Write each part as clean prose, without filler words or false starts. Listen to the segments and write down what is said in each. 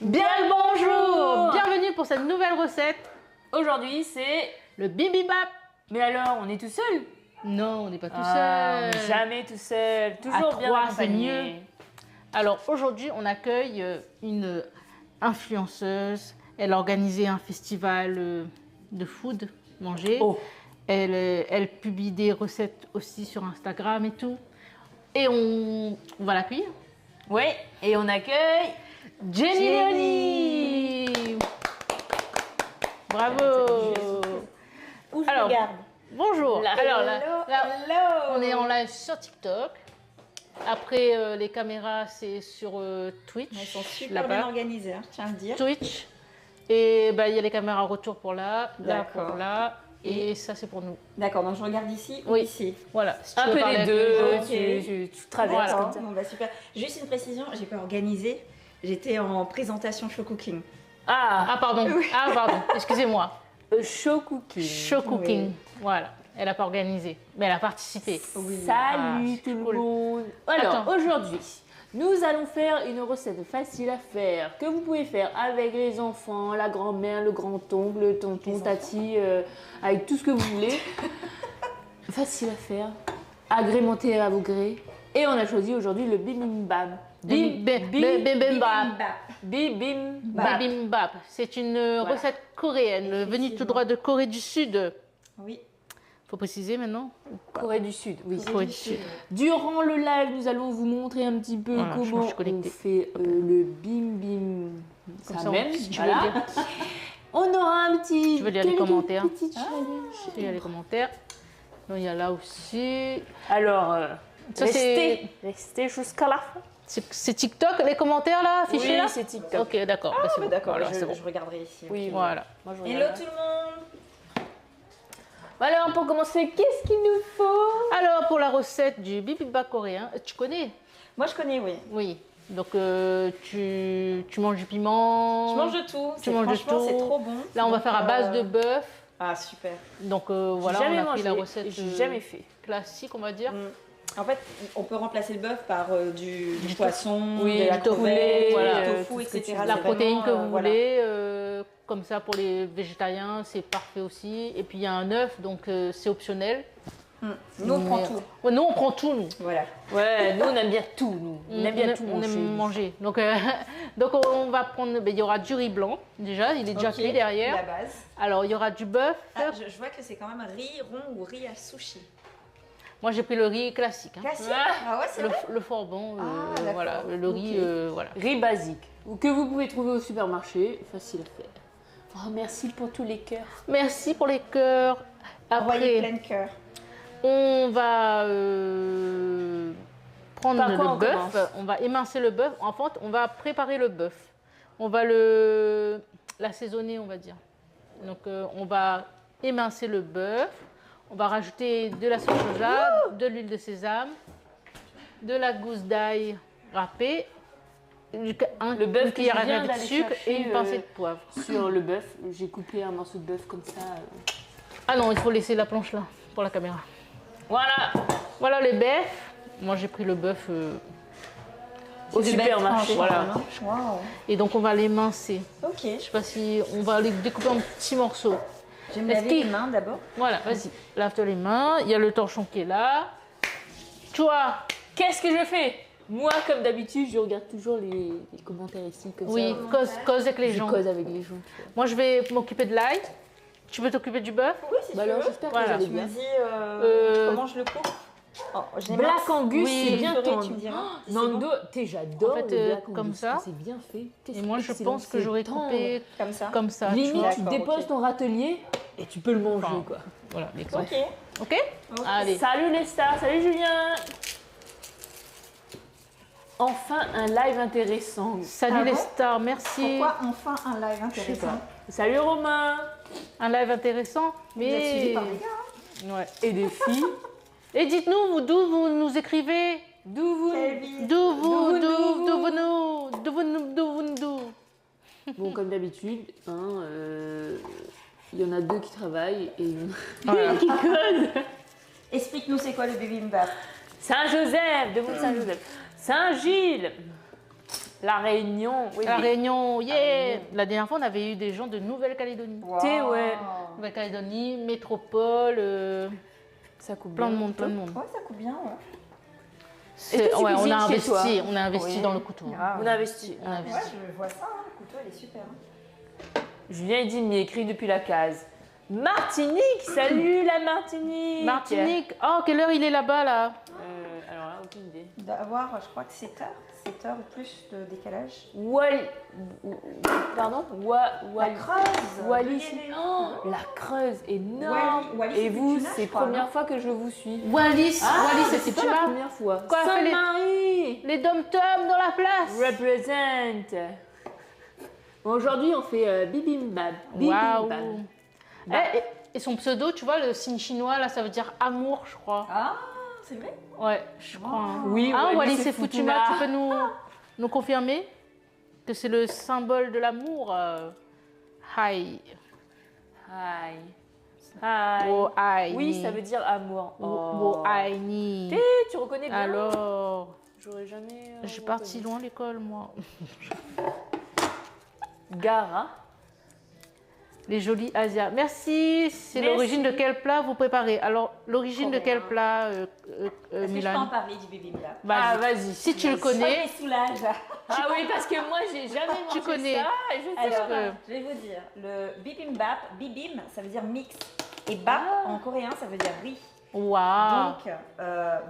Bien le bonjour! Bienvenue pour cette nouvelle recette. Aujourd'hui, c'est le bibimbap. Mais alors, on est tout seul? Non, on n'est pas tout seul. On n'est jamais tout seul. Toujours bien accompagné. Alors aujourd'hui, on accueille une influenceuse. Elle a organisé un festival de food, manger. Oh. Elle publie des recettes aussi sur Instagram et tout. Et on va l'accueillir. Oui, et on accueille Jenny. Bravo. Où je Alors, regarde? Bonjour. Là. Alors Hello. on est en live sur TikTok. Après, les caméras, c'est sur Twitch. Elles sont super bien organisées, hein, je tiens à le dire. Twitch. Et bah, il y a les caméras retour pour là D'accord. pour là. Et ça, c'est pour nous. D'accord, donc je regarde ici ou Oui. ici. Voilà. Si tu Un veux peu parler les avec deux, les gens. tu traverses D'accord, comme ça. bon, bah, super. Juste une précision, j'ai pas organisé. J'étais en présentation show cooking. Ah, pardon. Oui. Ah, pardon. Excusez-moi. Show cooking. Show cooking. Oui. Voilà. Elle n'a pas organisé, mais elle a participé. Oui. Salut Ah, tout le cool. monde. Alors, Attends. aujourd'hui, nous allons faire une recette facile à faire que vous pouvez faire avec les enfants, la grand-mère, le grand-oncle, le tonton, Les tati, avec tout ce que vous voulez. Facile à faire, agrémenté à vos grés. Et on a choisi aujourd'hui le bibimbap. Bibimbap. Bibimbap. Bibimbap. C'est une recette coréenne, venue tout droit de Corée du Sud. Oui. Faut préciser maintenant. Corée du Sud, oui. Corée du Sud. Durant le live, nous allons vous montrer un petit peu Voilà, je comment suis connectée. on fait le bim Comme ça ça, même, si tu voilà. veux dire. On aura un petit... Tu veux lire les quelques commentaires? petits challenges. Il y a les commentaires. Donc, il y a là aussi. Alors, Ça, c'est- restez jusqu'à la fin. C'est TikTok, les commentaires là, affichés Oui, là? c'est TikTok. Ok, d'accord. Bah, c'est bon. D'accord, Voilà, c'est bon. je regarderai ici. Oui, ok. Voilà. Moi, je Hello regarde. tout le monde. Alors, pour commencer, qu'est-ce qu'il nous faut? Alors, pour la recette du bibimbap coréen, tu connais? Moi je connais, oui. Oui. Donc, tu manges du piment. Je mange de tout. Tu manges de Franchement, tout. c'est trop bon. Là, on va Donc, faire à base de bœuf. Ah, super. Donc, voilà, Jamais on a pris mangé, la recette j'ai jamais fait. classique, on va dire. En fait, on peut remplacer le bœuf par du poisson, Oui, de la du tofu, crevette, voilà, du tout tofu, ce que tu etc. veux. La C'est protéine vraiment, que vous voilà. voulez, comme ça pour les végétariens, c'est parfait aussi. Et puis il y a un œuf, donc c'est optionnel. Nous, on prend Mais- tout. Ouais, nous, on prend tout, nous. Voilà. Ouais, nous, on aime bien tout, nous. On aime bien tout on manger. aime manger. Donc, donc on va prendre, ben, il y aura du riz blanc, déjà, il est déjà Ok, cuit derrière. La base. Alors, il y aura du bœuf. Ah, je vois que c'est quand même riz rond ou riz à sushi. Moi, j'ai pris le riz classique. Hein. Classique. Ah. Ah ouais, c'est vrai. Le fort bon, Ah, d'accord. voilà, le riz, Ok. voilà. Riz basique, ou que vous pouvez trouver au supermarché, facile à faire. Oh, merci pour tous les cœurs. Merci pour les cœurs. Envoyez Après, plein de cœur. on va prendre Par quoi le on bœuf, commence? on va émincer le bœuf. En fait, on va préparer le bœuf. On va l'assaisonner, on va dire. Donc, on va émincer le bœuf. On va rajouter de la sauce soja, de l'huile de sésame, de la gousse d'ail râpée, Le bœuf une que cuillère je à viens café de d'aller sucre chercher, et une pincée de poivre. Sur le bœuf, j'ai coupé un morceau de bœuf comme ça. Ah non, il faut laisser la planche là pour la caméra. Voilà, Voilà les bœufs. Moi j'ai pris le bœuf au supermarché. Voilà. Waouh. Et donc on va l'émincer. Ok. Je sais pas si on va les découper en petits morceaux. Je vais me Est-ce laver qu'il- les mains d'abord. Voilà, vas-y, lave-toi les mains. Il y a le torchon qui est là. Toi, Qu'est-ce que je fais? Moi, comme d'habitude, je regarde toujours les commentaires ici, comme oui, ça. cause avec les Je gens. cause avec les gens. Moi je vais m'occuper de l'ail. Tu veux t'occuper du bœuf? Oui, si Bah tu alors, veux. j'espère que Voilà. vous allez Tu me bien. dis comment je le coupe. Oh, j'ai Black mince. Angus, Oui, c'est Je bien le ferai, tendre. tu me diras. Si c'est Nando, bon. j'adore En fait, le Black comme Angus, ça. c'est bien fait. Et moi je Excellent, pense que c'est j'aurais tendre. coupé Comme ça. comme ça. tu Limite, vois. tu D'accord, déposes ok. ton râtelier et tu peux le manger, Enfin, quoi. Voilà, l'exemple. Ok. Ok. Ok. Allez. Salut les stars, salut Julien. Enfin un live intéressant. Salut Ah les bon stars, merci. Pourquoi enfin un live Je sais intéressant? pas. Salut Romain. Un live intéressant. Vous êtes suivis Mais par des gars. ouais. Et des filles. Et dites-nous vous, d'où vous nous écrivez. D'où vous Quelle vie. D'où vous Bon, comme d'habitude, hein, il y en a deux qui travaillent et Voilà. une qui cause. Explique-nous c'est quoi le bibimbap. Saint-Joseph, de Saint-Joseph. Saint-Gilles. La Réunion. Oui, La mais- Réunion, yeah. Réunion. La dernière fois, on avait eu des gens de Nouvelle-Calédonie. Thé, ouais. Nouvelle-Calédonie, métropole, Ça coupe plein de bien. monde, plein de monde. Ouais, ça coupe bien. Ouais. Est-ce que tu Ouais, on cuisines a chez investi, toi? on a investi Oui. dans le couteau. On a investi. On a investi. Ouais, je vois ça, hein, le couteau, il est super. hein. Julien, il dit, il écrit depuis la case. Martinique, salut la Martinique. Martinique, oh, quelle heure il est là-bas, là? Alors là, aucune idée. Il doit avoir, je crois que 7 heures ou plus de décalage. Pardon La Creuse. Wallis. de Guinée. Oh, la Creuse, énorme. Wallis, Et c'est vous, Futuna, c'est je crois, première non fois que je vous suis. Wallis, Wallis, c'est c'est pas tu la là? première fois. Quoi, fait les- Sainte-Marie Les dom-toms dans la place. represent. Bon, aujourd'hui, on fait bibimbap. Waouh. Bibimbap. Et son pseudo, tu vois, le signe chinois, là, ça veut dire amour, je crois. Ah, c'est vrai. Ouais, je crois. hein. Oui, Ah, Wallis, Wallis c'est et Futuna, Futuna. tu peux nous confirmer que c'est le symbole de l'amour? Hi. Hi. Hi. Oh, hi. Oui, ça veut dire amour. Oh, hi, ni. Tu reconnais bien? Alors, J'aurais jamais. je suis partie loin à l'école, moi. Gara. Les jolis Asias. Merci. C'est Merci. l'origine de quel plat vous préparez? Alors, l'origine de Coréen. quel plat, Est-ce que je peux Milan? en parler du bibimbap? Ah, Vas-y. vas-y. Si tu le Ça connais, me soulage. Ah oui, parce que moi, j'ai jamais mangé connais. ça. Et je sais Alors, que- je vais vous dire, le bibimbap, bibim, ça veut dire mix. Et bap, en coréen, ça veut dire riz. waouh. Donc,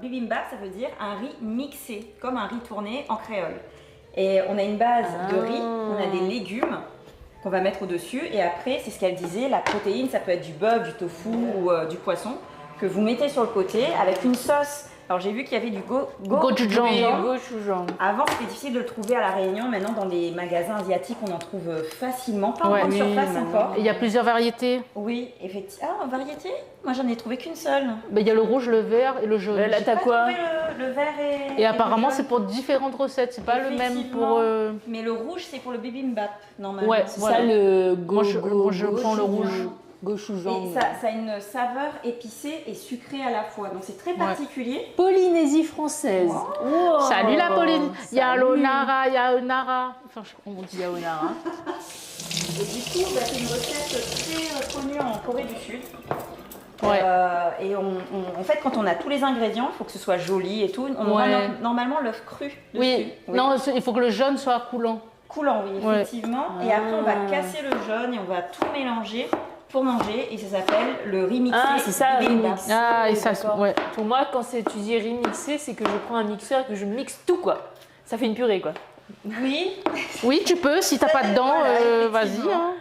bibimbap, ça veut dire un riz mixé, comme un riz tourné en créole. Et on a une base de riz, on a des légumes qu'on va mettre au-dessus. Et après, c'est ce qu'elle disait, la protéine, ça peut être du bœuf, du tofu ou du poisson, que vous mettez sur le côté avec une sauce. Alors, j'ai vu qu'il y avait du Gochujang. Oui, gochujang. gochujang. Avant, c'était difficile de le trouver à La Réunion. Maintenant, dans les magasins asiatiques, on en trouve facilement. Pas en Ouais. grande Oui, surface maintenant. encore. Et il y a plusieurs variétés. Oui, effectivement. Ah, en variété? Moi, j'en ai trouvé qu'une seule. Ben, il y a le rouge, le vert et le jaune. Là, J'ai t'as pas quoi? trouvé le vert et Et apparemment, le c'est jaune. pour différentes recettes. C'est pas le même Effectivement. pour. Mais le rouge, c'est pour le bibimbap, normalement. Ouais, C'est voilà. ça le Moi, je prends le rouge. gochujang. Et ça a une saveur épicée et sucrée à la fois. Donc, c'est très particulier. Polynésie française. Wow. Salut la Pauline. Il y a Salut. l'Onara, il y a Onara. Enfin, on dit Yaonara. Et du coup, bah, c'est une recette très connue en Corée du Sud. Ouais. Et en fait, quand on a tous les ingrédients, il faut que ce soit joli et tout. On aura Ouais. normalement l'œuf cru dessus. Oui. Non, il faut que le jaune soit coulant. Coulant, oui, Ouais. effectivement. Et après, on va casser le jaune et on va tout mélanger pour manger. Et ça s'appelle le riz mixé. Ah, c'est ça, riz bibimbap. mixé. Ah, et Oui, ça, d'accord. ouais. Pour moi, quand tu dis remixer, c'est que je prends un mixeur et que je mixe tout, quoi. Ça fait une purée, quoi. Oui. Oui, tu peux. Si t'as pas de dents, Voilà, vas-y. effectivement. Hein.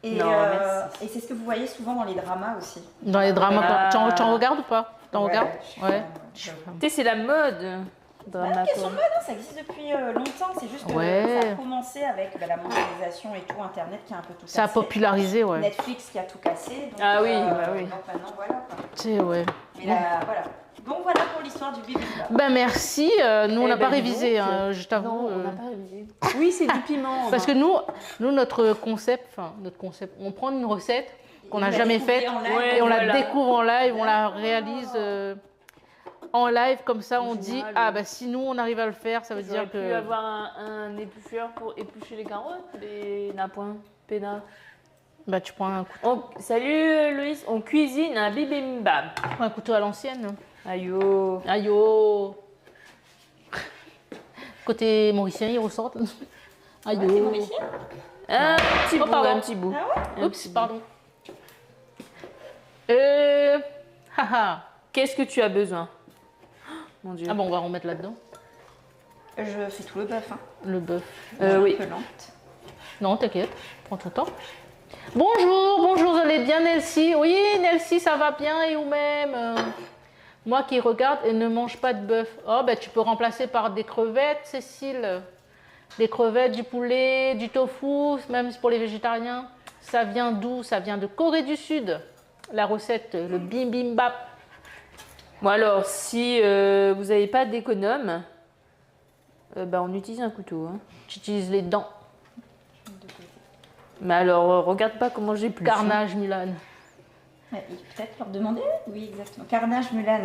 Et, Non, merci. et c'est ce que vous voyez souvent dans les dramas aussi. Dans les dramas, Ah. t'en regardes ou pas? T'en regardes? Ouais. Tu sais, c'est la mode. Drama, Question quoi. de mode, hein, ça existe depuis longtemps. C'est juste que Ouais. ça a commencé avec la mondialisation et tout, Internet qui a un peu tout Ça a cassé. popularisé, ouais. Netflix qui a tout cassé. Donc, Ah oui, bah oui. Donc maintenant, voilà. Quoi. C'est, ouais. Mais là, voilà. Donc voilà pour l'histoire du bibimbap. Ben merci. Nous, on Eh n'a ben, pas dis révisé, donc. hein, je t'avoue. Non, on n'a pas révisé. Oui, c'est du piment. Parce que nous, notre concept, on prend une recette qu'on n'a jamais faite Ouais, et on voilà. la découvre en live, on la réalise en live, comme ça on En dit général, ah oui. bah si nous on arrive à le faire, ça veut J'aurais dire pu que avoir un éplucheur pour éplucher les carottes, les napoins, pénards. bah tu prends Salut Loïs, on cuisine un bibimbap. un couteau à l'ancienne. Aïe oh. Aïe oh. Côté mauricien ils ressortent. Aïe Ouais, t'es oh. mauricien Un petit Oh, bout, pardon. un petit bout. Ah ouais Oups, pardon. Haha. Qu'est-ce que tu as besoin? Mon Dieu. Ah bon, on va remettre là-dedans Je fais tout le bœuf. Hein. le bœuf. Oui. Un peu lente. Non, t'inquiète, prends ton temps. Bonjour, vous allez bien Nelsie? Oui, Nelsie, ça va bien et vous-même? Moi qui regarde et ne mange pas de bœuf. Oh, ben tu peux remplacer par des crevettes, Cécile. Des crevettes, du poulet, du tofu, même pour les végétariens. Ça vient d'où? Ça vient de Corée du Sud. La recette, le bibimbap. Bon alors, si vous n'avez pas d'économe, bah, on utilise un couteau. Hein. Tu utilises les dents. Mais alors, regarde pas comment j'ai plus. Carnage, Mulan. Ouais, et peut-être leur demander. Oui, exactement. Carnage Mulan.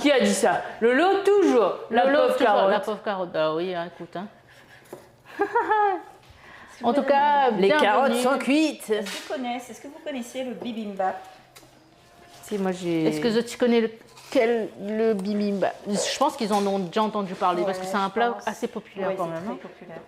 Qui a dit ça? Lolo toujours. La Lolo, pauvre toujours, carotte. La pauvre carotte. Ah oui, hein, écoute. Hein. En tout cas, Les carottes bienvenue. sont cuites. Est-ce que vous connaissez le bibimbap? Si, moi j'ai. Est-ce que tu connais le bibimbap? Je pense qu'ils en ont déjà entendu parler parce que Ouais, c'est un je plat pense. assez populaire Oui, quand c'est même. très hein. populaire.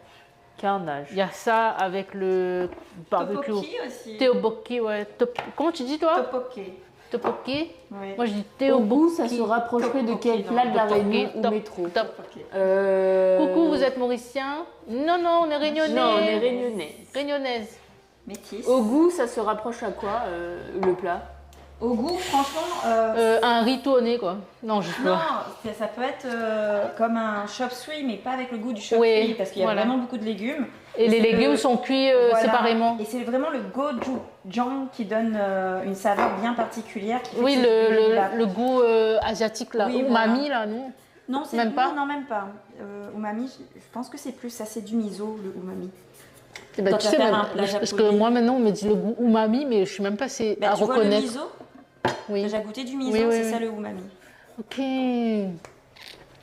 Carnage. Il y a ça avec le barbecue. Tteokbokki aussi. Tteokbokki, ouais. Comment tu dis toi? Tteokbokki. Tteokbokki. Oui. Moi je dis Au goût, tteokbokki. ça se rapprocherait de quel Tteokbokki, plat de la Tteokbokki, Réunion ou top, métro top. Euh, Coucou, vous êtes mauricien? Non, non, on est réunionnais. Non, on est réunionnais. Réunionnaise. Métis. Au goût, ça se rapproche à quoi le plat? Au goût, franchement, Un riz tourné quoi. Non, je sais non, pas. ça peut être comme un chop suey, mais pas avec le goût du chop Oui, suey, parce qu'il y a voilà. vraiment beaucoup de légumes. Et les c'est légumes le- sont cuits Voilà. séparément. Et c'est vraiment le gochujang qui donne une saveur bien particulière. Qui fait Oui, que c'est du bibimbap. le goût asiatique là. Oui, Umami là, non? Non, c'est Même pas Non, même pas. Umami, je pense que c'est plus ça, c'est du miso, le umami. Eh ben, Quand tu tu sais, vas faire même- un plat parce que japonais. moi maintenant on me dit le goût umami, mais je suis même pas assez Bah, à tu vois le reconnaître. miso, Oui. t'as déjà goûté du miso, Oui, oui, c'est oui. ça le umami. Ok.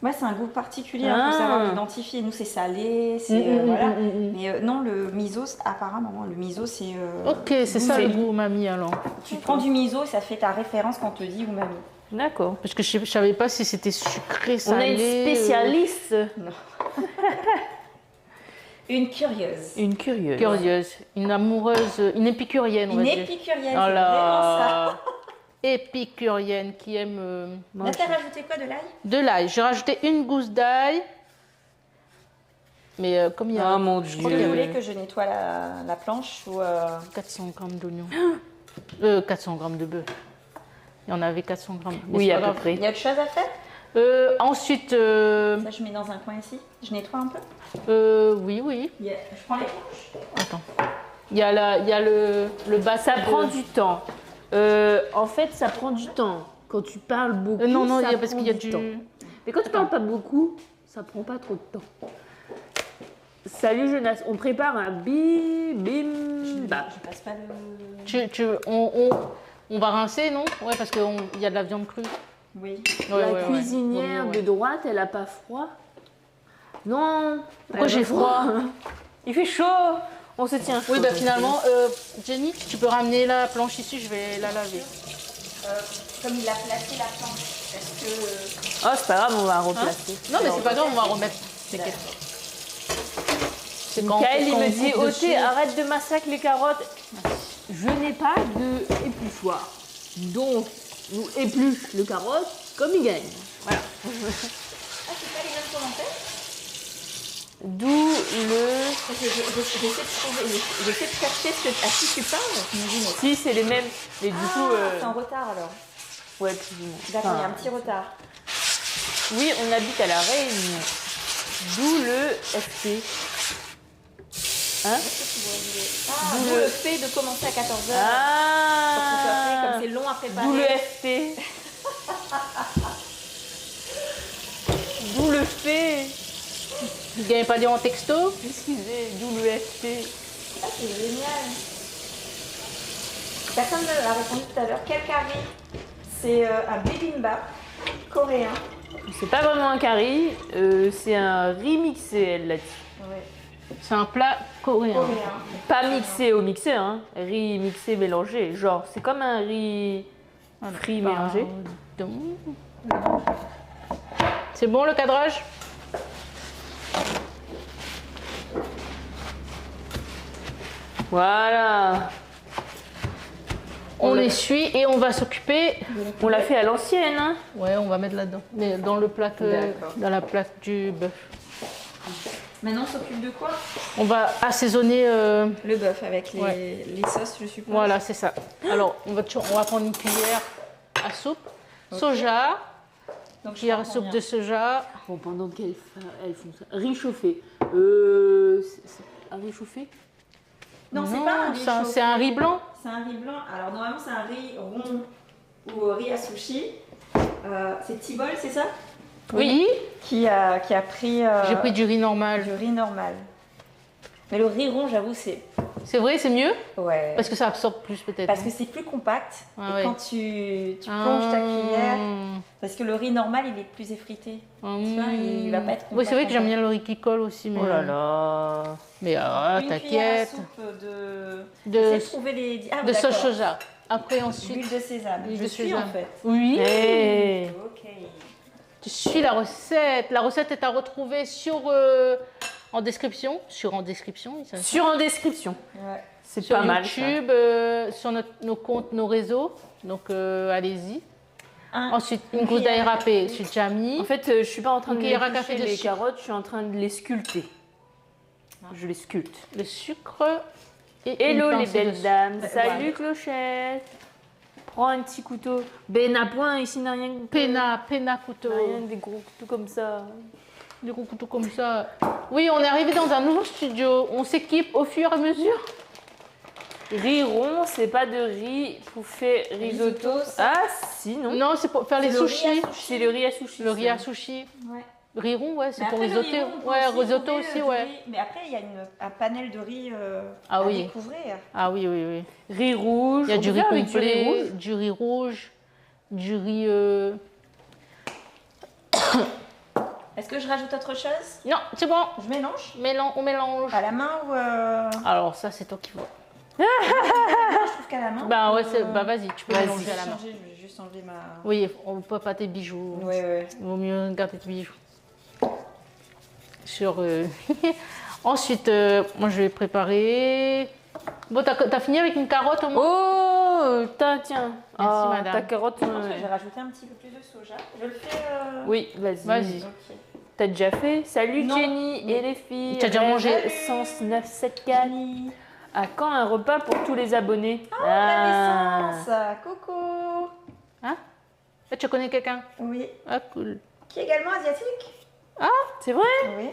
Ouais, c'est un goût particulier, il Ah. faut savoir l'identifier. Nous, c'est salé, c'est voilà. Mais non, le miso, apparemment, le miso, c'est. Ok, c'est ça le goût umami alors. Tu prends du miso et ça fait ta référence quand on te dit umami. D'accord. Parce que je savais pas si c'était sucré, On salé. a une spécialiste. Une curieuse. Une curieuse. Curieuse, une amoureuse, une épicurienne on va Une dire. épicurienne, c'est Oh vraiment ça. là. Épicurienne qui aime Là, t'as rajouté quoi de l'ail? de l'ail. J'ai rajouté une gousse d'ail. Mais comme il y a Oh mon Est-ce que vous Dieu. voulez que je nettoie la planche ou 400 grammes d'oignons. 400 grammes de bœuf. Il y en avait 400 grammes. mais Oui, c'est à pas peu grave. près. Il y a autre chose à faire? Ensuite, Ça, je mets dans un coin ici. Je nettoie un peu. oui. Je prends les planches. Attends. Il y a, le bas. Ça prend du temps. En fait, ça prend du temps. Quand tu parles beaucoup, non, ça parce prend qu'il y a du du. temps. Mais quand tu parles pas beaucoup, ça prend pas trop de temps. Salut Jonas, on prépare un bibimbap. Je passe pas le. On va rincer, non? Ouais, parce qu'il y a de la viande crue. Oui. La cuisinière Ouais. de droite, elle a pas froid? Non. Pourquoi elle a j'ai froid? Il fait chaud. On se tient chaud. Oui, bah finalement, Jenny, tu peux ramener la planche ici, je vais la laver. Comme il a placé la planche, est-ce que. Oh, c'est pas grave, on va replacer. Non, mais c'est pas grave, on va remettre. T'inquiète. C'est quand Michael, il on me coupe dit, dessus. Othé, arrête de massacrer les carottes. Je n'ai pas de épluchoir. Donc, nous épluche le carotte comme il gagne. Voilà. Ah, c'est pas les mêmes commentaires? D'où le... J'essaie de chercher à qui tu parles. Si, c'est les mêmes. Mais du coup... C'est en retard alors. Ouais, plus ou moins. D'accord, il y a Enfin, un petit retard. oui, on habite à La Réunion. D'où le FT. Hein? D'où le fait de commencer à 14h. Ah, Comme c'est long à préparer. d'où le FT. D'où le fait. Vous gagnez pas dire en texto? Excusez, d'où le FT. Ah, c'est génial. Personne ne l'a répondu tout à l'heure. Quel carré? C'est un bibimbap coréen. C'est pas vraiment un curry, c'est un riz mixé, elle l'a dit. Ouais. C'est un plat coréen. Coréen. Pas mixé au mixeur, hein. Riz mixé mélangé. Genre, c'est comme un riz frit mélangé. Pardon. C'est bon le cadrage? Voilà. On essuie et on va s'occuper. On l'a fait à l'ancienne, hein. Ouais, on va mettre là-dedans. Mais dans le plat D'accord. dans la plaque du bœuf. Maintenant, on s'occupe de quoi? On va assaisonner. Le bœuf avec Ouais. les sauces, je suppose. Voilà, c'est ça. Alors, on va prendre une cuillère à soupe. Soja, Donc, je cuillère à prends soupe combien? de soja. Bon, pendant qu'elles font ça. Riz chauffé. C'est un riz chauffé? Non, c'est pas un riz chauffé. c'est un riz blanc. C'est un riz blanc. Alors, normalement, c'est un riz rond ou riz à sushi. C'est Tibol, c'est ça? Oui. Qui a pris J'ai pris du riz normal. du riz normal. Mais le riz rond, j'avoue, c'est C'est vrai, c'est mieux Ouais. parce que ça absorbe plus peut-être. Parce non que c'est plus compact. Ah et ouais. quand tu plonges ta cuillère, parce que le riz normal, il est plus effrité. Tu vois, il va pas être Oui, c'est vrai que j'aime compact. bien le riz qui colle aussi. Mais... Oh là là. Mais Une cuillère à t'inquiète. soupe de... De, J'essaie de trouver les... Ah, de sauce d'accord. soja. Après, ensuite. D'huile de sésame. Huile Je de suis sésame. en fait. Oui. Hey. Ok. Tu suis la recette. La recette est à retrouver en description. En description. ça se dit. Sur en description. Ouais. C'est Sur pas mal. ça. YouTube, sur nos comptes, nos réseaux. Donc, allez-y. Ensuite, une gousse cuillère à d'ARAP, j'ai déjà mis. En fait, je suis pas en train de Donc, il y aura éplucher café de les sucre. carottes, je suis en train de les sculpter. Je les sculpte. Le sucre et Hello une les pincée de belles sucre. dames, Ouais. salut Clochette. Prends un petit couteau. Ben à point, ici n'a rien. Pena couteau. Rien des gros couteaux comme ça. Des gros couteaux comme ça. Oui, on est arrivé dans un nouveau studio. On s'équipe au fur et à mesure. Riz rond, c'est pas de riz pour faire risotto. Risotto, ça. Ah si, non. Non, c'est pour faire les le riz à sushis. sushi. C'est le riz à sushi. Le riz à ça. sushi. Ouais. Riz rond, ouais, c'est Mais pour après, le risoter. riz rond, on peut Ouais, aussi risotto trouver, aussi, du ouais. riz. Mais après, il y a un panel de riz Ah à oui. découvrir. Ah oui, oui, oui. Riz rouge. Il y a on du peut riz faire avec du riz complet, rouge. du riz rouge, du riz. Est-ce que je rajoute autre chose? Non, c'est bon. Je mélange? On mélange. À la main ou... Alors, ça, c'est toi qui vois. Je trouve qu'à la main. Bah, ouais, bah vas-y, tu peux Vas-y. mélanger à la main. Je vais juste enlever ma... Oui, on peut pas tes bijoux. Ouais, ouais. Il vaut mieux garder tes bijoux. Ensuite, moi je vais préparer. Bon, t'as fini avec une carotte au moins? Oh, tiens. Merci, Ah, madame. ta carotte. Je pense que je vais rajouter un petit peu plus de soja. Je le fais... Oui, vas-y. Vas-y. Ok. T'as déjà fait? Salut Non. Jenny et les filles. T'as déjà mangé? Essence 974. À quand un repas pour tous les abonnés? La naissance. Coucou. Hein? Tu connais quelqu'un? Oui. Ah, cool. Qui est également asiatique? C'est vrai? Oui.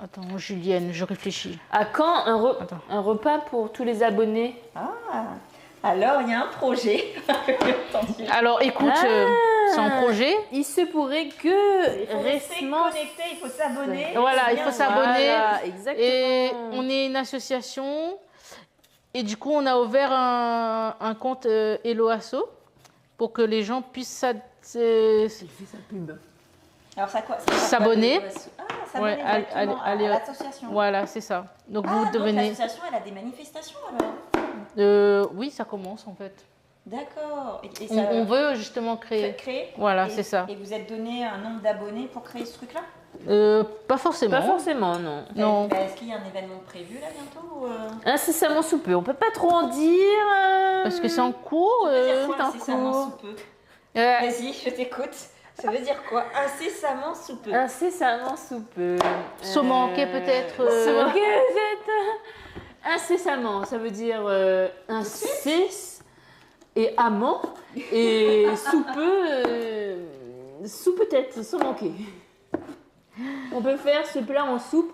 Attends, Julienne, je réfléchis. À quand Attends. un repas pour tous les abonnés? Ah. Alors, il y a un projet. Attention. Alors, écoute, c'est en projet. Il se pourrait Il que faut rester récemment. connecté, il faut s'abonner. Voilà, C'est il bien, faut s'abonner. Voilà, exactement. Et on est une association. Et du coup, on a ouvert un compte Hello Asso pour que les gens puissent Alors, ça quoi? S'abonner. Ah, s'abonner Ouais, directement à allez, l'association. Voilà, c'est ça. Donc Ah, vous donc devenez. l'association, elle a des manifestations alors? Oui, ça commence en fait. D'accord. Et On veut justement créer. créer? Voilà, Et- c'est ça. Et vous êtes donné un nombre d'abonnés pour créer ce truc-là? Pas forcément. Pas forcément, non. Non. Est-ce qu'il y a un événement prévu là bientôt ou, Incessamment sous peu. On peut pas trop en dire. Parce que c'est en cours. Ça veut dire quoi, c'est en incessamment cours. sous peu? Euh, Vas-y, je t'écoute. Ça veut dire quoi? Incessamment sous peu. Incessamment sous peu. Saumanqué, peut-être, Saumanqué, peut-être. Incessamment, ça veut dire incesse et amant. Et sous peu, sous peut-être, sans manquer. On peut faire ce plat en soupe,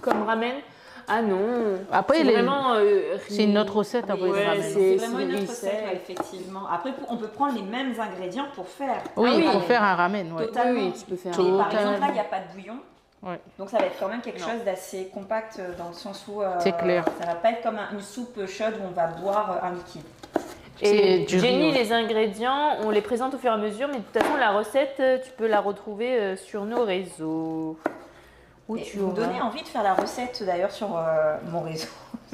comme ramen. Ah non. Après, c'est vraiment. c'est une autre recette après. Ouais, le ramen. c'est- vraiment une autre riz recette, sec. ouais, effectivement. Après, on peut prendre les mêmes ingrédients pour faire. Oui, un il faut ramen. faire un ramen. Ouais. Totalement. Oui, tu peux faire Et Totalement. par exemple, là, il n'y a pas de bouillon. Ouais. Donc ça va être quand même quelque Non. chose d'assez compact dans le sens où C'est clair. ça va pas être comme une soupe chaude où on va boire un liquide. C'est Et du Jenny, riz, ouais. les ingrédients, on les présente au fur et à mesure, mais de toute façon, la recette, tu peux la retrouver sur nos réseaux. Où Et tu vous me auras- donnez envie de faire la recette d'ailleurs sur mon réseau.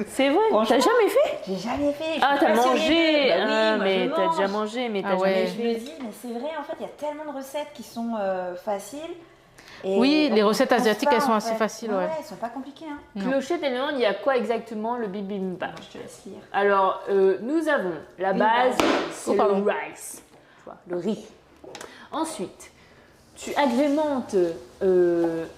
C'est vrai, Franchement, t'as jamais fait? J'ai jamais fait. je Ah, suis t'as passionnée mangé, de- Bah oui, moi, mais je t'as mange. déjà mangé, mais Ah t'as ouais. jamais Et je me fait. dis, mais c'est vrai, en fait, il y a tellement de recettes qui sont faciles. Et Oui, les on recettes pense asiatiques, pas, elles sont en assez fait. faciles, ouais. Elles sont pas compliquées. Hein. Non. Clochette, elle demande, il y a quoi exactement le bibimbap? Bon, je te laisse lire. Alors, nous avons la Une base, base. c'est Oh, pardon. le rice, tu vois, le riz. Ensuite, tu agrémentes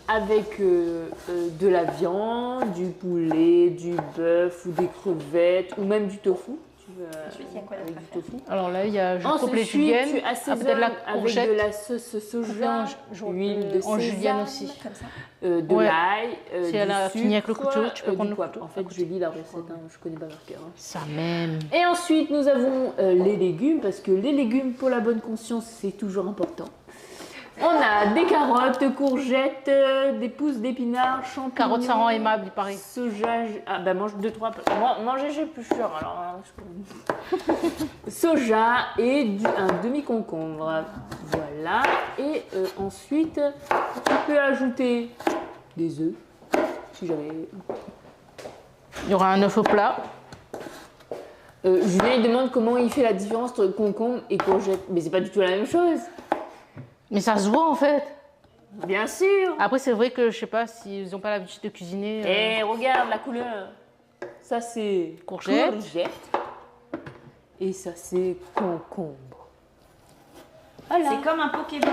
avec de la viande, du poulet, du bœuf ou des crevettes ou même du tofu. Tu veux, Ensuite, il y a quoi d'autre avec à du faire tofu. Alors là, je coupe les Ensuite, juliennes. tu Ah, assaisonnes peut-être la avec courgette. de la sauce soja, huile de en sésame, julienne aussi. Comme ça. de Ouais. l'ail, Si du elle a sucre, fini avec le couteau, tu peux du prendre le poivre. couteau. En fait, je lis la recette, hein, je connais pas par cœur. Hein. Ça même. Et ensuite, nous avons les légumes, parce que les légumes, pour la bonne conscience, c'est toujours important. On a des carottes, courgettes, des pousses d'épinards, champignons. Carottes, ça rend aimable, il paraît. Soja. Ah bah mange 2-3. Moi, manger, j'ai plus sûr. Alors, soja et un demi-concombre. Voilà. Et ensuite, tu peux ajouter des œufs. Si j'avais. Il y aura un œuf au plat. Julien il demande comment il fait la différence entre concombre et courgette. Mais c'est pas du tout la même chose. Mais ça se voit en fait. Bien sûr. Après, c'est vrai que je sais pas s'ils n'ont pas l'habitude de cuisiner. Et regarde la couleur. Ça c'est Courgette. Et ça c'est concombre. Voilà. C'est comme un Pokéball.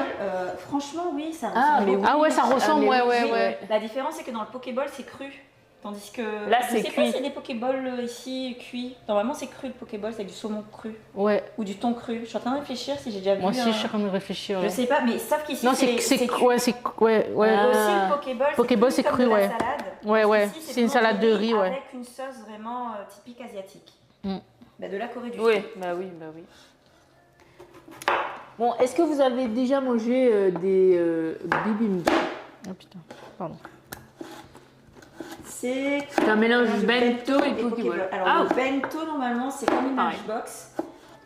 Franchement, oui, ça ressemble. Ah, mais beaucoup. oui. Ah ouais, ça ressemble, mais ouais, oui, ouais. La différence, c'est que dans le Pokéball, c'est cru. Tandis que Là, je c'est sais cuit. pas s'il y a des Pokéballs ici cuits. Normalement, c'est cru le Pokéball, c'est avec du saumon cru Ouais. ou du thon cru. Je suis en train de réfléchir si j'ai déjà vu. Moi aussi, je suis en train de réfléchir. Je ouais. sais pas, mais sauf qu'ici, Non, c'est c'est cru. ouais, c'est ouais, ouais. Ah. Aussi, le Pokéball, Pokéball, c'est comme cru, de la ouais. salade. Ouais, ouais. Ici, C'est une vraiment salade de riz, ouais. Avec une sauce vraiment typique asiatique. Mm. Bah, de la Corée du Oui, Sud. bah oui, bah oui. Bon, est-ce que vous avez déjà mangé des bibimbap? Oh putain, pardon. C'est un mélange de bento et Pokéball. Alors, Ah, le bento, normalement, c'est comme une pareil. lunchbox.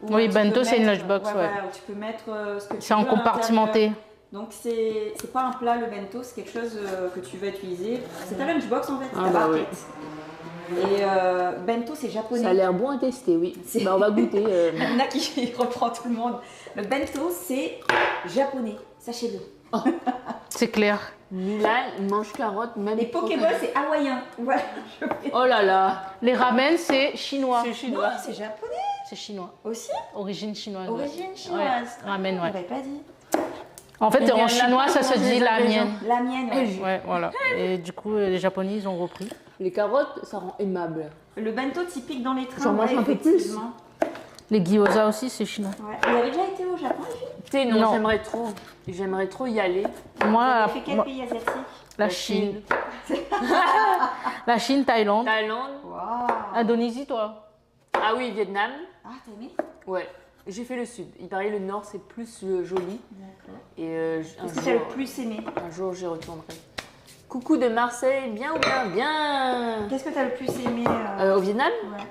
Où Oui, tu bento, peux c'est une mettre- lunchbox, ouais. Voilà, où tu peux mettre ce que tu C'est en veux à compartimenté. l'intérieur. Donc, c'est pas un plat, le bento, c'est quelque chose que tu vas utiliser. C'est ta lunchbox, en fait, Ah, ta bah barquette. Et bento, c'est japonais. ça a l'air bon à tester, oui. C'est- Bah, on va goûter. Il y en a qui reprend tout le monde. Le bento, c'est japonais, sachez-le. C'est clair. Milan, il mange carottes, même. Et Pokéball, c'est hawaïen. Voilà. Oh là là. Les ramen, c'est chinois. C'est Non, chinois. c'est japonais C'est chinois. aussi. Origine chinoise. ouais. Origine Ouais. chinoise. Ramen, On ouais. l'avait pas dit. En fait, Eh bien, en on a chinois, pas ça se mangé dit les la ingrédients. mienne. La mienne, ouais. Ouais, voilà. Et du coup, les Japonais, ils ont repris. Les carottes, ça rend aimable. Le bento typique dans les trains. J'en mange ouais, un peu plus. effectivement. Les gyoza aussi, c'est chinois. Ouais. Vous avez déjà été au Japon, les filles? Tu sais, non, Non. j'aimerais trop. J'aimerais trop y aller. Vous Moi, avez fait quel moi, pays asiatique? la Chine. La Chine, Thaïlande. Thaïlande. Waouh. Indonésie, toi? Ah oui, Vietnam. Ah, t'as aimé? Ouais. J'ai fait le sud. Il paraît le nord, c'est plus joli. D'accord. Et Qu'est-ce que t'as le plus aimé? un jour, j'y retournerai. Coucou de Marseille, bien ou bien bien. Qu'est-ce que t'as le plus aimé Au Vietnam. ouais.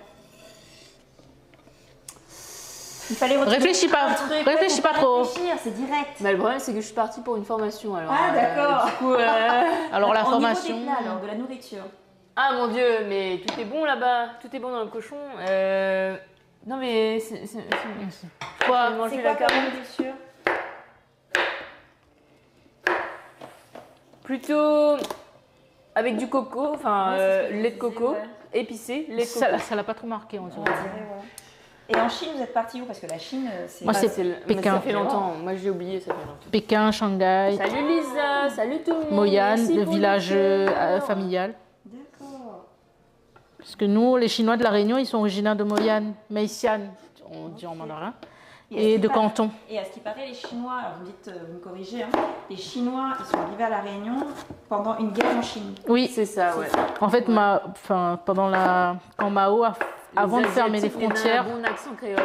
Il fallait retrouver Réfléchis pas. un truc, Réfléchis faut pas trop. réfléchir, c'est direct. Mais le problème, c'est que je suis partie pour une formation. Alors, Ah, d'accord. du coup, Alors, la Au niveau formation. des plats, alors, de la nourriture. Ah mon dieu, mais tout est bon là-bas. Tout est bon dans le cochon. Non mais Quoi? manger C'est la quoi comme carotte. nourriture? Plutôt avec du coco, enfin Ouais, c'est ce que je lait de disais, coco, ouais. épicé, lait de coco. Ça l'a pas trop marqué, on On dirait. dirait, ouais. Et en Chine, vous êtes parti où? Parce que la Chine, c'est. Moi, c'est mais Pékin. ça fait longtemps. Moi j'ai oublié, ça fait longtemps. Pékin, Shanghai, Salut Lisa, salut tout le monde. Moyan, Merci le pour village cœur. familial. D'accord. Parce que nous, les Chinois de La Réunion, ils sont originaires de Moyan, Meixian, on dit en mandarin, à ce et qui de paraît- Canton. Et à ce qui paraît, les Chinois, alors vous me dites, vous me corrigez, hein, les Chinois, ils sont arrivés à La Réunion pendant une guerre en Chine. Oui, C'est ça, ouais. en fait, pendant quand Mao, avant de fermer les frontières, Un bon accent créole.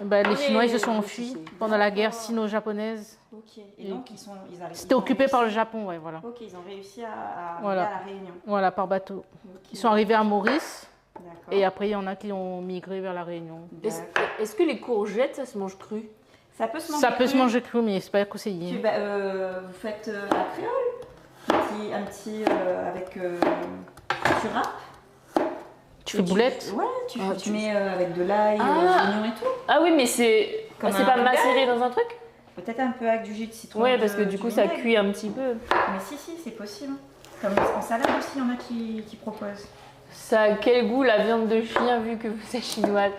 les Mais- Chinois, ils se sont oui, enfuis c'est- pendant la guerre sino-japonaise. Ok. Et donc, ils arrivent. C'était occupé par le Japon, ouais, voilà. Ok, ils ont réussi à Voilà. arriver à La Réunion. Voilà, par bateau. Ok. Ils sont arrivés à Maurice, D'accord. et après, il y en a qui ont migré vers La Réunion. Est-ce D'accord. est-ce que les courgettes, ça se mange cru? Ça peut se manger. Ça peut se cru. manger cru, mais c'est pas conseillé. Vous faites la créole, un petit avec tu râpes. Tu fais boulette? Ouais, Ah, tu mets avec de l'ail, Ah. l'oignon et tout. Ah oui, mais c'est Comme c'est un pas hamburger. macéré dans un truc? Peut-être un peu avec du jus de citron. Ouais, parce que du coup, ça vinaigre. cuit un petit peu. Mais si, c'est possible. Comme en salade aussi, il y en a qui proposent. Ça a quel goût la viande de chien vu que vous êtes chinoise?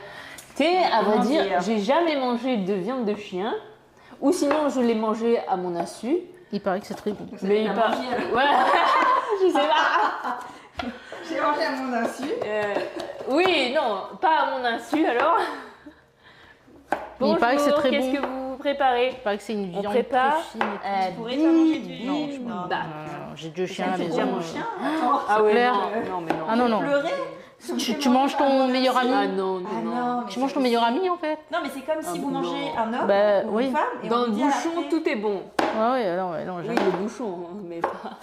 Tu sais, à vrai Comment dire, dire j'ai jamais mangé de viande de chien. Ou sinon, je l'ai mangé à mon insu. Il paraît que c'est très bon. Mais il part. Ouais, je sais pas. J'ai mangé à mon insu. Oui, non, pas à mon insu alors. Mais il paraît que c'est très qu'est-ce bon. que vous préparez? Il paraît que c'est une On viande prépare. très fine et tout. Tu pourrais pas manger du Non, je non. Bah, Non, j'ai deux chiens à la J'ai maison. déjà mon chien. Attends. Ah ouais, clair. non, mais non. Ah non, non. Pleurer. Tu manges ton meilleur ami. Ah non, non, Ah non. non, mais Tu ça manges ton fait- meilleur ami en fait. Non, mais c'est comme si vous non. mangez un homme Bah, ou oui. une femme et Dans on le vous dit à la bouchon, fin- tout est bon. Ouais, non, Oui, jamais. le bouchon, hein, mais pas.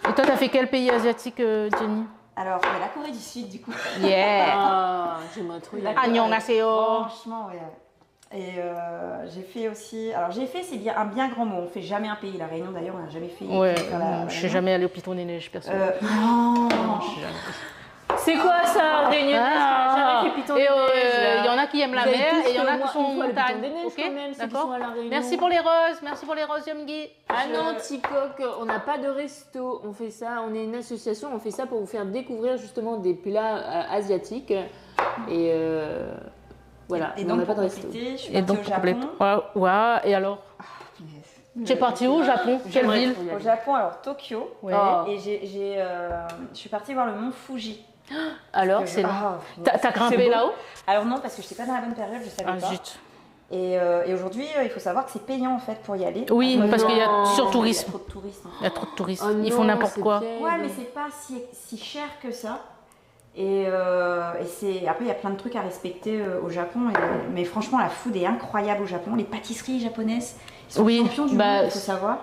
Et toi, t'as fait quel pays asiatique, Jenny? Alors, la Corée du Sud, du coup. Yeah. Ah, j'aimerais trop y aller. Annyeonghaseyo. Franchement, ouais. Et j'ai fait aussi. Alors, j'ai fait, c'est bien un bien grand mot. On fait jamais un pays. La Réunion, d'ailleurs, on n'a jamais fait. Ouais, faire la je suis Réunion. jamais allée au Piton des Neiges, perso. Non. Je suis jamais. C'est quoi ça, réunionnaise? Ah. Jamais fait Piton Et des Neiges. il y en a qui aiment la Vous avez mer tous et il y en a fait au qui moins sont une en fois le Piton montagne. des Neiges, Ok, quand même, ceux qui d'accord. sont à La Réunion. Merci pour les roses, Yomgi. Ah non, Ticoc, on n'a pas de resto. On fait ça, on est une association, on fait ça pour vous faire découvrir justement des plats asiatiques. Et voilà, Et mais on donc, n'a pas pour de resto. compléter, je suis Et partie donc, au pour compléter. Japon. Ouais, et alors? Tu es partie où au Japon? Quelle J'aimerais ville? trop y aller. Au Japon, alors Tokyo. Ouais. Oh. Et je suis partie voir le mont Fuji. Alors, Parce que c'est je- long. Ah, T'as C'est grimpé beau. là-haut? Alors non, parce que je n'étais pas dans la bonne période, je savais Ah, pas. zut. Et aujourd'hui, il faut savoir que c'est payant en fait pour y aller. Oui, Ah, parce qu'il y a non. sur Il y a tourisme. trop de touristes. Il y a trop de touristes. Oh Ils font non, n'importe c'est quoi. terrible. Ouais, mais c'est pas si cher que ça. Et c'est après il y a plein de trucs à respecter au Japon. Mais franchement, la food est incroyable au Japon. Les pâtisseries japonaises, ils sont Oui, champions du bah, monde, il faut savoir.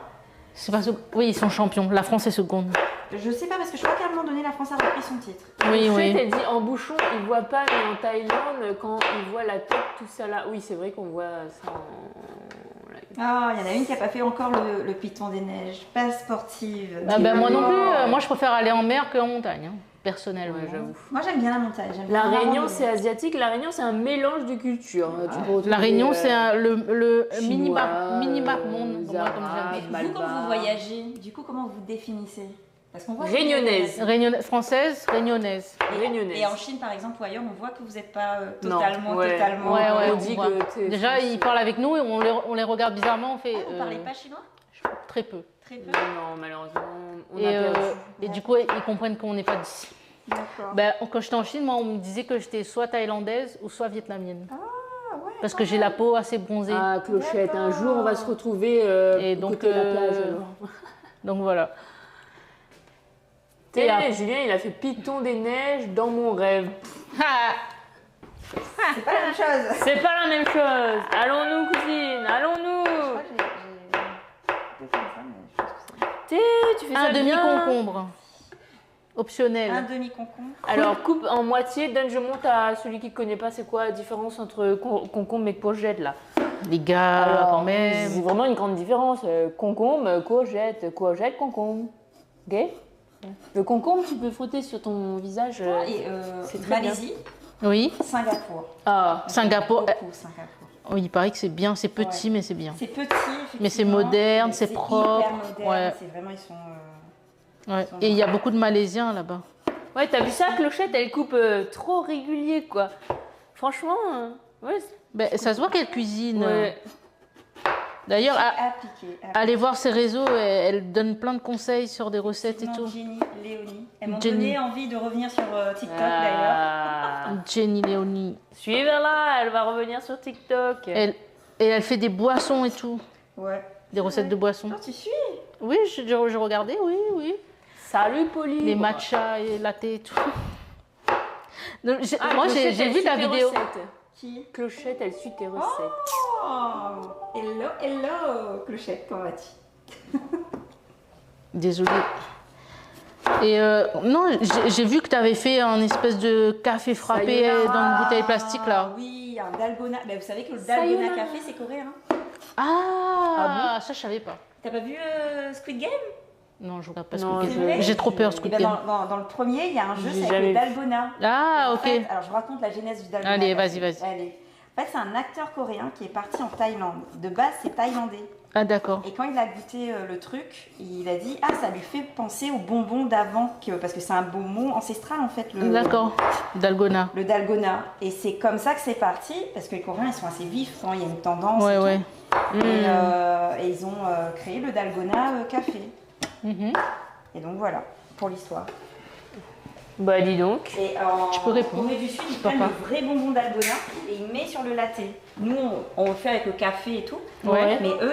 C'est parce que oui, ils sont champions. La France est seconde. Je sais pas parce que je crois qu'à un moment donné, la France a repris son titre. Oui, En fait, oui. elle dit en bouchon, ils voient pas, mais en Thaïlande, quand ils voient la tête, tout ça là. Oui, c'est vrai qu'on voit ça en. Ah, il y en a une qui a pas fait encore le Piton des Neiges, pas sportive. Ah ben, moi non plus. Oh. Moi, je préfère aller en mer qu'en montagne, hein, personnellement. Ouais, j'avoue. Moi j'aime bien la montagne. j'aime La bien Réunion, vraiment c'est asiatique. La Réunion, c'est un mélange de cultures. Tu peux retrouver, La Réunion, c'est le chinois, minimap monde, pour moi, comme arabes, j'aime. Mais vous, quand Malbar. vous voyagez, du coup, comment vous définissez? Parce qu'on voit que- Réunionnaise. Française, réunionnaise. Réunionnaise. Et en Chine, par exemple, ou ailleurs, on voit que vous n'êtes pas Non. totalement. Ouais, on on dit voit. que t'es Déjà, français. ils parlent avec nous et on les regarde bizarrement. On fait Ah, vous parlez pas chinois? très peu. Très peu. Non, malheureusement, on Et, a perdu. et du coup, ils comprennent qu'on n'est pas d'ici. D'accord. Ben, quand j'étais en Chine, moi, on me disait que j'étais soit thaïlandaise ou soit vietnamienne. Ah ouais. Parce que j'ai la peau assez bronzée. Ah, Clochette, un jour on va se retrouver Et donc, côté de la plage. alors. Donc voilà. Et Et là, Julien, il a fait Piton des Neiges dans mon rêve. C'est pas la même chose. C'est pas la même chose. Allons-nous, cousine, allons-nous. Je crois que j'ai fait ça, mais je pense que Tu fais ça Un bien. demi-concombre. Optionnel. c'est un demi-concombre. Alors, coupe en moitié, donne, je monte à celui qui ne connaît pas, c'est quoi la différence entre concombre et courgette là. Les gars, Alors, quand même. c'est vraiment une grande différence. Concombre, courgette, courgette, concombre. Ok. Le concombre, tu peux frotter sur ton visage. Et c'est très Malaisie, Oui. Singapour. Ah, Singapour. Beaucoup, Singapour. Oui, il paraît que c'est bien. C'est petit, mais c'est bien. C'est petit, effectivement. Mais c'est moderne, mais c'est propre. Hyper moderne. Ouais. C'est vraiment, ils sont. Ouais. Et il y a beaucoup de Malaisiens là-bas. ouais, t'as vu ça, Clochette, elle coupe trop régulier, quoi. Franchement, ouais. Ben, ça se voit qu'elle cuisine. Ouais. D'ailleurs, Appliqué. allez voir ses réseaux. Elle donne plein de conseils sur des recettes et tout. Jenny, Léonie. Elles m'ont Jenny. donné envie de revenir sur TikTok d'ailleurs. Ah. Jenny Léonie. Suivez-la, elle va revenir sur TikTok. Et elle fait des boissons et tout. Ouais. Des recettes de boissons. Oh, tu suis? Oui, j'ai regardé, oui, oui. Salut, Pauline. Les matchas et latte et tout. Donc, Ah, moi, Clochette, j'ai elle vu suit ta tes vidéo. recettes. Qui? Clochette, elle suit tes recettes. Oh, hello, hello, Clochette, comment vas-tu? Désolée. Et non, j'ai vu que tu avais fait un espèce de café frappé Sayonara. dans une bouteille plastique là. Oui, un dalgona. Bah, vous savez que le dalgona Sayonara. café, c'est coréen. Ah, ça je savais pas. T'as pas vu Squid Game? Non, je regarde pas Non, Squid c'est Game. vrai J'ai trop peur Eh Squid ben, Game. dans le premier, il y a un jeu, J'ai c'est avec jamais le vu. dalgona. Ah, En ok. fait, alors je raconte la genèse du dalgona. Allez, café. vas-y. Allez. En fait, c'est un acteur coréen qui est parti en Thaïlande. De base, c'est thaïlandais. Ah, d'accord. Et quand il a goûté le truc, il a dit ah ça lui fait penser aux bonbons d'avant parce que c'est un bonbon ancestral en fait D'accord. Dalgona. le dalgona. Et c'est comme ça que c'est parti parce que les Coréens ils sont assez vifs quand il y a une tendance. Ouais, et tout. ouais. Et ils ont créé le dalgona café. Mhm. Et donc voilà pour l'histoire. Bah, dis donc. Et en Tu peux répondre. Corée du Sud, ils Papa. prennent le vrai bonbon dalgona et ils mettent sur le latte. Nous, on le fait avec le café et tout. Ouais. Mais eux,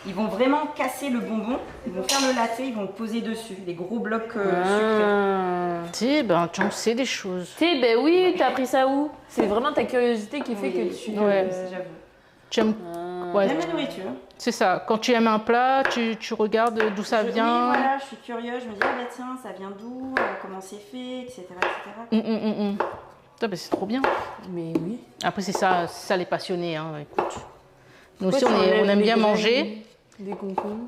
Ils vont vraiment casser le bonbon, ils vont faire le latte, ils vont le poser dessus, les gros blocs sucrés. Tu ben, tu en sais des choses. Ben oui, t'as appris ça où? C'est vraiment ta curiosité qui fait que tu... Ouais. J'avoue. Tu aimes... Ouais, J'aime la nourriture. c'est ça. Quand tu aimes un plat, tu regardes d'où ça Oui, vient. voilà, je suis curieuse, je me dis, ah bah tiens, ça vient d'où, comment c'est fait, etc. etc. Ah, ben, c'est trop bien. Mais oui. Après, c'est ça les passionnés. Hein. Écoute. Nous aussi, Pourquoi tu enlèves on aime les bien graines manger. Des concombres.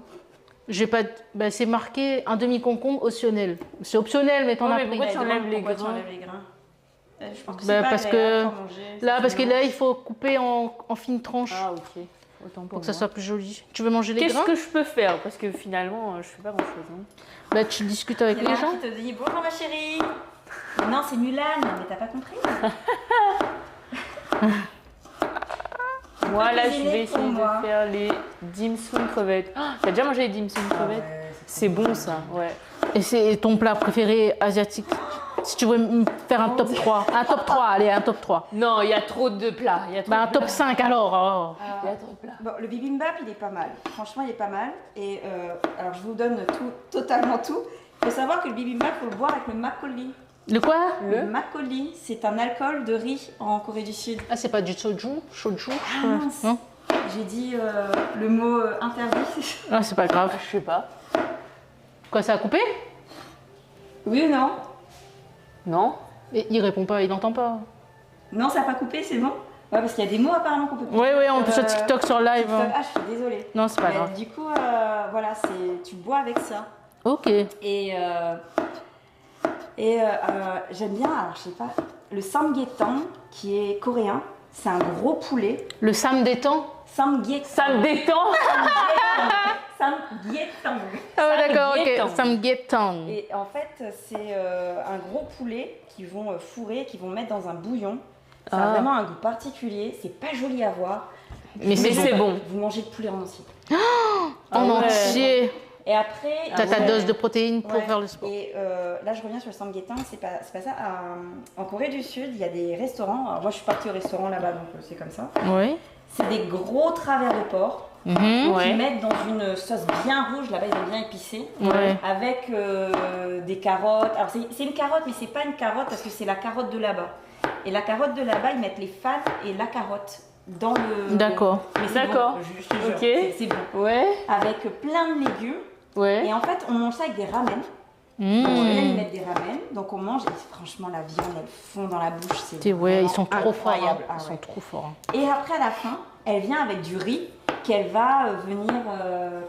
J'ai pas... ben, c'est marqué un demi-concombre optionnel. C'est optionnel, mais t'en Ouais, as mais pris. pourquoi tu enlèves les Pourquoi tu grains? enlèves les grains Je pense que Bah, c'est pas parce agréable que- pour manger, Là, c'est parce que gênant. là, il faut couper en fines tranches Ah, ok. Autant pour pour que ça moi. soit plus joli. Tu veux manger les Qu'est-ce grains? que je peux faire? Parce que finalement, je fais pas grand-chose. Hein. Bah, tu discutes avec Il y en a les gens. un qui te dit bonjour ma chérie. Non, c'est Mulan, mais t'as pas compris. Moi, là, je cuisiner vais pour essayer moi. de faire les dim sum crevettes. Oh, t'as déjà mangé les dim sum crevettes? C'est bon, ça, ouais. Et c'est ton plat préféré asiatique? Si tu veux me faire un top 3. Un top 3, allez, un top 3. Non, il y a trop de plats. Il y a trop Bah, un de top plats. 5 alors. Il y a trop de plats. Bon, le bibimbap, il est pas mal. Franchement, il est pas mal. Et alors, je vous donne totalement tout. Il faut savoir que le bibimbap, il faut le boire avec le makgeolli. Le quoi? Le makgeolli, c'est un alcool de riz en Corée du Sud. Ah, c'est pas du soju? Shoju? Ah mince, Non. j'ai dit le mot interdit. Ah, c'est pas grave. Je sais pas. Quoi, ça a coupé? Oui ou non? Non? Et il répond pas, il n'entend pas. Non, ça n'a pas coupé, c'est bon? Ouais, parce qu'il y a des mots apparemment qu'on peut pas. Oui, oui, on peut sur TikTok, sur live. TikTok. hein. Ah, je suis désolée. Non, c'est pas Mais grave. du coup, voilà, tu bois avec ça. Ok. Et j'aime bien, alors je sais pas, le samgyetang qui est coréen. C'est un gros poulet. Le Sam détend? Samgyetang. Ça me détend. Samgyetang. Ah ouais, d'accord, Samgyetang. ok. Samgyetang. Et en fait, c'est un gros poulet qu'ils vont fourrer, qu'ils vont mettre dans un bouillon. Ça a Ah. vraiment un goût particulier. C'est pas joli à voir. Mais c'est bon. Vous mangez le poulet en entier. En ouais. entier. Et après, T'as ta ouais. dose de protéines pour Ouais. faire le sport. Et là, je reviens sur le samgyetang, c'est pas ça. En Corée du Sud, il y a des restaurants. Alors, moi, je suis partie au restaurant là-bas, donc c'est comme ça. Oui. C'est des gros travers de porc Mhm. Ouais. qu'ils mettent dans une sauce bien rouge. Là-bas, ils aiment bien épicée. Ouais. Avec des carottes. Alors, c'est une carotte, mais c'est pas une carotte parce que c'est la carotte de là-bas. Et la carotte de là-bas, ils mettent les fans et la carotte dans le. D'accord. Mais c'est D'accord. bon, je te jure, Ok. c'est bon. Ouais. Avec plein de légumes. Ouais. Et en fait, on mange ça avec des ramen. Mmh. Donc, ils mettent des ramen, donc on mange. Et franchement, la viande, elle fond dans la bouche. C'est Ouais, ils vraiment sont trop forts. hein. incroyable. Ah Ils sont ouais. trop forts. hein. Et après, à la fin, elle vient avec du riz qu'elle va venir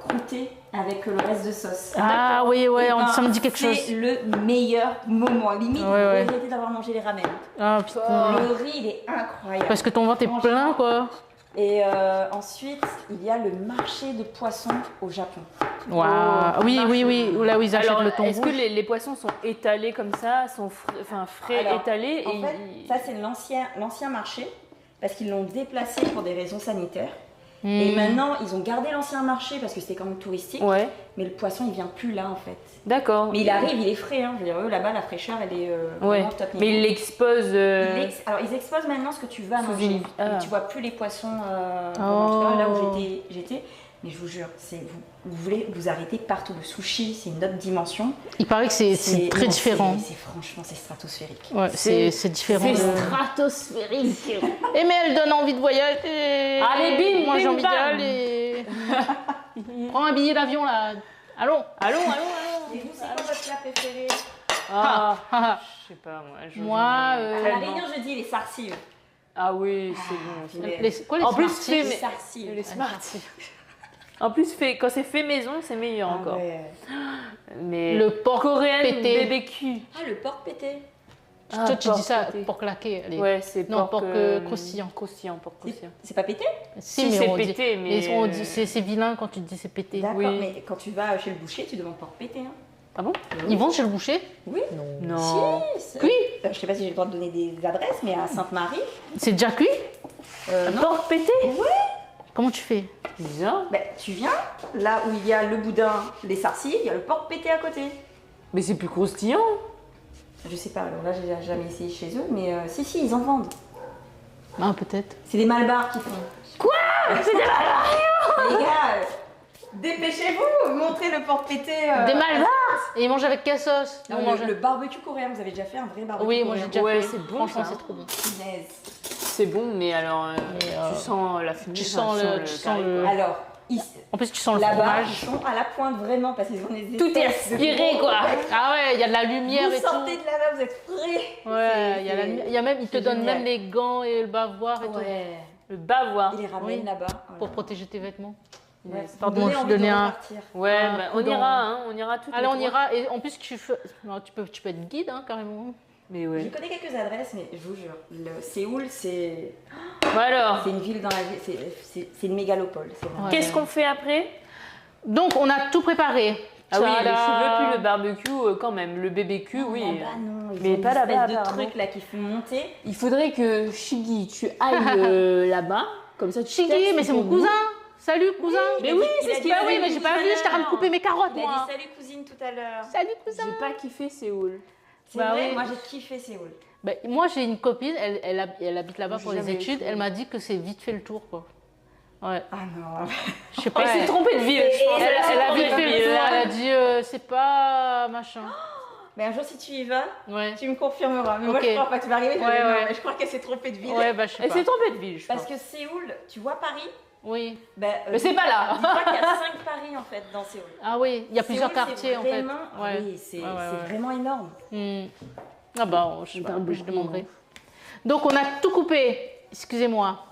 croûter avec le reste de sauce. Ah oui, ouais, Eh ben, ça me dit quelque chose. C'est le meilleur moment. Limite, Ouais, vous ouais. regrettez d'avoir mangé les ramen. Ah putain. Le riz, il est incroyable. Parce que ton ventre est plein, quoi. Et ensuite, il y a le marché de poissons au Japon. Waouh. Oui, oui, oui. Là où ils achètent Alors, le thon est-ce que rouge. les poissons sont étalés comme ça, sont frais Alors, étalés En et fait, ça c'est l'ancien marché parce qu'ils l'ont déplacé pour des raisons sanitaires. Et Hmm. maintenant, ils ont gardé l'ancien marché parce que c'était quand même touristique. Ouais, Mais le poisson, il vient plus là en fait. d'accord. Mais il arrive, il est frais. Hein. Je veux dire, eux, là-bas, la fraîcheur, elle est Ouais. vraiment top niveau. Mais ils l'exposent. Alors, ils exposent maintenant ce que tu veux à Sous manger. une- ah. Et tu vois plus les poissons. Oh. En tout cas, là où j'étais. Mais je vous jure, vous voulez vous arrêter partout. Le sushi, c'est une autre dimension. Il paraît que c'est très non, différent. Franchement, c'est stratosphérique. Ouais, c'est différent. C'est de- stratosphérique. Et mais elle donne envie de voyager. Allez, bim, Moi j'ai bim, envie bam. d'y aller. Prends un billet d'avion là. Allons. Allons. Et vous, c'est quoi votre plat préféré? Ah, Ah, je sais pas, moi. Moi, À la tellement. réunion, je dis les sarsiles. Ah oui, c'est bon. quoi les En plus, Smarties c'est- Les sarsiles. Les Smarties. En plus, quand c'est fait maison, c'est meilleur Ah encore. ouais. Mais Le porc coréenne pété. BBQ. Ah, le porc pété. Ah, Toi tu porc dis ça pété. pour claquer. Allez. Ouais, c'est Non, porc porc, croustillant. Croustillant, porc croustillant. C'est pas pété? Si, mais c'est on dit- pété, mais, on dit- c'est vilain quand tu dis c'est pété. D'accord, Oui. mais quand tu vas chez le boucher, tu demandes porc pété. Hein. Ah bon? Ils vont chez le boucher? Oui. Non. Si, Oui. Je sais pas si j'ai le droit de donner des adresses, mais à Sainte-Marie. C'est déjà cuit? Non. Porc pété? Comment tu fais? Bizarre. Ben, tu viens, là où il y a le boudin, les sarcilles, il y a le porc pété à côté. Mais c'est plus croustillant. Je sais pas, alors là, j'ai jamais essayé chez eux, mais si, ils en vendent. Ah peut-être. C'est des malbars qui font. Quoi? C'est des malbars? Les gars, Dépêchez-vous, montrez le porte-pété. Des malvards. Et ils mangent avec quelle sauce? Nous, on mange- Le barbecue coréen, vous avez déjà fait un vrai barbecue Oui, moi coréen? j'ai déjà Ouais, fait. c'est bon, Franchement, ça. c'est trop bon. Punaise. C'est bon, mais alors Mais, tu sens la fumée. tu enfin, sens le- tu sens carré, le- quoi. Alors, En plus, tu sens le là-bas, ils fromage. sont à la pointe vraiment parce qu'ils ont des Tout est espèces de aspiré, gros- quoi. Ah ouais, il y a de la lumière Vous et sortez tout. de là-bas, vous êtes frais. Ouais, il y a la lumière. Il y a même, ils te c'est donnent génial. même les gants et le bavoir et tout Ouais. Le bavoir. Ils les ramènent Oui. là-bas. pour Voilà. protéger tes vêtements. Ouais, Pardon, vous me je donnez envie donnais de un- repartir. Ouais, Ah, bah, coup on dans- ira, hein, on ira tout. Allez, on ira. Et en plus, non, tu peux être guide hein, carrément. Mais Je ouais. connais quelques adresses, mais je vous jure, Séoul, c'est Bon, alors, une ville dans la ville, c'est une mégalopole. C'est vraiment- Ouais. qu'est-ce qu'on fait après? Donc, on a tout préparé. Ah oui, les Tchada. cheveux puis le barbecue quand même. Le BBQ, oui. Là-bas, non, ils Mais ont pas une là-bas, espèce de apparemment. trucs là qui font monter. Il faudrait que Shiggy, tu ailles là-bas, comme ça tu Chigui, testes mais c'est ton mon goût. cousin. Salut, cousin. Mais Il a oui, dit- c'est il a ce dit qu'il a Bah oui, dit. mais j'ai pas vu, j'étais en train de couper mes carottes, Il a moi. dit salut cousine tout à l'heure. Salut, cousin. J'ai pas kiffé Séoul. C'est Bah vrai, oui. moi j'ai kiffé Séoul. Bah, moi, j'ai une copine, elle habite là-bas J'ai pour les jamais études. été. Elle m'a dit que c'est vite fait le tour, quoi. Ouais. Ah non. Je sais pas. Elle s'est trompée de ville, je pense. Elle a vite trompée fait de le ville. tour. Elle a dit, c'est pas machin. Mais un jour si tu y vas, Ouais. tu me confirmeras. Mais moi Ok. je crois pas, tu vas arriver, tu vas Ouais, dire, non, ouais. mais je crois qu'elle s'est trompée de ville. Ouais, bah, je sais Elle pas. s'est trompée de ville, je Parce pense. que Séoul, tu vois Paris, Oui. bah, Mais c'est pas là. dis-toi qu'il y a 5 Paris en fait dans Séoul. Ah oui, il y a plusieurs Séoul, quartiers c'est en fait. vraiment- Ouais. Oui, c'est Ouais, ouais, ouais. vraiment énorme. Hmm. Ah bah, je sais C'est pas, un beau je coup, demanderai. hein. Donc on a tout coupé, excusez-moi.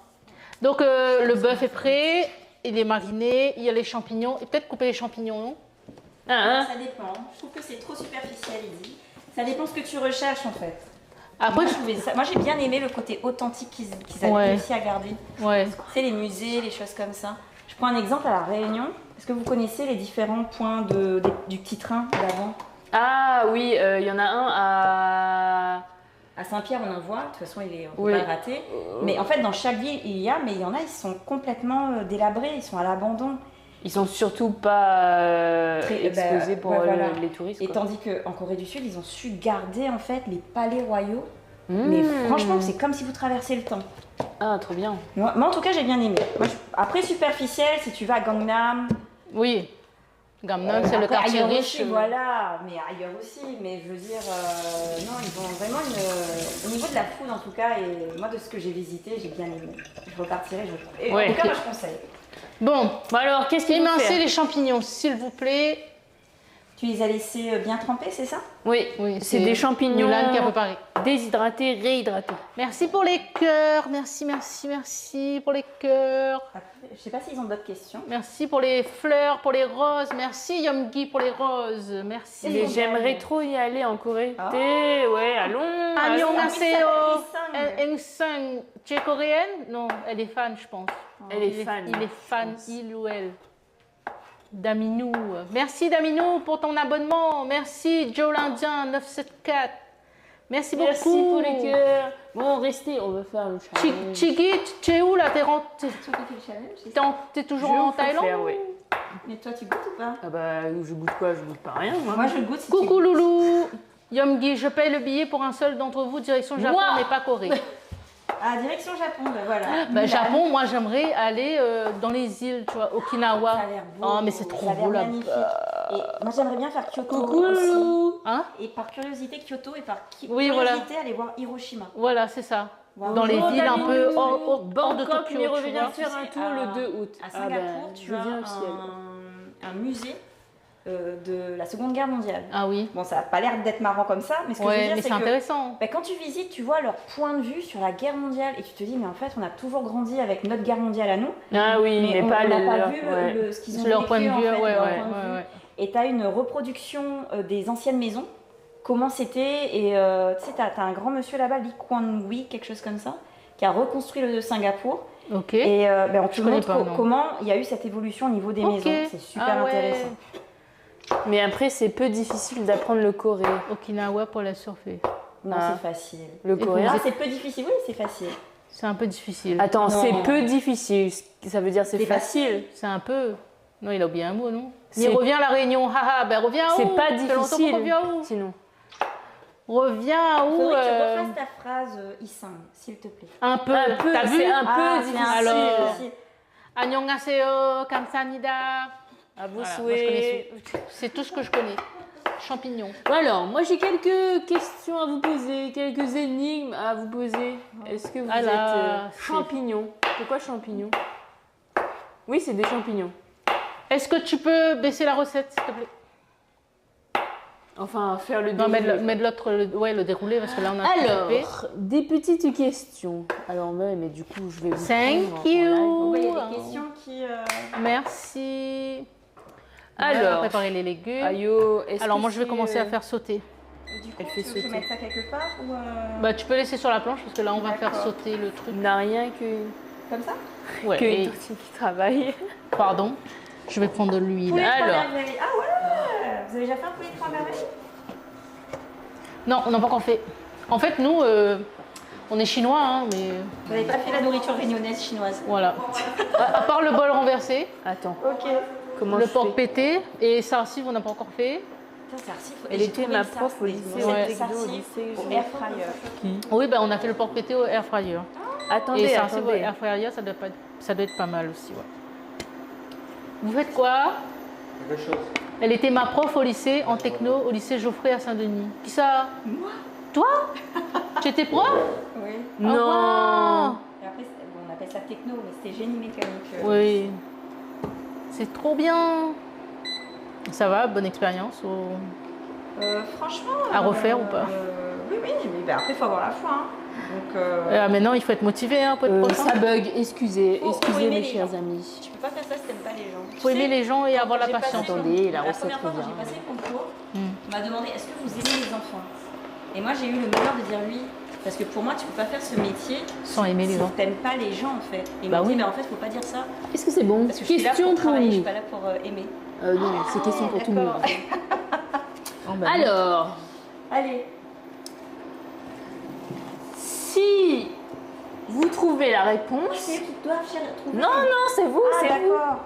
Donc le bœuf est prêt, il est mariné, il y a les champignons, et peut-être couper les champignons, non? Hein, Ça dépend. Je trouve que c'est trop superficiel ici. Ça dépend ce que tu recherches en fait. Après, Moi j'ai bien aimé le côté authentique qu'ils avaient Ouais. réussi à garder. ouais. C'est les musées, les choses comme ça. Je prends un exemple à La Réunion. Est-ce que vous connaissez les différents points du petit train d'avant? Ah oui, il y en a un à... À Saint-Pierre, on en voit. De toute façon, il est, on Oui. peut pas le rater. Mais en fait, dans chaque ville, il y a, mais il y en a, ils sont complètement délabrés, ils sont à l'abandon. Ils sont surtout pas Très- exposés bah, pour ouais, voilà. les touristes. Et quoi. tandis qu'en Corée du Sud, ils ont su garder en fait les palais royaux. Mmh. Mais franchement, c'est comme si vous traversiez le temps. Ah, trop bien. Moi, en tout cas, j'ai bien aimé. Après, superficiel, si tu vas à Gangnam, Oui. Gangnam, c'est le après, quartier ailleurs riche. aussi, voilà, mais ailleurs aussi. Mais je veux dire, non, ils ont vraiment au niveau de la food en tout cas, et moi de ce que j'ai visité, j'ai bien aimé. Je repartirai, et Ouais. en tout cas, moi je conseille. Bon, Bon alors, qu'est-ce qu'il faut émincez faire? les champignons, s'il vous plaît. Tu les as laissés bien trempés, c'est ça? Oui, Oui, c'est des champignons Mulan qui a préparé. déshydratés, réhydratés. Merci pour les cœurs, merci pour les cœurs. Je sais pas s'ils ont d'autres questions. Merci pour les fleurs, pour les roses. Merci Yomgi pour les roses. Merci. Mais j'aimerais trop y aller en Corée. Ah. Ouais, allons. Annyeonghaseyo. Ils Eng-sung. Tu es coréenne? Non, elle est fan, je pense. Elle est Il fan. Il est fan, je pense. il ou elle. Daminou. Merci Daminou pour ton abonnement. Merci Joe l'Indien 974. Merci beaucoup. Merci pour les cœurs. Bon, restez, on va faire le challenge. Chigi, tu es où là? T'es toujours Je en vous fais Thaïlande? faire, ouais. Mais toi, tu goûtes ou pas? Ah bah, je goûte quoi? Je goûte pas rien, moi. Moi, je goûte si tu Coucou goûtes. Loulou. Yomgi, je paye le billet pour un seul d'entre vous, direction Japon, Moi mais pas Corée. Ah, direction Japon, bah voilà. Bah, Mulan. Japon, moi j'aimerais aller dans les îles, tu vois, Okinawa. Ça a l'air beau. Oh, mais c'est trop ça a l'air beau là. magnifique. Et moi, j'aimerais bien faire Kyoto Coucou, aussi. Loulou. Hein? Et par curiosité, Kyoto, et par Oui, curiosité, aller voir Hiroshima. Voilà, c'est ça. Voir Dans les Bonjour, villes un peu Daminou. hors de Bangkok, Tokyo, mais tu revenir vois. faire un Tu sais, tour le 2 août. À Ah Singapour, bah, tu je as viens aussi. un musée de la Seconde Guerre mondiale. Ah oui. Bon, ça n'a pas l'air d'être marrant comme ça, mais ce que je veux Ouais, dire, mais c'est c'est que intéressant. bah, quand tu visites, tu vois leur point de vue sur la guerre mondiale et tu te dis, mais en fait, on a toujours grandi avec notre guerre mondiale à nous, Ah oui, mais on pas n'a le pas leur. vu Ouais. ce qu'ils ont C'est leur vécu, point de en vue, fait, ouais, leur ouais, point de vue. ouais. Et tu as une reproduction des anciennes maisons, comment c'était, et tu sais, tu as un grand monsieur là-bas, Lee Kuan Yew, quelque chose comme ça, qui a reconstruit le Singapour. Ok. Et ben, on te connais montre pas, non. comment il y a eu cette évolution au niveau des Ok. maisons. C'est super Ah ouais. intéressant. Mais après, c'est peu difficile d'apprendre le coréen. Okinawa pour la surfer. Non, Ah. c'est facile. Le coréen. Ah, c'est peu difficile, oui, c'est facile. C'est un peu difficile. Attends, Non. c'est peu difficile. Ça veut dire c'est C'est facile. C'est un peu. Non, il a oublié un mot, non? C'est- Il revient à la Réunion. Haha, ben reviens où? C'est pas Ça fait longtemps qu'on difficile. revient où? Sinon. Reviens Il où? faudrait que tu refasses ta phrase Isang, s'il te plaît. Un peu. Un peu, T'as vu? c'est un peu Ah, difficile. c'est un peu Alors. difficile. Annyeonghaseyo, 감사합니다. À vos Voilà, moi, je souhaits. connais c'est tout ce que je connais. Champignons. Alors, moi j'ai quelques questions à vous poser, quelques énigmes à vous poser. Est-ce que vous Ah là, êtes champignons? Pourquoi champignons? Oui, c'est des champignons. Est-ce que tu peux baisser la recette, s'il te plaît? Enfin, faire le Non, déroulé. mettre l'autre, le déroulé, parce que là, on a un peu coupé. Alors, des petites questions. Alors, mais du coup, je vais vous Thank prendre en you. live. Bon, bah, il y a des questions qui. Merci. Alors, préparer les légumes. Ayo, Alors, moi, je vais commencer à faire sauter. Du coup, Elle fait tu veux que je sauter. mette ça quelque part ou Bah, tu peux laisser sur la planche, parce que là, on va faire D'accord. sauter le truc. n'a rien que comme ça? Ouais, qu'une et- tortille qui travaille. pardon. Je vais prendre de l'huile. Poulet trois Alors. merveilles. Ah ouais. Vous avez déjà fait un poulet trois merveilles? Non, on n'a pas encore fait. En fait, nous, on est chinois, hein, mais Vous n'avez pas fait la nourriture réunionnaise chinoise? voilà. À part le bol renversé, Attends, Ok. comment le je porc fais? pété et sarsive, on n'a pas encore fait. Putain, c'est archi fou. Elle J'ai était trouvé ma ça, prof au des lycée, recettes ouais. de au sarcives lycée, au je air l'ai fryer. Oui, ben, on a fait le porc pété au air fryer. Attendez, Et sarcive au attendez. air fryer, ça doit être pas mal aussi. Ouais. Vous faites quoi? Quelque chose. Elle était ma prof au lycée, en techno, au lycée Geoffrey à Saint-Denis. Qui ça? Moi? Toi? Tu étais prof? Oui. Non. Et après, bon, on appelle ça techno, mais c'était génie mécanique. Oui. C'est trop bien. Ça va, bonne expérience ou... Franchement. À refaire ou pas? Oui, oui, mais bah, après, il faut avoir la foi. Hein. Donc, Maintenant, il faut être motivé hein, pour être prochain. Ça bug, excusez, Faut excusez aimer mes les chers gens. amis. tu peux pas faire ça si t'aimes pas les gens. Il faut aimer les gens et avoir la J'ai passé patience. le- Attendez, la recette première fois quand revient. j'ai passé le concours, Hmm. on m'a demandé est-ce que vous aimez les enfants? Et moi, j'ai eu le malheur de dire oui. Parce que pour moi, tu peux pas faire ce métier Sans aimer les si gens. t'aimes pas les gens en fait. Et ils Bah m'ont dit, oui. mais en fait, faut pas dire ça. Est-ce que c'est bon? Parce que je suis là Question pour pour travailler, je suis nous. pas là pour aimer. Non, c'est question pour tout le monde. Oh, bah, Alors, Allez. si vous trouvez la réponse... C'est qui doivent trouver. Non, non, c'est vous, Ah, c'est vous. d'accord.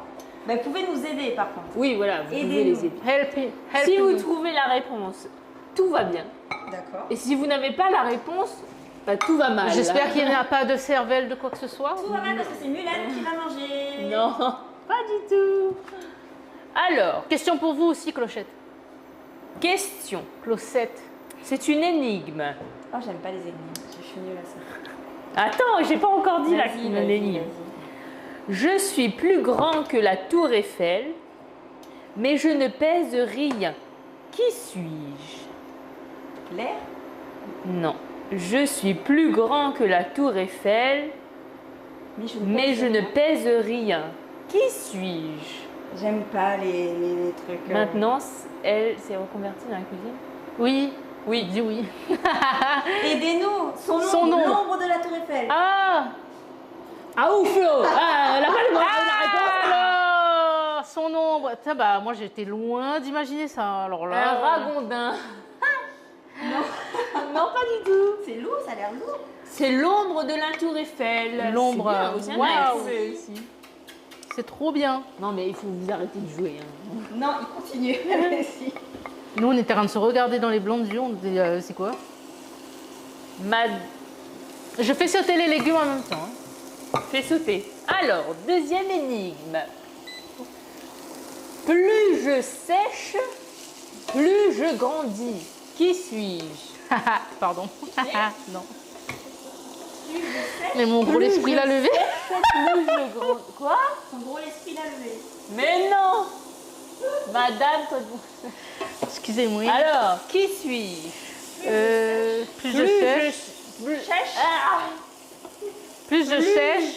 Bah, vous pouvez nous aider par contre. Oui, voilà, vous pouvez Aidez-nous. les aider. help Si vous me. trouvez la réponse, tout va bien. D'accord. Et si vous n'avez pas la réponse, bah, tout va mal. J'espère qu'il n'y a pas de cervelle de quoi que ce soit. Tout va mal parce que c'est Mulan qui va manger. Non, pas du tout. Alors, Question pour vous aussi, Clochette. question. Clochette. C'est une énigme. Oh, j'aime pas les énigmes. Je suis nulle à ça. Attends, j'ai pas encore dit Vas-y, la vas-y, énigme. vas-y. Je suis plus grand que la tour Eiffel, mais je ne pèse rien. Qui suis-je? L'air? Non. Je suis plus grand que la tour Eiffel, mais je ne pèse rien. Qui suis-je? J'aime pas les trucs. Maintenant, elle s'est reconvertie dans la cuisine. Oui. Oui. Dis oui. Aidez-nous. Son nom. L'ombre de la tour Eiffel. Ah. Ah ouf ah, elle a pas la réponse. Alors, son ombre. Tiens, bah, moi, j'étais loin d'imaginer ça. Alors Un là. ragondin. Non, pas du tout. C'est lourd, ça a l'air lourd. C'est l'ombre de la tour Eiffel. L'ombre, C'est bien, aussi, on a waouh. trouvé aussi. C'est trop bien. Non, mais il faut vous arrêter de jouer. Hein. Non, il continue. Allez-y. Nous, on était en train de se regarder dans les blancs yeux. On disait, c'est quoi? Je fais sauter les légumes en même temps. hein. Fait sauter. Alors, deuxième énigme. Plus je sèche, plus je grandis. Qui suis-je? Pardon. Non. Mais mon gros esprit l'a levé. Plus je grandis. Quoi? Son gros esprit l'a levé. Mais non! Madame, toi. Excusez-moi. Alors, qui suis-je? Plus je sèche. Plus je sèche.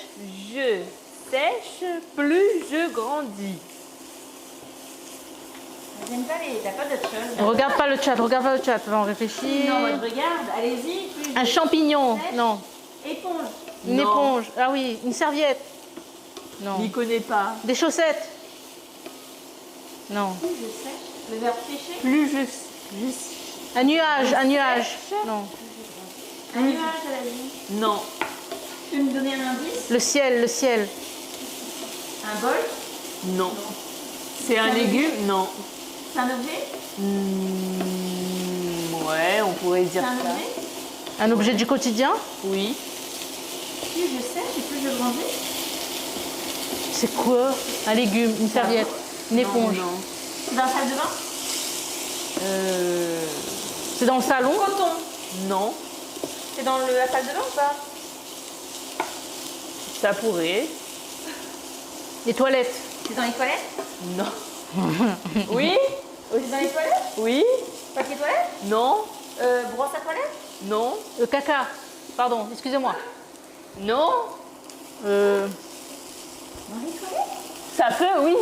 Je sèche, plus je grandis. J'aime pas les. T'as pas d'autre chose? Regarde pas le chat, regarde pas le chat. On réfléchit. Non, moi je regarde. Allez-y. Plus Un champignon. Non. Éponge. Une Non. éponge. Ah oui. Une serviette. Non. N'y connais pas. Des chaussettes. Non. Plus je sèche. Le verbe sécher. Plus je Un nuage. Un nuage. Non. Un nuage à la vie. non. Tu peux me donner un indice? Le ciel. Le ciel. Un bol? Non. C'est un légume? Non. C'est un objet? Ouais, on pourrait C'est dire un ça. objet? Un objet du quotidien. Oui. Plus je sèche et plus je grandis. C'est quoi? Un légume. Une serviette. Une éponge. Non. C'est dans la salle de bain? C'est dans le salon. Coton. Non. C'est dans la salle de bain ou pas? Ça pourrait. Les toilettes. C'est dans les toilettes? Non. Oui. C'est dans les toilettes? Oui. Papier toilette? Non. Brosse à toilette? Non. Le caca. Pardon, excusez-moi. Non. Dans les toilettes? Ça peut, oui.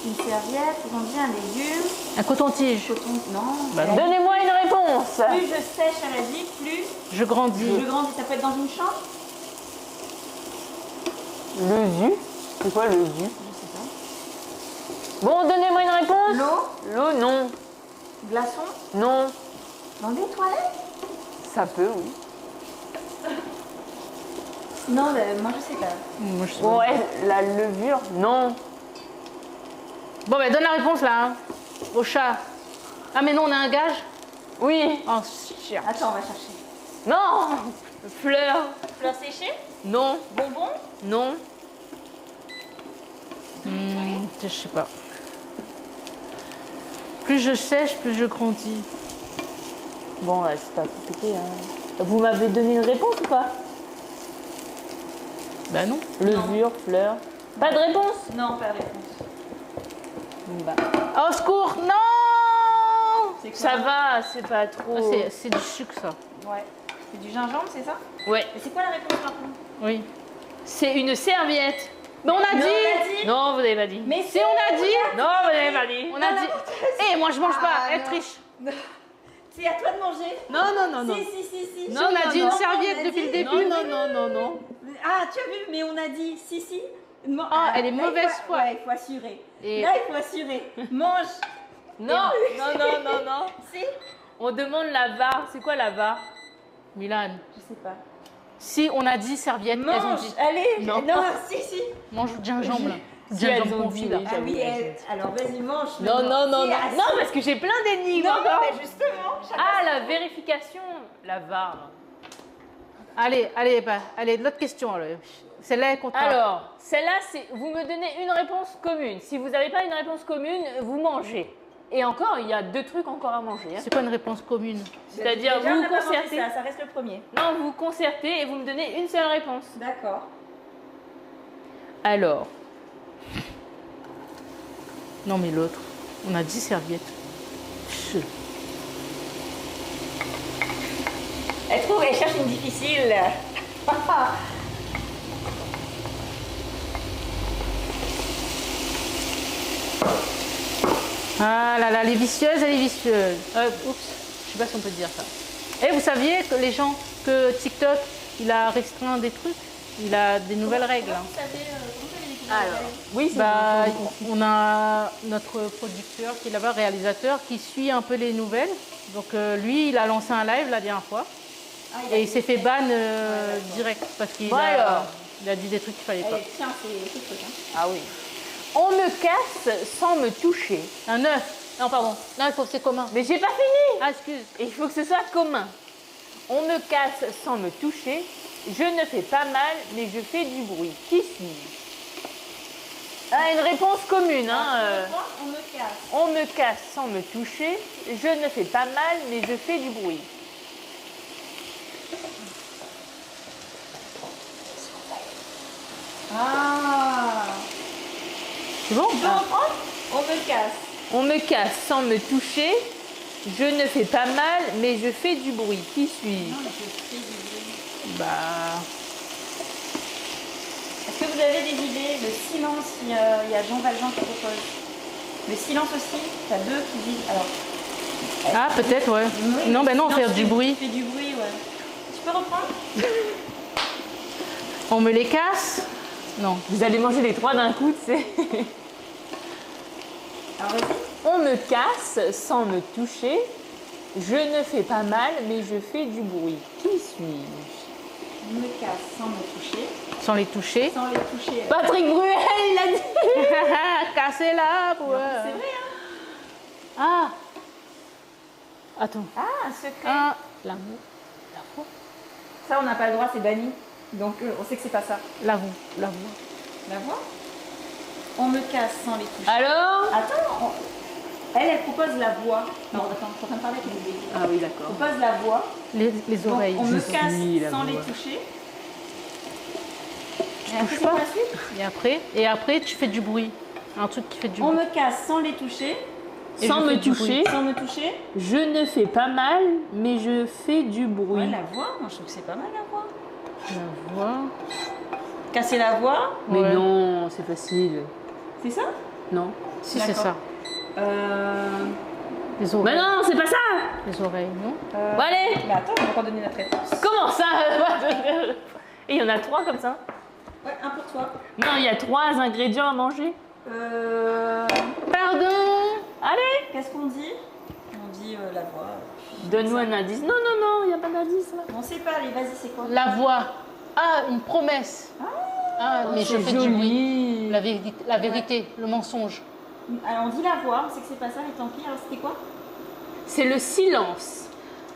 Une serviette, on dit un légume. Un coton-tige. Coton. Non. Bah non. Donnez-moi une réponse. Plus je sèche, elle a dit, plus Je grandis. je grandis. Ça peut être dans une chambre? Le jus. C'est quoi le jus? Je sais pas. Bon, donnez-moi une réponse. L'eau? L'eau, non. Glaçon? Non. Dans des toilettes? Ça peut, oui. Non, moi je sais pas. Moi, je sais Bon, pas. ouais, la levure, non. Bon, ben donne la réponse là. Hein. Au chat. Ah, mais non, on a un gage. Oui. Oh, cher. Attends, on va chercher. Non. Fleur. Fleurs séchées? Non. Bonbons? Non. Je sais pas. Plus je sèche, plus je grandis. Bon, ouais, c'est pas compliqué. Hein. Vous m'avez donné une réponse ou pas? Bah non. Levure, fleur. Pas de réponse? Non, pas de réponse. Bah. Au secours, non. C'est quoi? Ça va, c'est pas trop. Ah, c'est du sucre ça. Ouais. C'est du gingembre, c'est ça? Ouais. Et c'est quoi la réponse par contre? Oui. C'est une serviette. Mais on a Non, dit. on a dit. Non, vous n'avez pas dit. Mais Si on a dit. Non, vous n'avez pas dit. On a dit. Eh, moi je mange pas. Ah, Elle non. triche. C'est à toi de manger. Non, non, Si. Non, on a dit une serviette on a depuis le dit- début. non. Ah, tu as vu, mais on a dit si. Ah, elle est là, mauvaise foi. Ouais, il faut assurer. Et- Là, il faut assurer. Mange. Non. Si. On demande la VAR. C'est quoi la VAR? Milan. Je sais pas. Si on a dit serviette, elles ont Mange. dit. Allez. Non. Si. Mange du gingembre là. Si, elles Gingembre ont confit dit, là. oui. Ah oui, alors vas-y, mange. Non, Si, ah, Non, parce que j'ai plein d'énigmes Non, encore. mais justement. chacun Ah, sa- la vérification. La VAR. Allez, l'autre question. Alors. Celle-là, elle compte pas. Alors, celle-là, c'est vous me donnez une réponse commune. Si vous n'avez pas une réponse commune, vous mangez. Et encore, il y a 2 trucs encore à manger. Hein. C'est quoi une réponse commune? C'est-à-dire, Déjà, vous on a pas mangé concertez. Ça reste le premier. Non, vous concertez et vous me donnez une seule réponse. D'accord. Alors, Non, mais l'autre. On a dit serviette. Pff. Elle cherche une difficile. Ah là là, elle est vicieuse. Oups, je sais pas si on peut dire ça. Et vous saviez que les gens, que TikTok, il a restreint des trucs, il a des nouvelles règles. Hein. Vous savez, comment vous avez découvert la règle? oui, c'est Bah, on a notre producteur qui est là-bas, réalisateur, qui suit un peu les nouvelles. Donc lui, il a lancé un live la dernière fois Ah, il a et il dit- s'est fait ban d'accord. direct parce qu'il Bon, alors. il a dit des trucs qu'il fallait pas. Allez, tiens, c'est ce truc. Hein. Ah oui. On me casse sans me toucher. Un œuf. Non, pardon. Non, il faut que c'est commun. Mais j'ai pas fini. Ah, excuse. Il faut que ce soit commun. On me casse sans me toucher. Je ne fais pas mal, mais je fais du bruit. Qui suis-je? Ah, une réponse commune. Hein, On me casse. On me casse sans me toucher. Je ne fais pas mal, mais je fais du bruit. Ah. C'est bon? Tu peux reprendre? On me casse. On me casse sans me toucher. Je ne fais pas mal, mais je fais du bruit. Qui suis-je? Non, mais je fais du bruit. Bah, Est-ce que vous avez des idées? Le silence, il y a Jean Valjean qui propose. Le silence aussi, il y a 2 qui disent. Alors, ah, peut-être, ouais. oui, Non, le ben non, silence faire du bruit. fait du bruit, ouais. Tu peux reprendre? On me les casse? Non. Vous allez manger les 3 d'un coup, tu sais. Alors, vas-y. On me casse sans me toucher. Je ne fais pas mal, mais je fais du bruit. Qui suis-je? On me casse sans me toucher. Sans les toucher. Sans les toucher. Patrick Bruel, il a dit. Cassez-la, C'est ouais. vrai, hein? Ah. Attends. Ah, un secret. Un. L'amour. Ça, on n'a pas le droit, c'est banni. Donc, on sait que c'est pas ça. La voix. La voix? On me casse sans les toucher. Alors? Attends, elle propose la voix. Non, attends, je suis en train de parler avec les bébés. Ah oui, On d'accord. propose la voix. Les Donc, oreilles. on me suis casse la sans les voix. toucher. Tu Et après, touches c'est pas. quoi la suite? Et après, tu fais du bruit. Un truc qui fait du On bruit. me casse sans les toucher. Et Sans je me fais du toucher, Sans me toucher. je ne fais pas mal, mais je fais du bruit. Ouais, la voix. Moi, je trouve que c'est pas mal la voix. La voix. Casser la voix. Mais Ouais. non, c'est facile. C'est ça? Non. Si, c'est D'accord. ça. Les Mais oreilles. non, c'est pas ça. Les oreilles, non? Bon, allez. Mais attends, on va pas donner notre réponse. Comment ça? Et il y en a 3 comme ça? Ouais, un pour toi. Non, il y a 3 ingrédients à manger. Pardon! Allez, Qu'est-ce qu'on dit? On dit la voix. donne-nous un indice. Non, non, non, il n'y a pas d'indice là. On sait pas, allez, vas-y, c'est quoi? La voix. Ah, une promesse. Ah, mais je C'est fais du bruit. joli. La vérité, le mensonge. Alors, on dit la voix, on sait que c'est pas ça, mais tant pis. Alors, c'était quoi? C'est le silence.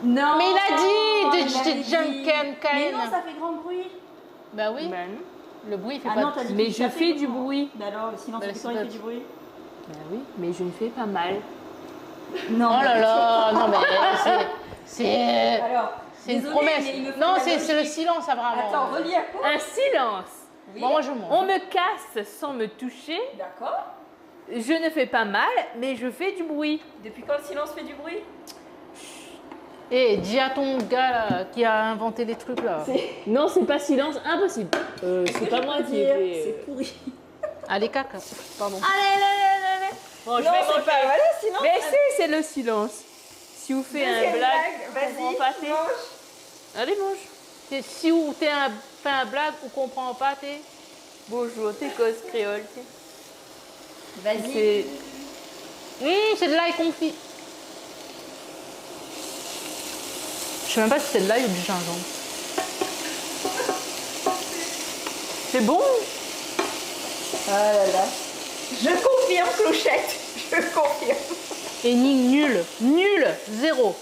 Non! Mais il a dit il avait de dit. Junken Mais non, Kain. ça fait grand bruit. Bah oui, Ben non. le bruit il fait Ah pas non, de- t'as dit Mais que je ça fais fait du comment? bruit. Bah alors, le silence, Bah, c'est quoi, il c'est fait du bruit? Ben oui, mais je ne fais pas mal. Non. Oh là là, non mais c'est Alors, c'est une désolée, promesse. mais il me faut Non, la c'est le logique. silence, ça vraiment. Attends, relis à quoi? Un silence. Oui. Bon, moi je mens. On me casse sans me toucher. D'accord. Je ne fais pas mal, mais je fais du bruit. Depuis quand le silence fait du bruit? Et dis à ton gars là, qui a inventé les trucs là. Non, c'est pas silence, impossible. C'est pas moi qui ai fait. C'est pourri. Allez, caca. Pardon. Allez, allez, allez, allez. Bon, je Non, vais c'est manger. pas voilà, sinon. Mais si, c'est le silence. Si vous faites Deuxième un blague, vas-y, pas t'es. mange. Allez, mange. Si ou t'es un, fait un blague ou comprends pas, t'es. Bonjour, t'es cause créole. Vas-y. C'est. C'est de l'ail confit. Je sais même pas si c'est de l'ail ou du gingembre. C'est bon. Ah là là. Je confirme, Clochette. Je confirme. Et nul. Nul. Zéro.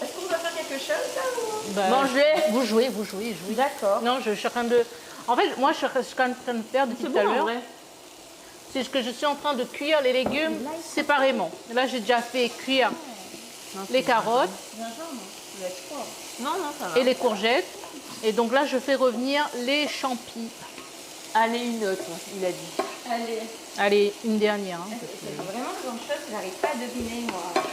Est-ce qu'on doit faire quelque chose là ou... Bah, Mangez. Vous jouez. D'accord. Non, je suis en train de. En fait, moi, je suis en train de faire depuis C'est tout à bon en l'heure. vrai. C'est que je suis en train de cuire les légumes séparément. Là, j'ai déjà fait cuire les carottes Gingembre, ça doit être fort. Non, non, ça va. et les courgettes. Et donc là, je fais revenir les champis. Allez, une autre, il a dit. Allez. Allez, une dernière. Hein. C'est vraiment le genre de choses que j'arrive pas à deviner moi.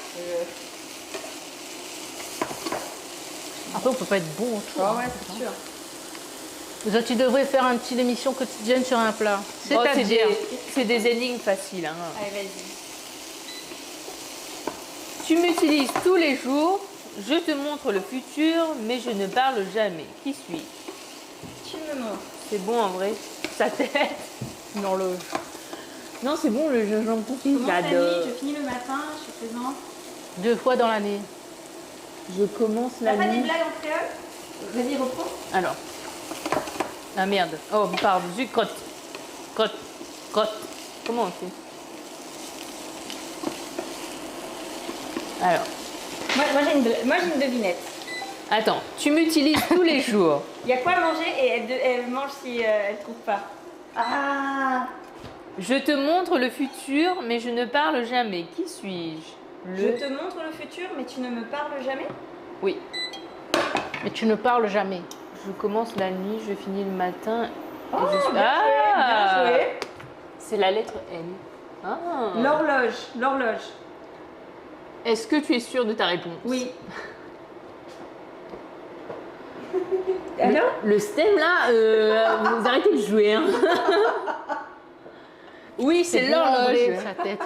Après, on peut pas être bon autour. Ah ouais, c'est sûr. Vous autres, tu devrais faire une petite émission quotidienne sur un plat. Oh, c'est C'est-à-dire. c'est des énigmes faciles. Hein. Allez, vas-y. Tu m'utilises tous les jours, je te montre le futur, mais je ne parle jamais. Qui suis-je? Tu me montres. C'est bon en vrai. Sa tête. Non, le. Non, c'est bon le gingembre confit. Commence la J'adore. nuit, je finis le matin, je suis présente. 2 fois dans l'année. Je commence la T'as pas des nuit. blagues en créole? Vas-y, reprends. Alors. Ah merde. Oh, pardon. Zut, crotte. Crotte. Crotte. Comment on fait? Alors. Moi j'ai une devinette. Attends. Tu m'utilises tous les jours. Il y a quoi à manger et elle mange si elle trouve pas. Ah. Je te montre le futur, mais je ne parle jamais. Qui suis-je? Je te montre le futur, mais tu ne me parles jamais? Oui. Mais tu ne parles jamais. Je commence la nuit, je finis le matin. Oh, et je suis... bien joué, bien joué. C'est la lettre N. Ah. L'horloge. Est-ce que tu es sûre de ta réponse? Oui. Alors? Le stem là, vous arrêtez de jouer. Hein. Oui, c'est bon, André, l'horloge. sa tête.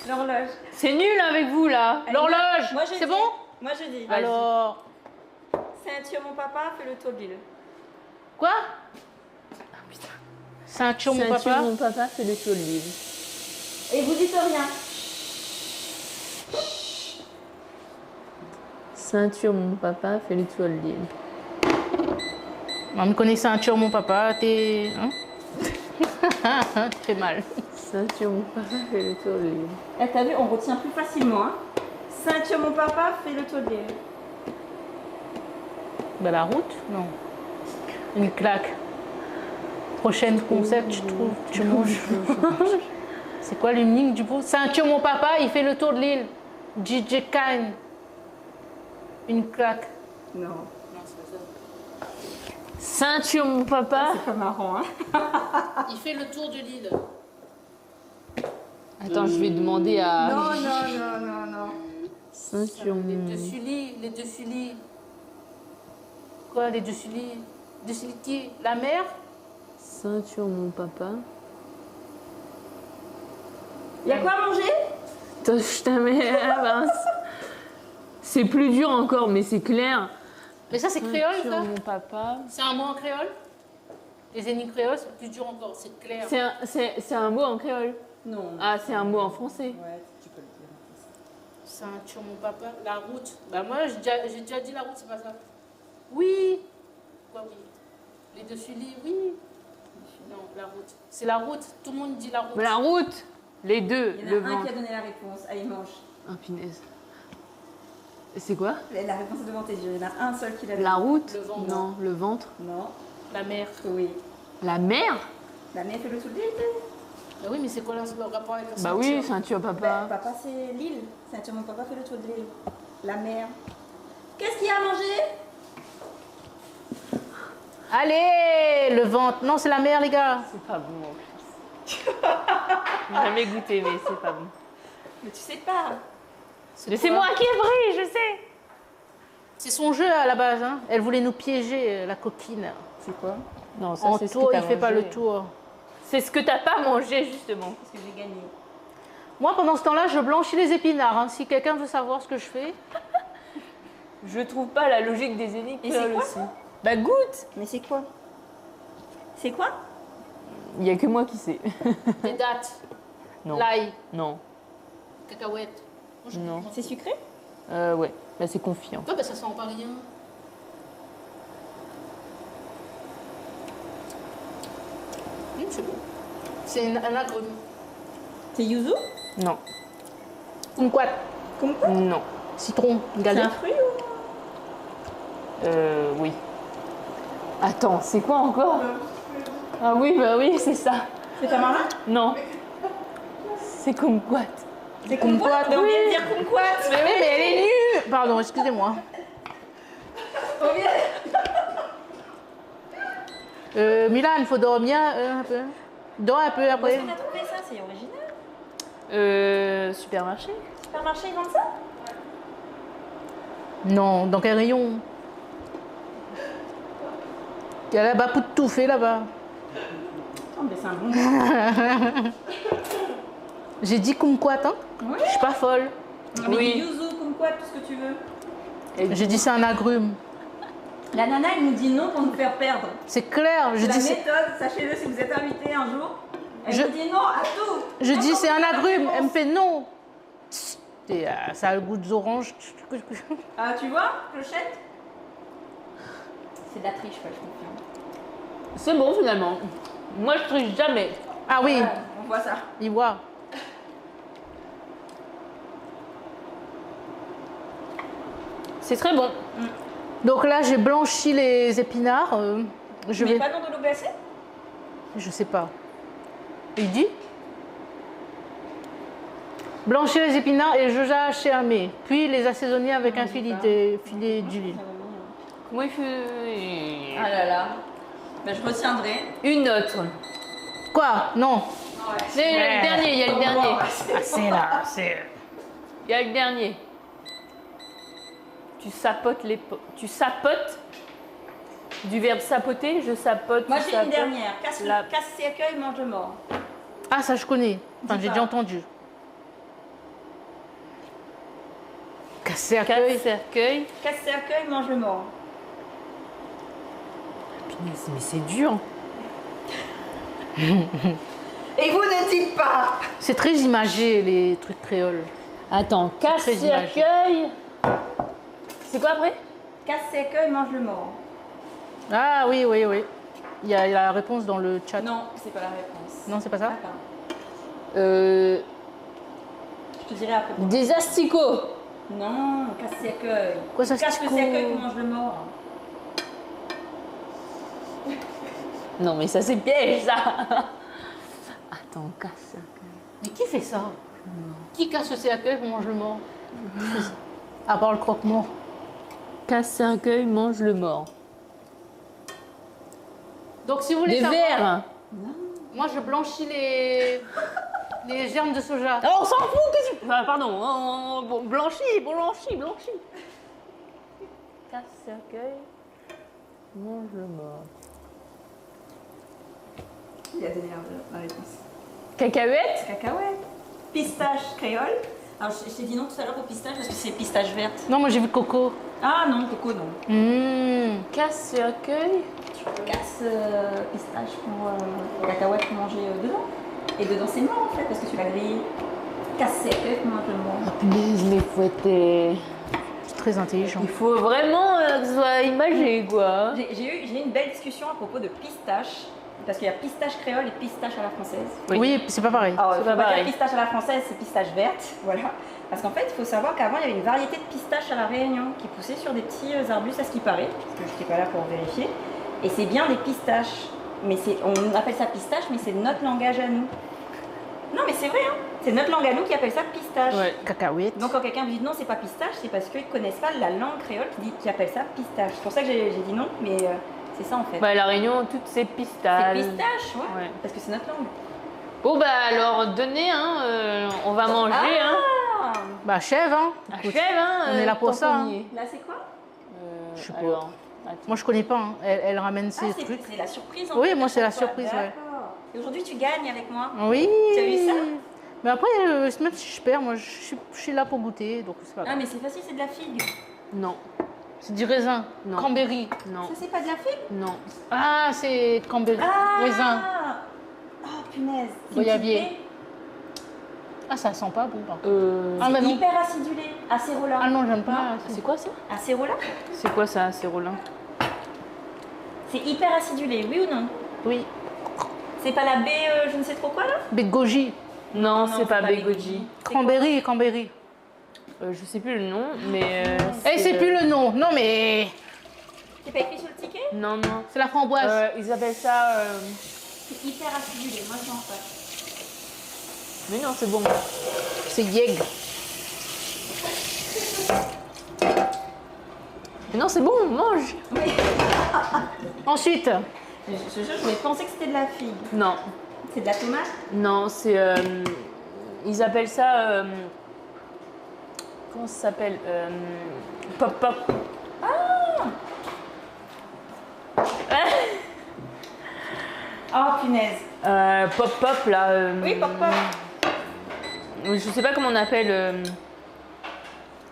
L'horloge. C'est nul avec vous là. L'horloge. Moi, je C'est dis. bon? Moi je dis. Alors. Ceinture mon papa, fais le tour de l'île. Quoi? Ceinture, mon Ceinture, papa. mon papa fait le tour de l'île. Et vous dites rien. Ceinture, mon papa fait le tour de l'île. On me connaît ceinture, mon papa. T'es. Hein? Tu fais mal. Ceinture, mon papa fait le tour de l'île. Eh, t'as vu, on retient plus facilement. Hein. Ceinture mon papa, fais le tour de l'île. Bah, la route? Non. Une claque. Prochaine concept, tu manges. C'est quoi l'unique du coup? Ceinture, mon papa, il fait le tour de l'île. DJ Kane. Une claque. Non, Ceinture, mon papa. c'est pas marrant, hein. Il fait le tour de l'île. Attends, je vais demander à. Non. Ceinture, Les mon. dessus-lits, les dessus-lits. Quoi, les dessus-lits? Dessus-lits qui? La mer? Ceinture, mon papa. Il y a quoi à manger? Attends, je t'amène. Ah, mince. C'est plus dur encore, mais c'est clair. Mais ça, c'est créole, Ceinture, ça? mon papa. C'est un mot en créole? Les énigmes créoles, c'est plus dur encore, c'est clair. C'est un mot en créole. Non. Ah, c'est un mot en français. Ouais, tu peux le dire. Ceinture, mon papa. La route. Bah, moi, j'ai déjà dit la route, c'est pas ça. Oui. Quoi, oui? Les dessus-lits, oui. Non, la route. C'est la route. Tout le monde dit la route. Mais la route. Les deux. Il y en Le a un ventre. qui a donné la réponse. Allez, mange. Ah, punaise. C'est quoi? La réponse est devant tes yeux. Il y en a un seul qui l'a donné. La route? Le ventre. Non, le ventre. Non. La mer. Oui. La mer? La mer fait le tour de l'île. Bah oui, mais c'est quoi le rapport avec la Bah ceinture? oui, ceinture, papa. Papa, c'est l'île. Ceinture, mon papa fait le tour de l'île. La mer. Qu'est-ce qu'il y a à manger? Allez, le ventre. Non, c'est la mer, les gars. C'est pas bon en plus. J'ai jamais goûté, mais c'est pas bon. Mais tu sais pas. Mais c'est moi qui ai pris, je sais. C'est son jeu à la base. Hein. Elle voulait nous piéger, la coquine. C'est quoi? Non, ça En c'est ce tour, que il t'as fait pas mangé. le tour. C'est ce que t'as pas mangé justement. Qu'est-ce que j'ai gagné? Moi, pendant ce temps-là, je blanchis les épinards. Hein. Si quelqu'un veut savoir ce que je fais. Je trouve pas la logique des énigmes Et c'est créoles quoi aussi. Bah goûte. Mais c'est quoi? C'est quoi? Il y a que moi qui sais. Des dattes, Non. l'ail, Non. cacahuètes. Moi, je Non. mange. C'est sucré? Ouais. Là c'est confiant. Ouais, bah, ça sent pas rien. C'est bon. C'est un agrume. C'est yuzu? Non. Kumquat, Comme quoi? Non. citron, C'est galette. un fruit ou? Oui. Attends, c'est quoi encore? Ah oui, bah oui, c'est ça. C'est tamarin? Non. C'est kumquat. C'est kumquat? Mais on vient de dire kumquat! Mais oui, mais elle est nue. Pardon, excusez-moi. On vient... Milan, il faut dormir un peu. Dors un peu Où est-ce après. que t'as trouvé ça? C'est original. Supermarché. Supermarché, ils vendent ça? Non, dans quel rayon? Il y a là-bas pour tout fait là-bas. Oh, mais c'est un bon. J'ai dit kumquat, hein? Oui. Je suis pas folle. Mais Oui. du yuzu, kumquat, tout ce que tu veux. J'ai dit c'est un agrume. La nana, elle nous dit non pour nous faire perdre. C'est clair. Je C'est la dis c'est, méthode, sachez-le si vous êtes invité un jour. Elle Je- nous dit non à tout. je dis c'est un N'importe quelle agrume. Elle me réponse. fait non. Et, ça a le goût d'orange. Ah, tu vois, clochette? C'est de la triche, ouais, je confirme. C'est bon finalement. Moi je triche jamais. Ah oui, Ouais, on voit ça. il voit. C'est très bon. Donc là, j'ai blanchi les épinards. Je Mais vais. pas dans de l'eau glacée? Je sais pas. Il dit blanchir les épinards et jaugeage fermé, puis les assaisonner avec un filet d'huile. Comment il fait? Ah là là. Ben, je retiendrai. Une autre. Quoi? Non. Il y a le dernier, il y a le dernier. Ah, c'est là, c'est. Il y a le dernier. Tu sapotes tu sapotes du verbe sapoter, je sapote. Moi, tu j'ai une sapotes. dernière. Casse La- cercueil, mange le mort. Ah, ça je connais. Enfin, Dis j'ai pas. déjà entendu. Casse-cercueil. Casse-cercueil. Casse cercueil, mange le mort. Punaise, mais c'est dur. Et vous ne dites pas. C'est très imagé les trucs créoles. Attends, très casse-cercueil. C'est quoi après? Casse cercueil, mange le mort. Ah oui, oui, oui. Il y a la réponse dans le chat. Non, c'est pas la réponse. Non, c'est pas ça? Attends, Euh, je te dirai après. des asticots. Non, casse cercueil. Quoi, ça, Casse le asticot? cercueil, tu manges le mort. Non, mais ça, c'est piège, ça. Attends, casse. Mais qui fait ça? Qui casse le cercueil pour manger le mort? À part le croque-mort. Casse un cercueil, mange le mort. Donc si vous voulez Des savoir, verres. moi je blanchis les germes de soja. Oh, on s'en fout, qu'est-ce que tu... Enfin, pardon, blanchi. Casse cercueil, mange le mort. Il a donné la réponse. Cacahuète. Cacahuète. Pistache créole. Alors je t'ai dit non tout à l'heure au pistache parce que c'est pistache verte. Non, moi j'ai vu coco. Ah non, coco non. Casse cercueil. Tu casses pistache pour cacahuète pour manger dedans. Et dedans c'est mort en fait parce que tu l'as grillé. Casse cercueil pour manger le mort. Punaise, mais faut être... C'est très intelligent. Il faut vraiment que ce soit imagé, quoi. J'ai eu une belle discussion à propos de pistache. Parce qu'il y a pistache créole et pistache à la française. Oui, c'est pas pareil. Alors, C'est faut pas pas pareil. dire pistache à la française, c'est pistache verte, voilà. Parce qu'en fait, il faut savoir qu'avant, il y avait une variété de pistaches à la Réunion qui poussaient sur des petits arbustes, à ce qui paraît, parce que je n'étais pas là pour vérifier. Et c'est bien des pistaches, mais on appelle ça pistache, mais c'est notre langage à nous. Non, mais c'est vrai, hein. C'est notre langue à nous qui appelle ça pistache. Ouais. Cacahuète. Donc quand quelqu'un vous dit non, c'est pas pistache, c'est parce qu'ils connaissent pas la langue créole qui appelle ça pistache. C'est pour ça que j'ai dit non, mais c'est ça en fait. Bah, la Réunion, toutes ces C'est pistaches. pistache, ouais. Ouais. Parce que c'est notre langue. Bon, bah, alors, donnez, hein. On va manger, hein. Ah, Bah chèvre, hein. Achève, hein. on est là pour tant ça, qu'on hein. y est. là c'est quoi? Je sais pas. Alors, attends. Moi je connais pas, hein. Elle ramène Ah, ses c'est trucs. la surprise en Oui, fait, moi, à c'est la chaque fois. surprise, ouais. D'accord. Et aujourd'hui tu gagnes avec moi. Oui. Tu as vu ça? Mais après, même si je perds, moi je suis là pour goûter, donc c'est pas Ah grave. mais c'est facile, c'est de la figue. Non, C'est du raisin. Non. Cranberry. non, Ça c'est pas de la figue? non. Ah, c'est cranberry. Ah Raisin. Oh punaise. C'est Goyavier. typé. Ah, ça sent pas bon. Par contre. Ah, C'est bah non. hyper acidulé. Acérola. Ah non, j'aime pas. C'est quoi ça? Acérola? C'est quoi ça, c'est Rollin? C'est hyper acidulé, oui ou non? Oui. C'est pas la baie je ne sais trop quoi là? Bégoji. Non, Non, c'est pas Bégoji. Bégoji. Cranberry, cranberry. Je sais plus le nom, mais. Eh, c'est plus le nom. Non, mais C'est pas écrit sur le ticket? Non, non. c'est la framboise. Ils appellent ça. C'est hyper acidulé, moi je mange pas. Mais non, c'est bon. C'est yeg. Mais non, c'est bon, mange. Ensuite, Je pensais que c'était de la figue. Non, C'est de la tomate? non, c'est. Ils appellent ça. Comment ça s'appelle? Pop-pop. Oh punaise. Pop-pop, là. Oui, pop-pop. Je sais pas comment on appelle.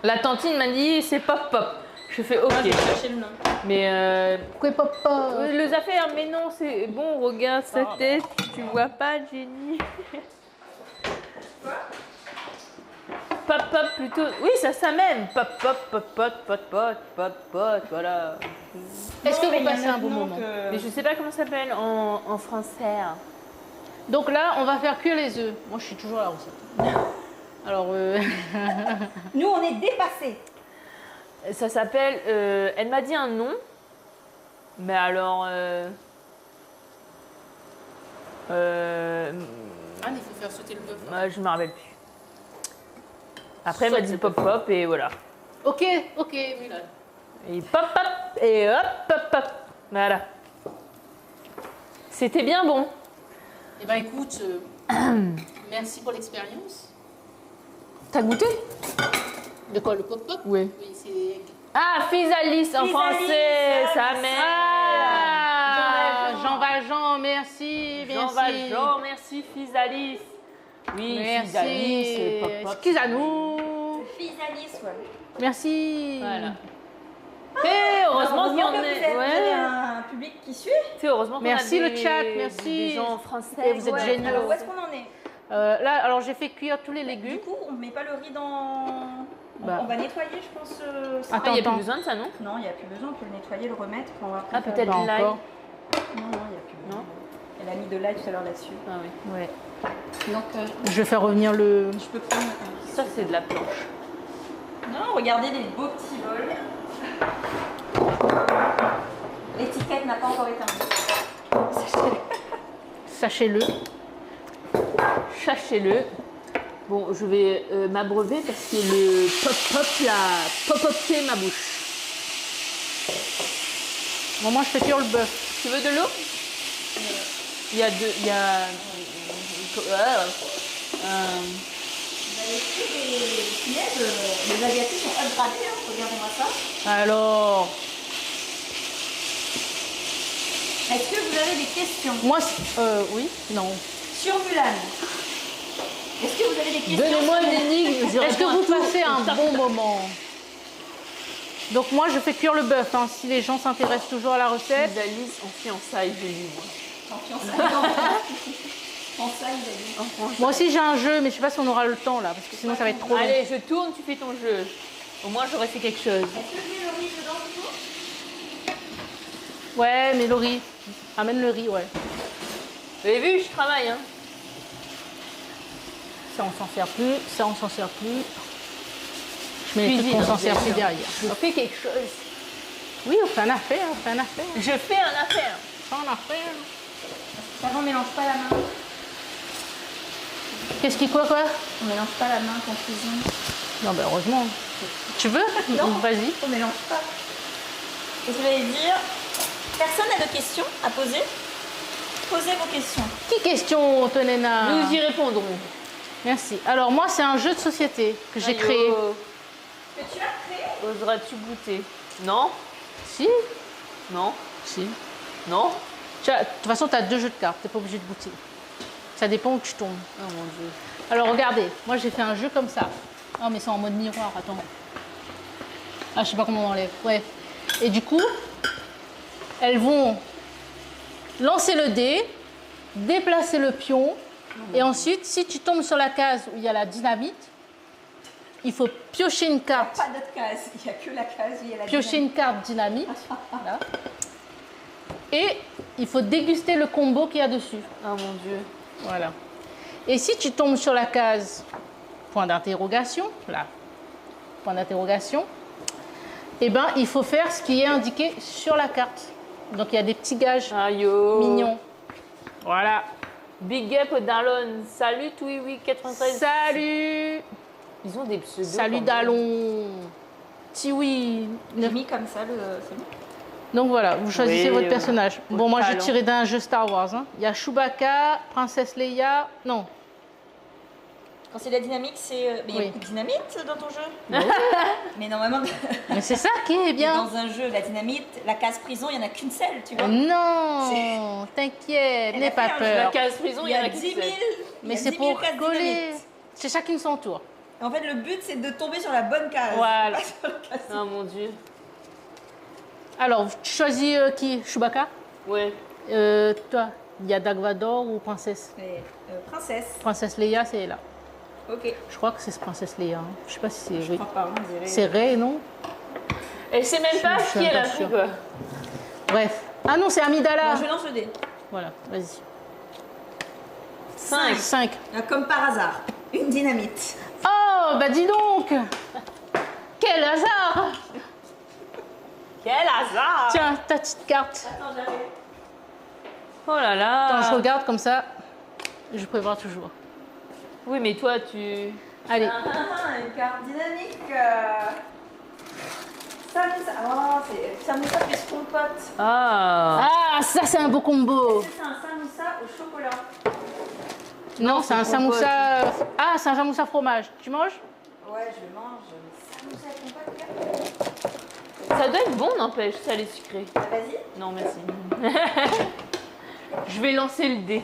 La tantine m'a dit c'est pop-pop. Je fais ok. Moi, je vais chercher le nom. Mais. quoi papa? Les affaires, mais non, c'est bon, regarde sa tête. Tu vois pas, Jenny? Pop-pop plutôt. Oui, ça même. Pop-pop, pop-pot, pot-pot, pot-pot, voilà. Est-ce que Non, mais vous il y a passez un notre bon nom moment? que- Mais je sais pas comment ça s'appelle en français. Donc là, on va faire cuire les œufs. Moi, je suis toujours à la recette. Alors, Nous, on est dépassés. Ça s'appelle. Elle m'a dit un nom. Mais alors. Anne, il faut faire sauter le bœuf. Je me rappelle plus. Après, elle m'a dit pop-pop et voilà. Ok, Mulan. Et pop-pop et hop, pop-pop. Voilà. C'était bien bon. Eh ben écoute, merci pour l'expérience. T'as goûté? De quoi, le pop-pop? Oui. Oui, c'est... Ah, Physalis en Physalis, français, ah, sa mère. Ah, Jean Valjean, merci, Jean Valjean, merci Physalis. Oui, Physalis, merci. pop-pop. Excuse-nous. Physalis, ouais. Merci. Voilà. Et heureusement qu'il y en que vous a. avez Ouais. un public qui suit. Tu sais, heureusement qu'on Merci a le chat, merci. des gens français. Et vous êtes Ouais, géniaux. alors où est-ce qu'on en est? Là, alors j'ai fait cuire tous les Du légumes. coup, on met pas le riz dans... Bah. On va nettoyer, je pense. ça. Ah, il n'y a Attends. plus besoin de ça, non? Non, il n'y a plus besoin, on peut le nettoyer, le remettre. On va après Ah, faire- peut-être Pas l'ail. encore. Non, non, il n'y a plus besoin. Non. Elle a mis de l'ail tout à l'heure là-dessus. Ah oui. Ouais. Donc, Je vais faire revenir le... je peux prendre... Ça, c'est de la planche. Non, regardez les beaux petits bols. L'étiquette n'a pas encore été enlevée. Sachez-le. Sachez-le. Bon, je vais m'abreuver parce que le pop-up ma bouche. Bon, moi, je fais cuire le bœuf. Tu veux de l'eau? Il y a deux. Il y a. Vous avez fait des punaises, les asiatiques sont upgradés, hein. Regardez-moi ça. Alors, Est-ce que vous avez des questions moi, oui, non. sur Mulan? Est-ce que vous avez des questions? Donnez-moi une énigme. Est-ce que vous passez un bon moment? Donc, moi, je fais cuire le bœuf. Hein, si les gens s'intéressent toujours à la recette. Alice en fiançailles, j'ai lu moi. En fiançailles, en fiançailles, vous avez dit. Moi aussi, j'ai un jeu, mais je sais pas si on aura le temps là, parce que sinon, ça va être trop long. Allez, je tourne, tu fais ton jeu. Au moins, j'aurais fait quelque chose. Est-ce que je mets le riz dedans du coup? Ouais, mais le riz. Amène le riz, ouais. Vous avez vu, je travaille. Hein. Ça, on s'en sert plus. Ça, on s'en sert plus. Je mets les trucs Cuisine, qu'on s'en hein, sert bien plus sûr. derrière. On fait quelque chose. Oui, on fait un affaire, on fait un affaire. Je fais un affaire. On fait un affaire. Avant, on mélange pas la main. Qu'est-ce qui quoi? On mélange pas la main quand on cuisine. Non, bah heureusement. Tu veux? Non. Vas-y. On mélange pas. Qu'est-ce que vous allez dire? Personne n'a de questions à poser? Posez vos questions. Petite question, Tonena. Nous y répondrons. Merci. Alors, moi, c'est un jeu de société que j'ai Aïe, créé. oh. Que tu as créé? Oseras-tu goûter? Non? Si? Non? Si. Non? De toute façon, tu as 2 jeux de cartes. Tu n'es pas obligé de goûter. Ça dépend où tu tombes. Oh mon dieu. Alors, regardez. Moi, j'ai fait un jeu comme ça. Oh, mais c'est en mode miroir. Attends. Ah, je sais pas comment on enlève. Bref. Et du coup, elles vont lancer le dé, déplacer le pion. Et ensuite, si tu tombes sur la case où il y a la dynamite, il faut piocher une carte. Pas d'autre case. Il n'y a que la case où il y a la Piocher une carte dynamite. Là. Et il faut déguster le combo qu'il y a dessus. Oh mon dieu. Voilà. Et si tu tombes sur la case point d'interrogation, là, point d'interrogation, eh ben, il faut faire ce qui est indiqué sur la carte. Donc il y a des petits gages Aïe, oh. mignons. Voilà. Big up Darlon. Salut oui 93. Salut. Ils ont des pseudos. Salut quand même. Dallon. Tiwi. J'ai mis comme ça le. C'est bon. Donc voilà, vous choisissez Oui, votre personnage. au Bon, moi j'ai talent. tiré d'un jeu Star Wars. Hein. Il y a Chewbacca, Princesse Leia. Non. Quand c'est la dynamique, c'est. Mais il y a Oui. beaucoup de dynamite dans ton jeu. Mais normalement, Mais c'est ça qui est bien. dans un jeu, la dynamite, la case prison, il n'y en a qu'une seule, tu vois. Non, t'inquiète, Elle n'aie a pas fait un jeu. La peur. case prison, Il y a qu'une 10 000. seule. Mais il y a c'est 10 000 pour cases coller. dynamite. C'est chacune son tour. En fait, le but, c'est de tomber sur la bonne case. Voilà. Pas sur la case. Oh mon dieu. Alors, tu choisis qui? Chewbacca? Ouais. Toi, il y a Dark Vador ou Princesse? Mais, princesse. Princesse Leia, c'est là. Ok. Je crois que c'est Princesse Leia. Hein. Je sais pas si c'est. Je Oui. crois pas, on dirait. C'est Rey, non? Elle sait même pas Je suis qui elle pas a sûre. pris quoi. Bref. Ah non, c'est Amidala. Bon, je lance le dé. Voilà, vas-y. 5. 5. Comme par hasard, une dynamite. Oh, bah dis donc! Quel hasard! Quel hasard. Tiens, ta petite carte. Attends, j'arrive. Oh là là. Attends, je regarde comme ça. Je prévois toujours. Oui, mais toi, tu... Allez. Une carte dynamique. Samoussa. Oh, c'est samoussa plus compote. Ah. Ah, ça c'est un beau combo. Est-ce que c'est un samoussa au chocolat? Non, c'est un c'est compote. samoussa. Ah, c'est un samoussa fromage. Tu manges? Ouais, je mange. Samoussa compote. Ça doit être bon, n'empêche, salé sucré. Ah, vas-y. Non, merci. Je vais lancer le dé.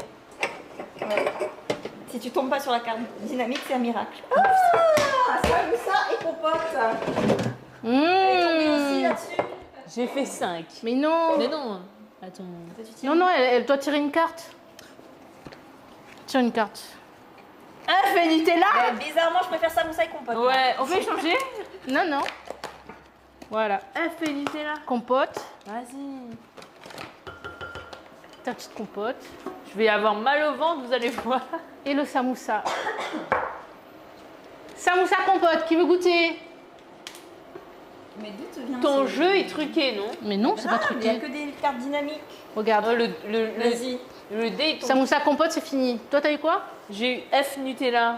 Ouais. Si tu tombes pas sur la carte dynamique, c'est un miracle. Ah, samoussa et compote. Elle est tombée aussi Mmh. là-dessus. J'ai fait 5. Mais non. Mais non. Attends. Toi, tu tires. Non, non, elle doit tirer une carte. Tire une carte. Un fait Nutella. Bizarrement, je préfère samoussa et compote. Ouais, on peut changer. Non, non. Voilà. Un fait Nutella. Compote. Vas-y. Ta petite compote. Je vais avoir mal au ventre, vous allez voir. Et le samoussa. Samoussa compote, qui veut goûter? Mais d'où te vient Ton ce- jeu est truqué, non? Mais non, c'est pas Ah, il n'y a truqué. que des cartes dynamiques. Regarde. Vas-y. Le dé est tombé. Samoussa compote, c'est fini. Toi, t'as eu quoi? J'ai eu F Nutella.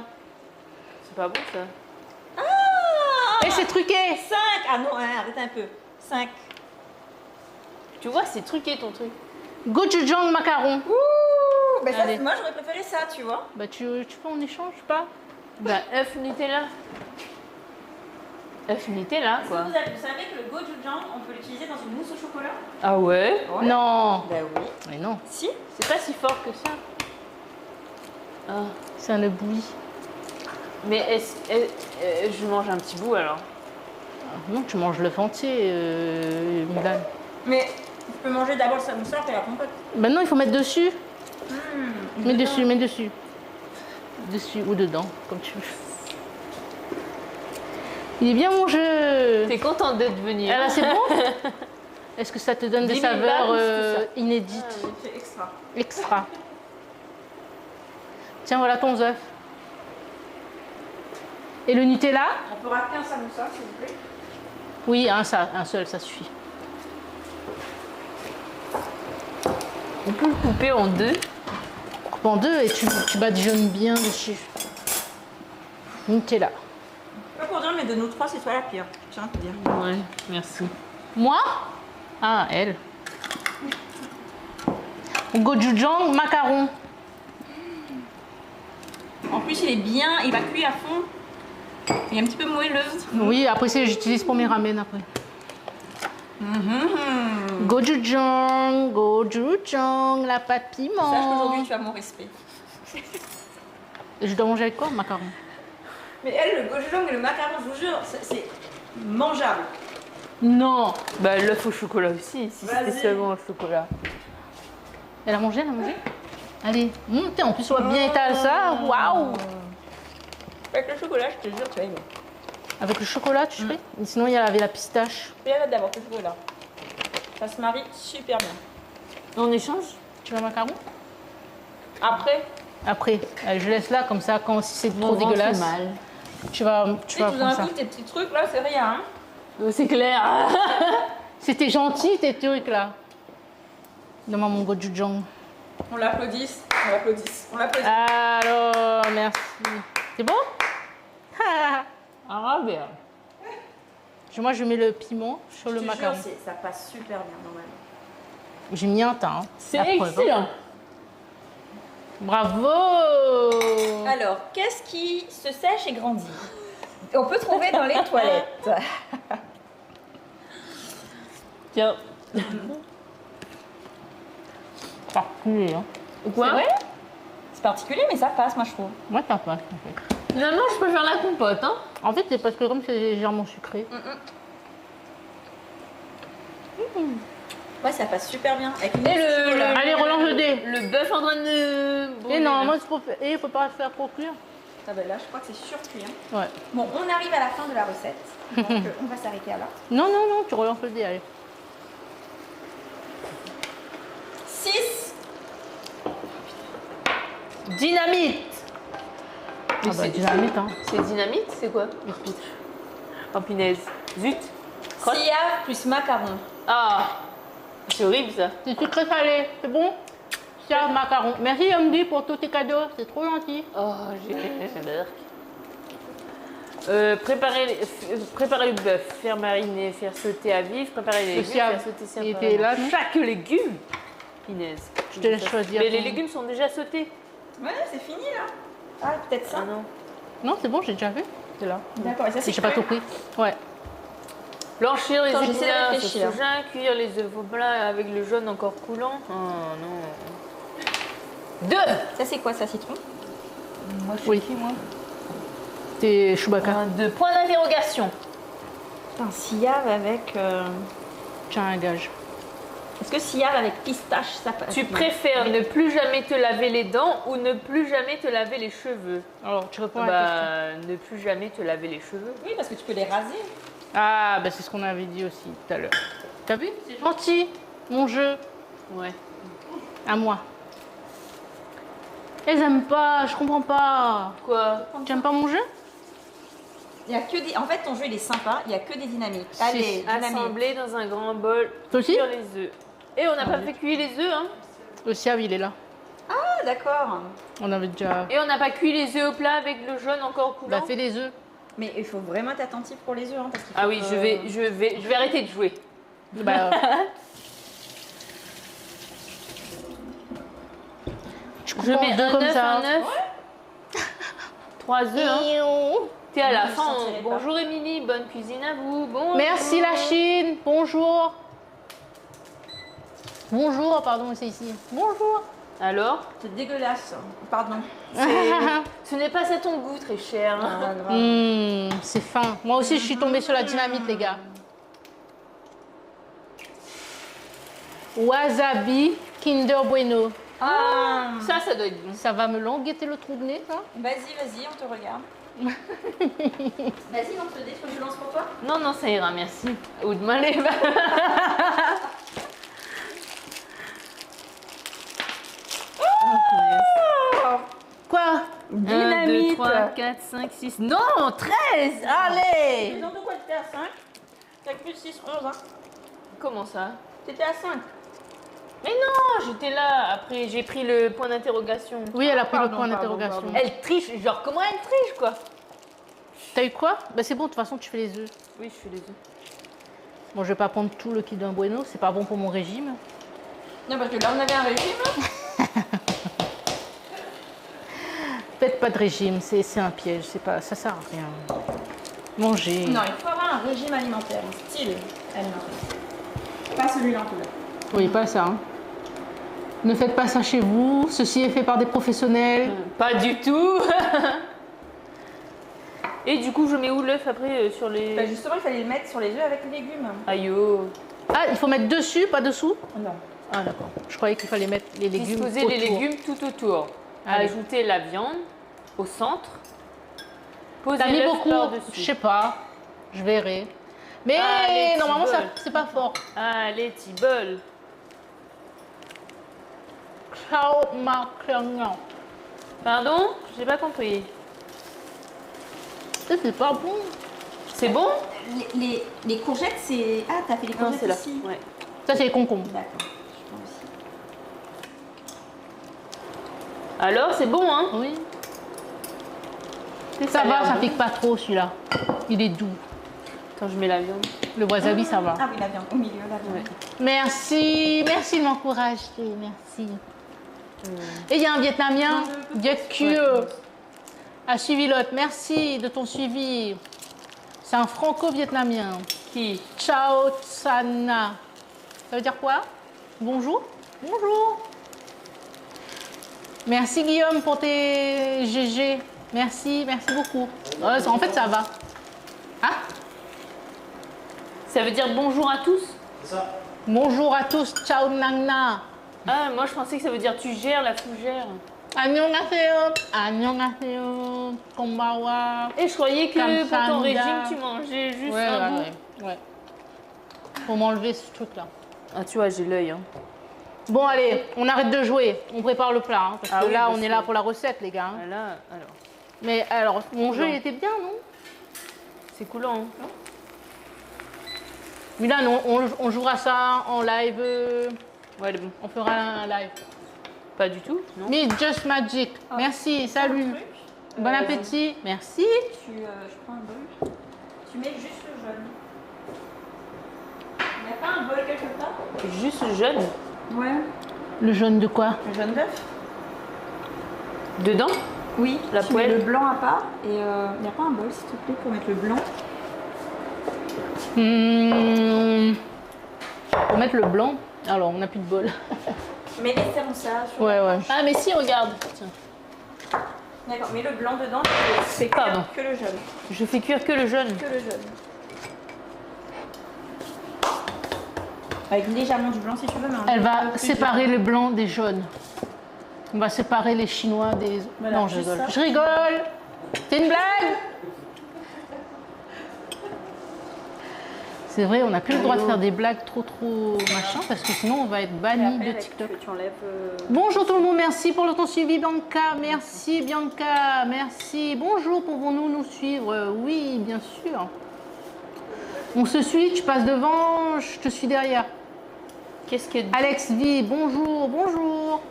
C'est pas bon ça. Eh, c'est truqué. 5. Ah non, hein, arrête un peu. 5. Tu vois, c'est truqué ton truc. Gochujang macaron. Ouh, bah ça, Allez. moi j'aurais préféré ça, tu vois. Bah, tu fais en échange, pas? Bah, F Nutella. F Nutella, quoi. Vous savez que le gochujang, on peut l'utiliser dans une mousse au chocolat? Ah ouais? Non. Bah oui. Mais non, Si. C'est pas si fort que ça. Ah. c'est un bouilli. Mais je mange un petit bout alors. Non, tu manges l'œuf entier, Milan. Mais tu peux manger d'abord le samoussa après la compote. Ben non, il faut mettre dessus. Mets dessus, mets dessus. Dessus ou dedans, comme tu veux. Il est bien mon jeu. T'es contente d'être venue. Ah là, c'est bon. Est-ce que ça te donne des 10 000 saveurs balles, c'est tout inédites, C'est extra. extra? Tiens, voilà ton œuf. Et le Nutella? On peut rater un samoussa, s'il vous plaît. Oui, un seul, ça suffit. On peut le couper en deux. Coupe en deux et tu badigeonnes bien dessus. Nutella. Pas pour dire, mais de nous trois, c'est toi la pire. Je tiens à te dire. Ouais, merci. Moi? Ah, elle. Gochujang macaron. En plus, il est bien, il va cuire à fond. Il est un petit peu moelleux. Oui, après j'utilise pour mes ramen après. Gochujang, gochujang, la pâte piment. Sache qu'aujourd'hui, tu as mon respect. Je dois manger avec quoi, macaron? Mais elle, le gochujang et le macaron, je vous jure, c'est mangeable. Non. Bah, l'œuf au chocolat aussi, si c'était Vas-y. seulement au chocolat. Elle a mangé, elle a mangé? Allez, montez, en plus on va bien étaler ça. Waouh! Avec le chocolat, je te jure, tu vas aimer. Avec le chocolat, tu fais? Sinon, il y avait la pistache. Fais la d'abord, le chocolat. Ça se marie super bien. En échange? Tu veux un macaron? Après, Après, je laisse là, comme ça, quand si c'est trop dégueulasse, mal. tu vas tu prendre tout d'un ça. coup, tes petits trucs là, c'est rien. Hein. C'est clair. C'était gentil, tes trucs là. Demande mon gochujang. On l'applaudisse, on l'applaudisse, on l'applaudit. Alors, merci. C'est bon? Ah, bien. Moi, je mets le piment sur le Je te jure, macaron. ça passe super bien normalement. J'ai mis un temps. Hein. C'est La preuve, hein. excellent. Bravo! Alors, qu'est-ce qui se sèche et grandit? On peut trouver dans les toilettes. Tiens. Particulier, hein. Quoi? C'est vrai? C'est particulier, mais ça passe, moi je trouve. Moi, ça passe, en fait. Finalement, je préfère la compote, hein. En fait, c'est parce que comme c'est légèrement sucré. Ouais, ça passe super bien. Avec une Et mousse au chocolat. Allez, relance le dé. Le bœuf en train de... Et non, moi, il faut pas faire trop cuire. Ah bah là, je crois que c'est surcuit. Hein. Ouais. Bon, on arrive à la fin de la recette. Donc, on va s'arrêter à là. Non, non, non, tu relances le dé, allez. 6. Dynamite! Ah bah, c'est- dynamite, hein. C'est dynamite? C'est quoi? Oh, punaise. Zut. Crotte. Sillard plus macaron. Ah. C'est horrible, ça. C'est sucré salé, c'est bon? Tiens, macaron. Merci, Yomdi, pour tous tes cadeaux, c'est trop gentil. Oh, j'ai préparer le bœuf, faire mariner, faire sauter à vif, préparer les légumes, Siam. faire sauter Il séparément. était là, non? Chaque légume. Punaise. Je te laisse choisir. Mais les légumes sont déjà sautés. Ouais, c'est fini là. Ah, peut-être ça. Ah non. Non, c'est bon, j'ai déjà fait. C'est là. D'accord, et ça Mais c'est j'ai pas tout pris. Ouais. Blanchir les Attends, j'essaie de épinards, sauce réfléchir. soja, cuire les œufs au plat avec le jaune encore coulant. Oh non. 2. Ça c'est quoi ça, citron? Moi, je suis Oui. qui, moi C'est Chewbacca. 2 points d'interrogation. Un sillard avec. Tiens, un gage. Est-ce que sillard avec pistache ça passe? Tu préfères ne plus jamais te laver les dents ou ne plus jamais te laver les cheveux? Alors, tu réponds à la question. Bah, ne plus jamais te laver les cheveux. Oui, parce que tu peux les raser. Ah, bah c'est ce qu'on avait dit aussi tout à l'heure. T'as vu? C'est gentil, mon jeu. Ouais. À moi. Elles aiment pas, je comprends pas. Quoi? Tu aimes pas mon jeu? Il y a que des... En fait, ton jeu, il est sympa. Il y a que des dynamiques. Allez, dynamique. Assembler dans un grand bol. Toi aussi? Cuire les œufs. Et on n'a pas fait cuire les œufs, hein. Le siave, il est là. Ah, d'accord. On avait déjà... Et on n'a pas cuit les œufs au plat avec le jaune encore coulant. Bah, fais les œufs. Mais il faut vraiment être attentif pour les œufs. Hein, parce qu'il faut Ah oui, que- je vais arrêter de jouer. Bah, tu Je coupes en mets deux un comme œuf, ça. un œuf. 3 œufs, hein. Et à la Je fin, sentirai pas. bonjour Émilie, bonne cuisine à vous. Bonjour. Merci la Chine. Bonjour. Bonjour, pardon, c'est ici. Bonjour. Alors, C'est dégueulasse. Pardon. ce n'est pas à ton goût, très cher. Ah, grave. C'est fin. Moi aussi, je suis tombée sur la dynamite, les gars. Wasabi Kinder Bueno. Ah. Ça doit être bon. Ça va me langueter le trou de nez, ça? Vas-y, on te regarde. Vas-y, lance le dé, je lance pour toi. Non, non, ça ira, merci. Ou de ma lèvre. Quoi? 1, 2, 3, 4, 5, 6. Non, 13. Allez. Mais non, de quoi t'étais à 5? T'as plus 6, 11, hein. Comment ça? T'étais à 5. Mais non, j'étais là. Après, j'ai pris le point d'interrogation. Oui, elle a pris le Pardon, point pardon, d'interrogation. pardon. Elle triche. Genre, comment elle triche, quoi? T'as eu quoi? Bah c'est bon, de toute façon, tu fais les œufs. Oui, je fais les œufs. Bon, je vais pas prendre tout le Kinder Bueno, c'est pas bon pour mon régime. Non, parce que là, on avait un régime. Faites pas de régime, c'est un piège, c'est pas, ça sert à rien. Mangez. Non, il faut avoir un régime alimentaire, un style alimentaire. Pas celui-là en tout cas. Oui, pas ça. Hein. Ne faites pas ça chez vous, ceci est fait par des professionnels. Pas du tout. Et du coup, je mets où l'œuf après sur les. Bah, justement, il fallait le mettre sur les œufs avec les légumes. Aïe oh. Ah, il faut mettre dessus, pas dessous? Non. Ah d'accord. Je croyais qu'il fallait mettre les légumes Disposer autour. les légumes tout autour. Allez. Ajouter la viande au centre. Poser T'as mis l'œuf beaucoup? Je par-dessus. sais pas. Je verrai. Mais Allez, normalement, ça, Tibol. c'est pas fort. Allez, Tibol. Ciao, macron. Pardon? J'ai pas compris. C'est pas bon. C'est bon? Les courgettes, c'est. Ah, t'as fait les Non, courgettes c'est là. ici. Ouais. Ça, c'est les concombres. D'accord. Je prends aussi. Alors, c'est bon, hein? Oui. Ça Ça a l'air va, ça bon. pique pas trop celui-là. Il est doux. Attends, je mets la viande. Le wasabi, ça va. Ah oui, la viande au milieu, la viande. Ouais. Merci, merci de m'encourager, merci. Et il y a un Vietnamien, Viet Cue, a suivi l'autre. Merci de ton suivi. C'est un franco-vietnamien. Qui? Ciao Tsana. Ça veut dire quoi? Bonjour? Bonjour. Merci Guillaume pour tes GG. Merci, merci beaucoup. En fait, ça va. Ah, Ça veut dire bonjour à tous? bonjour à tous. Ciao Nangna. Ah, moi je pensais que ça veut dire tu gères la fougère. Annyeonghaseyo. Annyeonghaseyo. Konbanwa. Et je croyais que pour ton Kamsahamnida. régime tu mangeais juste un bout. ouais. Faut m'enlever ce truc-là. Ah, tu vois, j'ai l'œil. Hein. Bon, allez, on arrête de jouer. On prépare le plat. Hein, parce Ah que oui, là, parce on est que- là pour la recette, les gars. Hein. Voilà, alors. Mais alors, mon jeu, Non. il était bien, non? C'est coulant. Hein. Mais là, non, on jouera ça en live. Ouais, elle est bon. On fera un live. Pas du tout, non? Mais Just Magic. Merci, salut. Bon appétit. Merci. Je prends un bol. Tu mets juste le jaune. Il n'y a pas un bol quelque part? Juste jeune. Ouais. Le jaune de quoi? Le jaune d'œuf? Dedans? Oui. La tu mets poêle. le blanc à part. Et il n'y a pas un bol, s'il te plaît, pour mettre le blanc? Faut mettre le blanc. Alors, on n'a plus de bol. Mets les fermes ça. Sur Ouais, la ouais. planche. Ah, mais si, regarde. Tiens. D'accord, mets le blanc dedans. C'est Pardon. que le jaune. Je fais cuire que le jaune. Que le jaune. Avec légèrement du blanc si tu veux, mais un Elle peu va plus séparer les blancs des jaunes. On va séparer les Chinois des... Voilà, non, je juste rigole. ça. Je rigole. C'est une blague. C'est vrai, on n'a plus le droit de faire des blagues trop machin parce que sinon on va être banni de TikTok. Tu enlèves. Bonjour tout le monde, merci pour le temps suivi Bianca, merci Bianca, merci. Bonjour, pouvons-nous nous suivre? Oui, bien sûr. On se suit, tu passes devant, je te suis derrière. Qu'est-ce que... Alex V, bonjour, bonjour.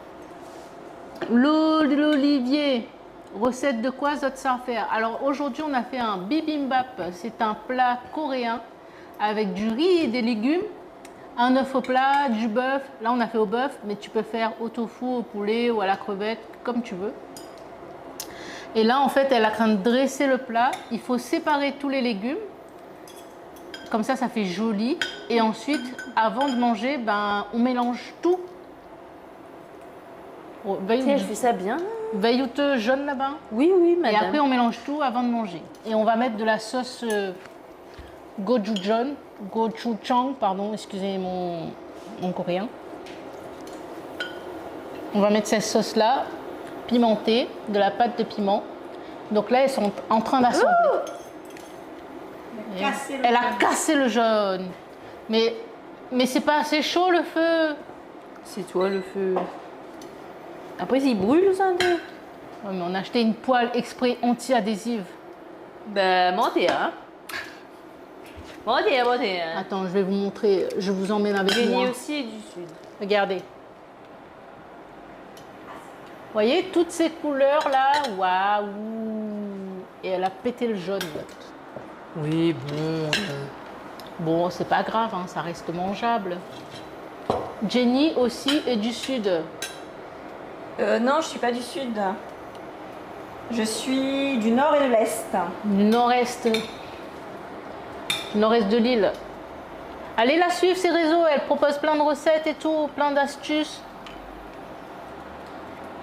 L'Olivier, recette de quoi Zot sait faire? Alors aujourd'hui on a fait un bibimbap, c'est un plat coréen avec du riz et des légumes, un œuf au plat, du bœuf. Là on a fait au bœuf, mais tu peux faire au tofu, au poulet ou à la crevette, comme tu veux. Et là en fait elle est en train de dresser le plat, il faut séparer tous les légumes. Comme ça fait joli. Et ensuite, avant de manger, ben, on mélange tout. Tiens, je fais ça bien. Veillouteux jaune là-bas. Oui, oui, Et madame. après, on mélange tout avant de manger. Et on va mettre de la sauce gochujang, pardon, excusez mon coréen. On va mettre cette sauce-là, pimentée, de la pâte de piment. Donc là, elles sont en train d'assembler. Elle a cassé le jaune. Mais c'est pas assez chaud le feu. C'est toi le feu. Après, il brûle, ça, un peu. Ouais, mais on a acheté une poêle exprès anti-adhésive. Ben, mentez, hein. Mentez, hein. Attends, je vais vous montrer. Je vous emmène avec moi. Jenny aussi est du sud. Regardez. Vous voyez toutes ces couleurs là. Waouh. Et elle a pété le jaune. Oui, bon. Bon, c'est pas grave, hein, ça reste mangeable. Jenny aussi est du sud. Non, je suis pas du sud. Je suis du nord et de l'est. Du nord-est. Du nord-est de l'île. Allez la suivre, ses réseaux. Elle propose plein de recettes et tout, plein d'astuces.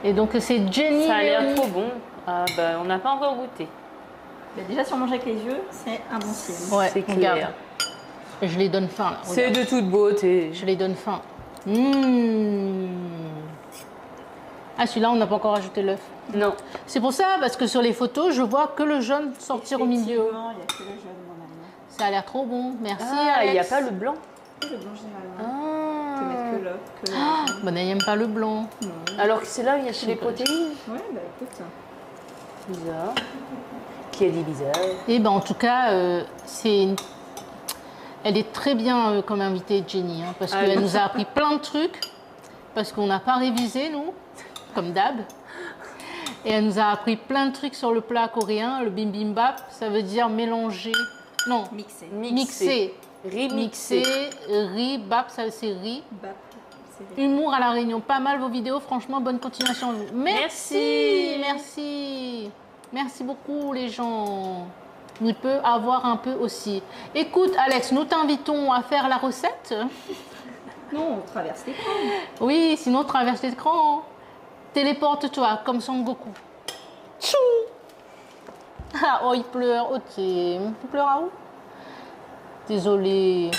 Et donc, c'est Jenny. Ça a l'air Léonie. trop bon. Ah, ben, on n'a pas encore goûté. Mais déjà, si on mange avec les yeux, c'est un bon signe. Ouais, C'est regarde. clair. Je les donne faim là. C'est regarde. de toute beauté. Je les donne faim. Ah, celui-là, on n'a pas encore ajouté l'œuf. Non. C'est pour ça, parce que sur les photos, je vois que le jaune sortir au milieu. Effectivement, il n'y a que le jaune normalement. Ça a l'air trop bon. Merci, Ah, il n'y a Alex. pas le blanc. Le blanc généralement. Ah. Tu peux mettre que l'œuf. Que le jaune. Bon, elle n'aime pas le blanc. Non. Alors que c'est là où il y a chez les pas. protéines. Ouais, bah écoute. Bizarre. Qui a dit bizarre? Et ben, en tout cas, elle est très bien comme invitée, Jenny, hein, parce Ah qu'elle oui. nous a appris plein de trucs, parce qu'on n'a pas révisé, nous, comme d'hab. Et elle nous a appris plein de trucs sur le plat coréen, le bibimbap, ça veut dire mélanger, non, Mixé. mixer, Remixé. riz, bap, ça c'est riz. Bap, c'est Humour à la Réunion, pas mal vos vidéos, franchement, bonne continuation à vous. Merci, merci, merci beaucoup les gens. Il peut avoir un peu aussi. Écoute Alex, nous t'invitons à faire la recette. Non, on traverse l'écran. Oui, sinon traverse l'écran. Téléporte-toi comme Son Goku. Tchou. Ah, oh, il pleure. Ok. Il pleure à où? Désolé.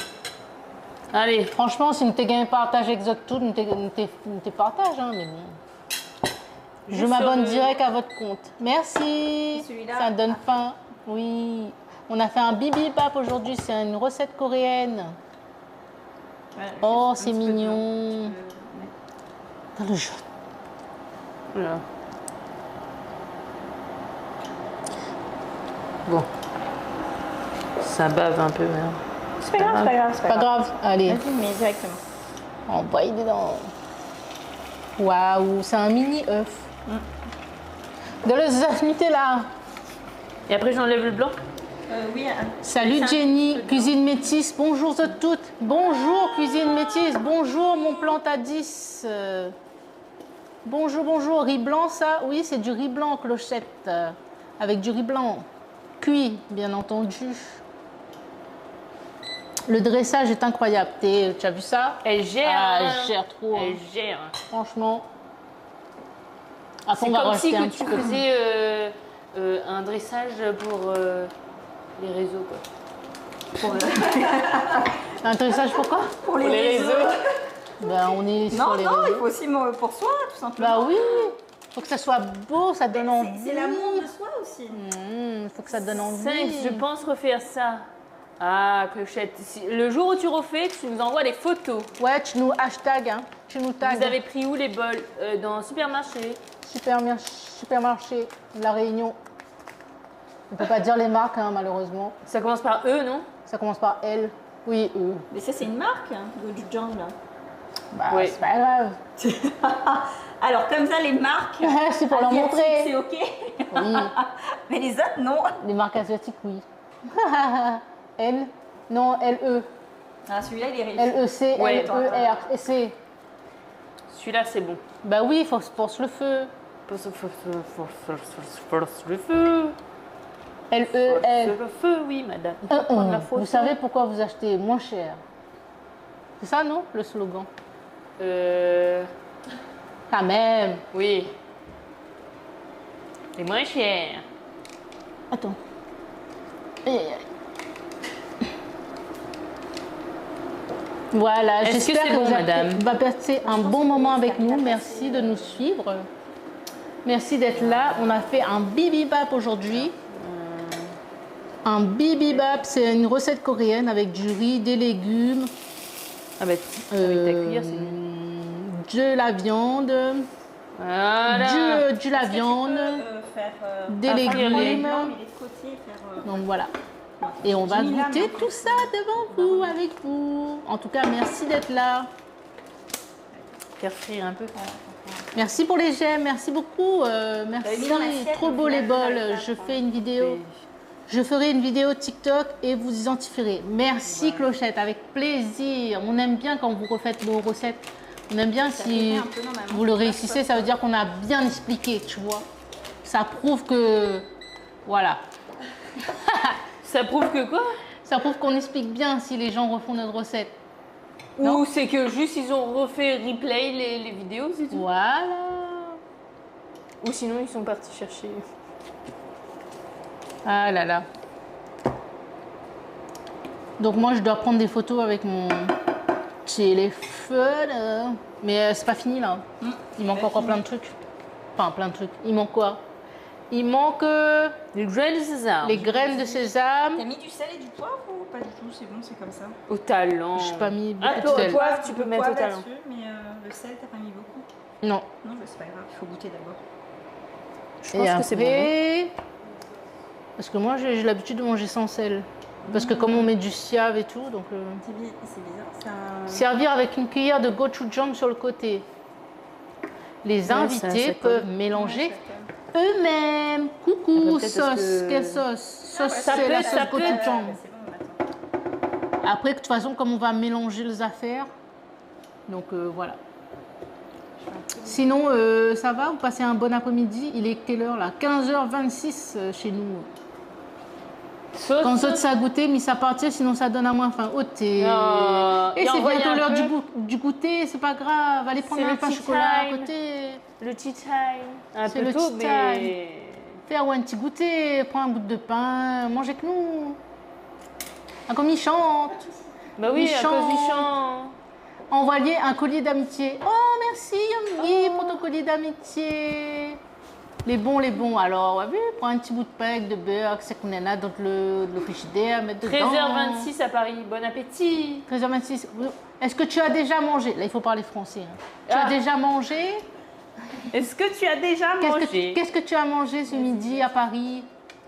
Allez. Franchement, si nous t'es gagné partage exote tout, nous t'es partage, hein, mais bon. Je Juste m'abonne sur le- direct à votre compte. Merci. Celui-là. Ça donne faim. Oui. On a fait un bibimbap aujourd'hui. C'est une recette coréenne. Voilà, Oh, juste un c'est petit peu de mignon. blanc. Dans le jaune. Voilà. Bon. Ça bave un peu, mais... C'est pas grave, c'est pas grave, c'est Pas grave. Allez. Vas-y, mais directement. On va y dedans. Waouh, c'est un mini œuf. De l'œuf Nutella. Et après, j'enlève le blanc. Oui, Salut ça, Jenny, c'est bien. cuisine métisse. Bonjour à toutes. Bonjour cuisine métisse. Bonjour mon plante à 10. Bonjour, bonjour. Riz blanc, ça? Oui, c'est du riz blanc, clochette. Avec du riz blanc. Cuit, bien entendu. Le dressage est incroyable. Tu as vu ça? Elle gère. Ah, hein. elle gère trop. Elle hein. gère. Franchement. Après, C'est on va comme si rajouter un que petit tu peu. faisais un dressage pour les réseaux, quoi. Un dressage pourquoi? Pour les réseaux. Ben, on est Non, sur les non, réseaux. il faut aussi pour soi, tout simplement. Bah oui, faut que ça soit beau, ça donne envie. C'est l'amour de soi aussi. Faut que ça donne envie. 5, je pense refaire ça. Ah, Clochette. Le jour où tu refais, tu nous envoies des photos. Ouais, tu nous hashtag, hein. Tu nous tags. Vous avez pris où les bols? Dans le supermarché. Supermarché de La Réunion. On peut pas dire les marques, hein, malheureusement. Ça commence par E, non? Ça commence par L. Oui, E. Mais ça, c'est une marque, hein, Gochujang, là. Bah, Ouais. c'est pas grave. Alors, comme ça, les marques. C'est pour leur asiatiques, montrer. C'est OK. Oui, Mais les autres, non. les marques asiatiques, oui. L. Non, LE. Ah, celui-là, il est riche. LEC, Ouais, LER. Et C. Celui-là, c'est bon. Bah oui, il faut force le feu. Force le feu. LEL. Le feu, oui, madame. Il faut prendre la photo. Vous savez pourquoi vous achetez moins cher? C'est ça, non, le slogan? Quand même. Oui. C'est moins cher. Attends. Voilà, Est-ce que j'espère c'est que bon, vous avez madame passé un bon moment avec nous. Merci de nous suivre. Merci d'être là. On a fait un bibimbap aujourd'hui. Un bibimbap, c'est une recette coréenne avec du riz, des légumes, Ah bah, avec ta cuillère, c'est bon. de la viande, Voilà. de la viande, Faire, des frire légumes. les non, mais les côtés, faire. Donc voilà. Et on va J'ai mis là, goûter mais- tout ça devant vous, avec vous. En tout cas, merci d'être là. Faire frire un peu. Merci pour les j'aime, merci beaucoup. Merci, mis dans l'assiette, trop au beau final, les vous bols. n'avez pas Je le fais une vidéo. Je ferai une vidéo TikTok et vous identifierez. Merci Clochette, avec plaisir. On aime bien quand vous refaites nos recettes. On aime bien si fait un peu normalement. vous le réussissez, ça veut dire qu'on a bien expliqué, tu vois. Ça prouve que... Voilà. Ça prouve que quoi? Ça prouve qu'on explique bien si les gens refont notre recette. Ou c'est que juste ils ont refait replay les vidéos, c'est tout. Voilà. Ou sinon ils sont partis chercher. Ah là là. Donc moi je dois prendre des photos avec mon téléphone. Mais c'est pas fini là. Il manque encore plein de trucs. Enfin plein de trucs. Il manque quoi? Il manque Les graines de sésame. les graines de sésame. T'as mis du sel et du poivre ou pas du tout? C'est bon, c'est comme ça. Au talent. Je n'ai pas mis Ah, beaucoup de sel. poivre, tu peux Beaucoup de mettre au poivre talent. là-dessus, mais le sel, t'as pas mis beaucoup? Non. Non, bah, c'est pas grave, il faut goûter d'abord. Je pense que c'est bon. après... Parce que moi j'ai l'habitude de manger sans sel. Parce que comme on met du siave et tout, donc... C'est bizarre, c'est un... Servir avec une cuillère de gochujang sur le côté. Les invités ça peuvent mélanger eux-mêmes. Coucou, Après, peut-être sauce. parce que- Quelle sauce? Sauce, ça c'est peut la être- sauce ça peut être- gochujang. C'est bon, on attend. Après, de toute façon, comme on va mélanger les affaires, donc voilà. Sinon, ça va? Vous passez un bon après-midi? Il est quelle heure là? 15h26 chez nous. Sauce. Quand ça ça a goûté, mis ça partir, sinon ça donne à moins faim. Oh, t'es... Non, Et il a c'est envoyé bientôt un l'heure peu. du goûter, c'est pas grave. Allez prendre C'est un le pain tea chocolat à time. côté. Le tea time. Un C'est peu le tôt, tea mais... Faire un petit goûter, prends un bout de pain, mange avec nous. Ah, comme il chante. Bah oui, Il à cause du chante. chant. Envoyer un collier d'amitié. Oh, merci Yomi pour ton collier d'amitié. Les bons, les bons. Alors, ouais, prends un petit bout de pain avec de beurre, c'est qu'on en a dans le frigidaire, mettre dedans. 13h26 à Paris. Bon appétit. 13h26. Est-ce que tu as déjà mangé? Là, il faut parler français. Hein. Tu Ah. as déjà mangé? Est-ce que tu as déjà mangé? Qu'est-ce que tu as mangé ce midi à Paris?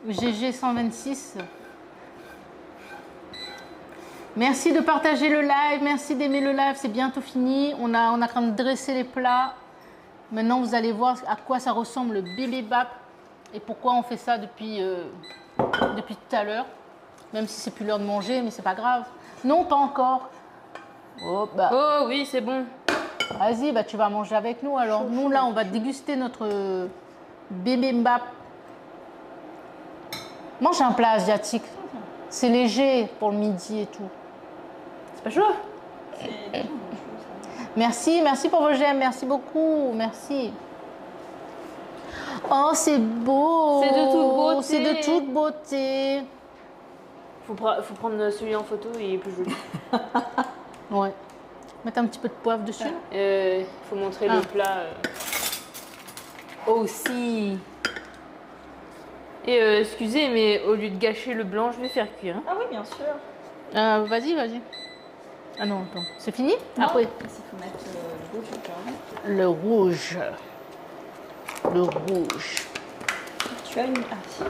GG 126. Merci de partager le live, merci d'aimer le live, c'est bientôt fini. On a en train de dresser les plats. Maintenant, vous allez voir à quoi ça ressemble le bibimbap et pourquoi on fait ça depuis tout à l'heure. Même si c'est plus l'heure de manger, mais c'est pas grave. Non, pas encore. Oh, bah, Oh oui, c'est bon. vas-y, bah, tu vas manger avec nous alors. Nous, là, on va déguster notre bibimbap. Mange un plat asiatique. C'est léger pour le midi et tout. C'est pas chaud? Merci, merci pour vos j'aime, merci beaucoup, merci. Oh, c'est beau. C'est de toute beauté. C'est de toute beauté. Faut prendre celui en photo, il est plus joli. Ouais. Mettre un petit peu de poivre dessus. Faut montrer le plat aussi. Et excusez, mais au lieu de gâcher le blanc, je vais faire cuire. Hein. Ah oui, bien sûr. Vas-y, vas-y. Ah non, attends. C'est fini? Non. Après. Ici, il faut mettre le gochujang. Le rouge. Le rouge. Tu as une... Ah, si.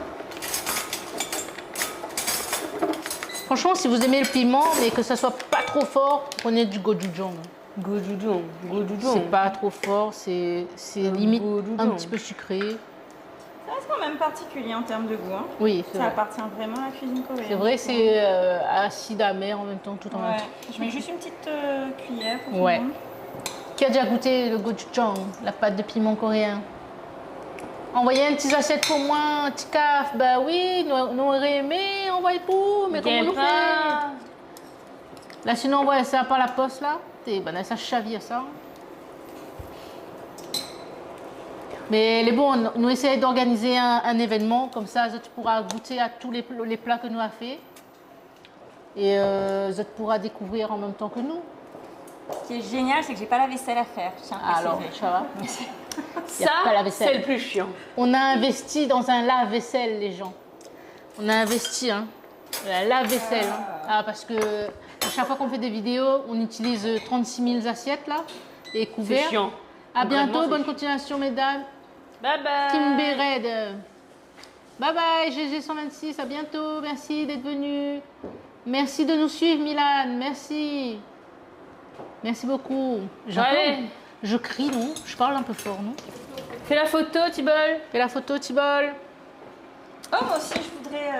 Franchement, si vous aimez le piment, mais que ça soit pas trop fort, prenez du gochujang. Gochujang. C'est pas trop fort, c'est limite un gochujang. petit peu sucré. Ça reste quand même particulier en termes de goût. Hein. Oui, c'est Ça vrai. appartient vraiment à la cuisine coréenne. C'est vrai, c'est acide, amer en même temps, tout en même Ouais. temps. Je mets juste une petite cuillère pour Ouais. tout le monde. Qui a déjà goûté le gochujang, la pâte de piment coréen? Envoyez un petit assiette pour moi, un petit caf. Bah oui, nous aurait aimé, envoyez pour, mais comment on fait? Là, sinon, on envoie ça par la poste, là. Ben, ça chavire, ça. Mais les bon, nous essayons d'organiser un événement, comme ça, tu pourras goûter à tous les plats que nous avons fait. Et tu pourras découvrir en même temps que nous. Ce qui est génial, c'est que j'ai pas la vaisselle à faire. Je tiens à Alors, préciser. ça va. Ça, pas la vaisselle. c'est le plus chiant. On a investi dans un lave-vaisselle, les gens. On a investi, hein. La lave-vaisselle. Hein. Ah, parce que à chaque fois qu'on fait des vidéos, on utilise 36 000 assiettes, là, et C'est couverts. chiant. À bientôt, Concrètement, bonne c'est continuation, mesdames. Bye bye. Kimber Red. Bye bye, GG126, à bientôt. Merci d'être venu. Merci de nous suivre, Milan. Merci. Merci beaucoup. Allez. Je crie, non? Je parle un peu fort, non? Fais la photo, Tibol. Fais la photo, Tibol. Oh, moi aussi, je voudrais...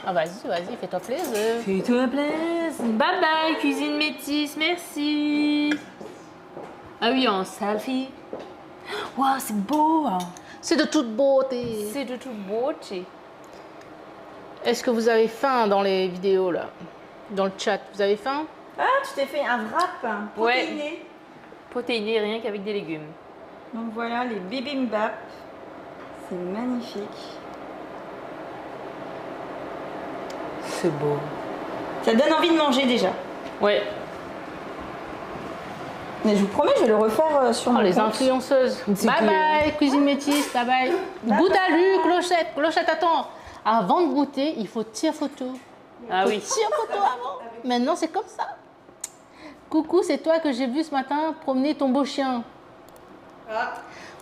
Ah, vas-y, fais-toi plaisir. Fais-toi plaisir. Bye bye, cuisine métisse, merci. Ah oui, en selfie. Waouh, c'est beau. Hein. C'est de toute beauté. C'est de toute beauté. Est-ce que vous avez faim dans les vidéos, là? Dans le chat, vous avez faim? Ah, tu t'es fait un wrap protéiné. Protéiné, rien qu'avec des légumes. Donc voilà, les bibimbap. C'est magnifique. C'est beau. Ça donne envie de manger déjà. Ouais. Mais je vous promets, je vais le refaire sur mon Oh, les compte. influenceuses. C'est Bye clair. bye, cuisine métisse, bye bye. Goûte à lui, Clochette. Clochette, attends. Avant de goûter, il faut tirer photo. Ah oui. Tire photo avant. Maintenant, c'est comme ça. Coucou, c'est toi que j'ai vu ce matin promener ton beau chien.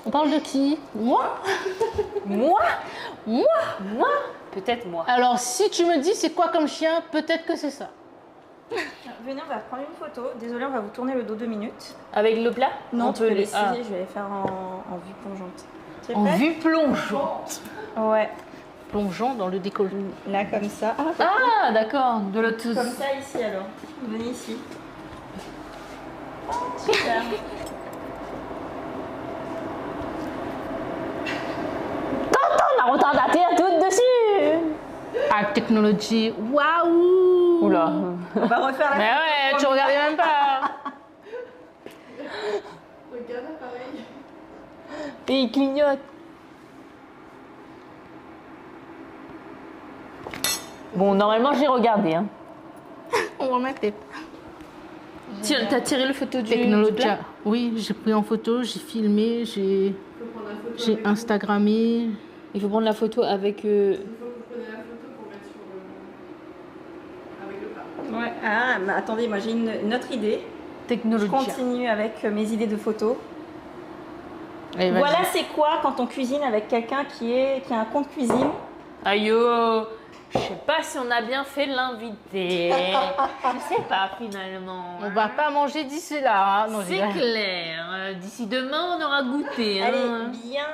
On parle de qui? Moi? Moi Moi? Moi Peut-être moi. Alors, si tu me dis c'est quoi comme chien, peut-être que c'est ça. Venez, on va prendre une photo. Désolée, on va vous tourner le dos 2 minutes. Avec le plat Non, On tu peut peux les- l'essayer, ah. je vais les faire en vue plongeante. Tu es En prêt? vue plongeante. Ouais, Plongeant dans le décolleté. là comme ça. Ah, d'accord. De l'autre. Comme ça ici alors. Venez ici. Super. La retardateur toute dessus. Ah, technologie. Waouh! Oula. On va refaire la Mais ouais, tu regardais même pas. Et il clignote. Bon, normalement, j'ai regardé. Hein. On va mettre les Tiens, t'as tiré le photo du technologies. plat Oui, j'ai pris en photo, j'ai filmé, j'ai Instagrammé. Il faut prendre la photo avec... Ouais. Ah, mais attendez, moi j'ai une autre idée. Je technologie. continue avec mes idées de photos. Allez, vas-y. Voilà, c'est quoi quand on cuisine avec quelqu'un qui a un compte cuisine? Aïe, oh. Je sais pas si on a bien fait l'invité. Je sais pas finalement. On va pas manger d'ici là. Hein. Non, C'est clair. D'ici demain, on aura goûté. Elle Hein. est bien.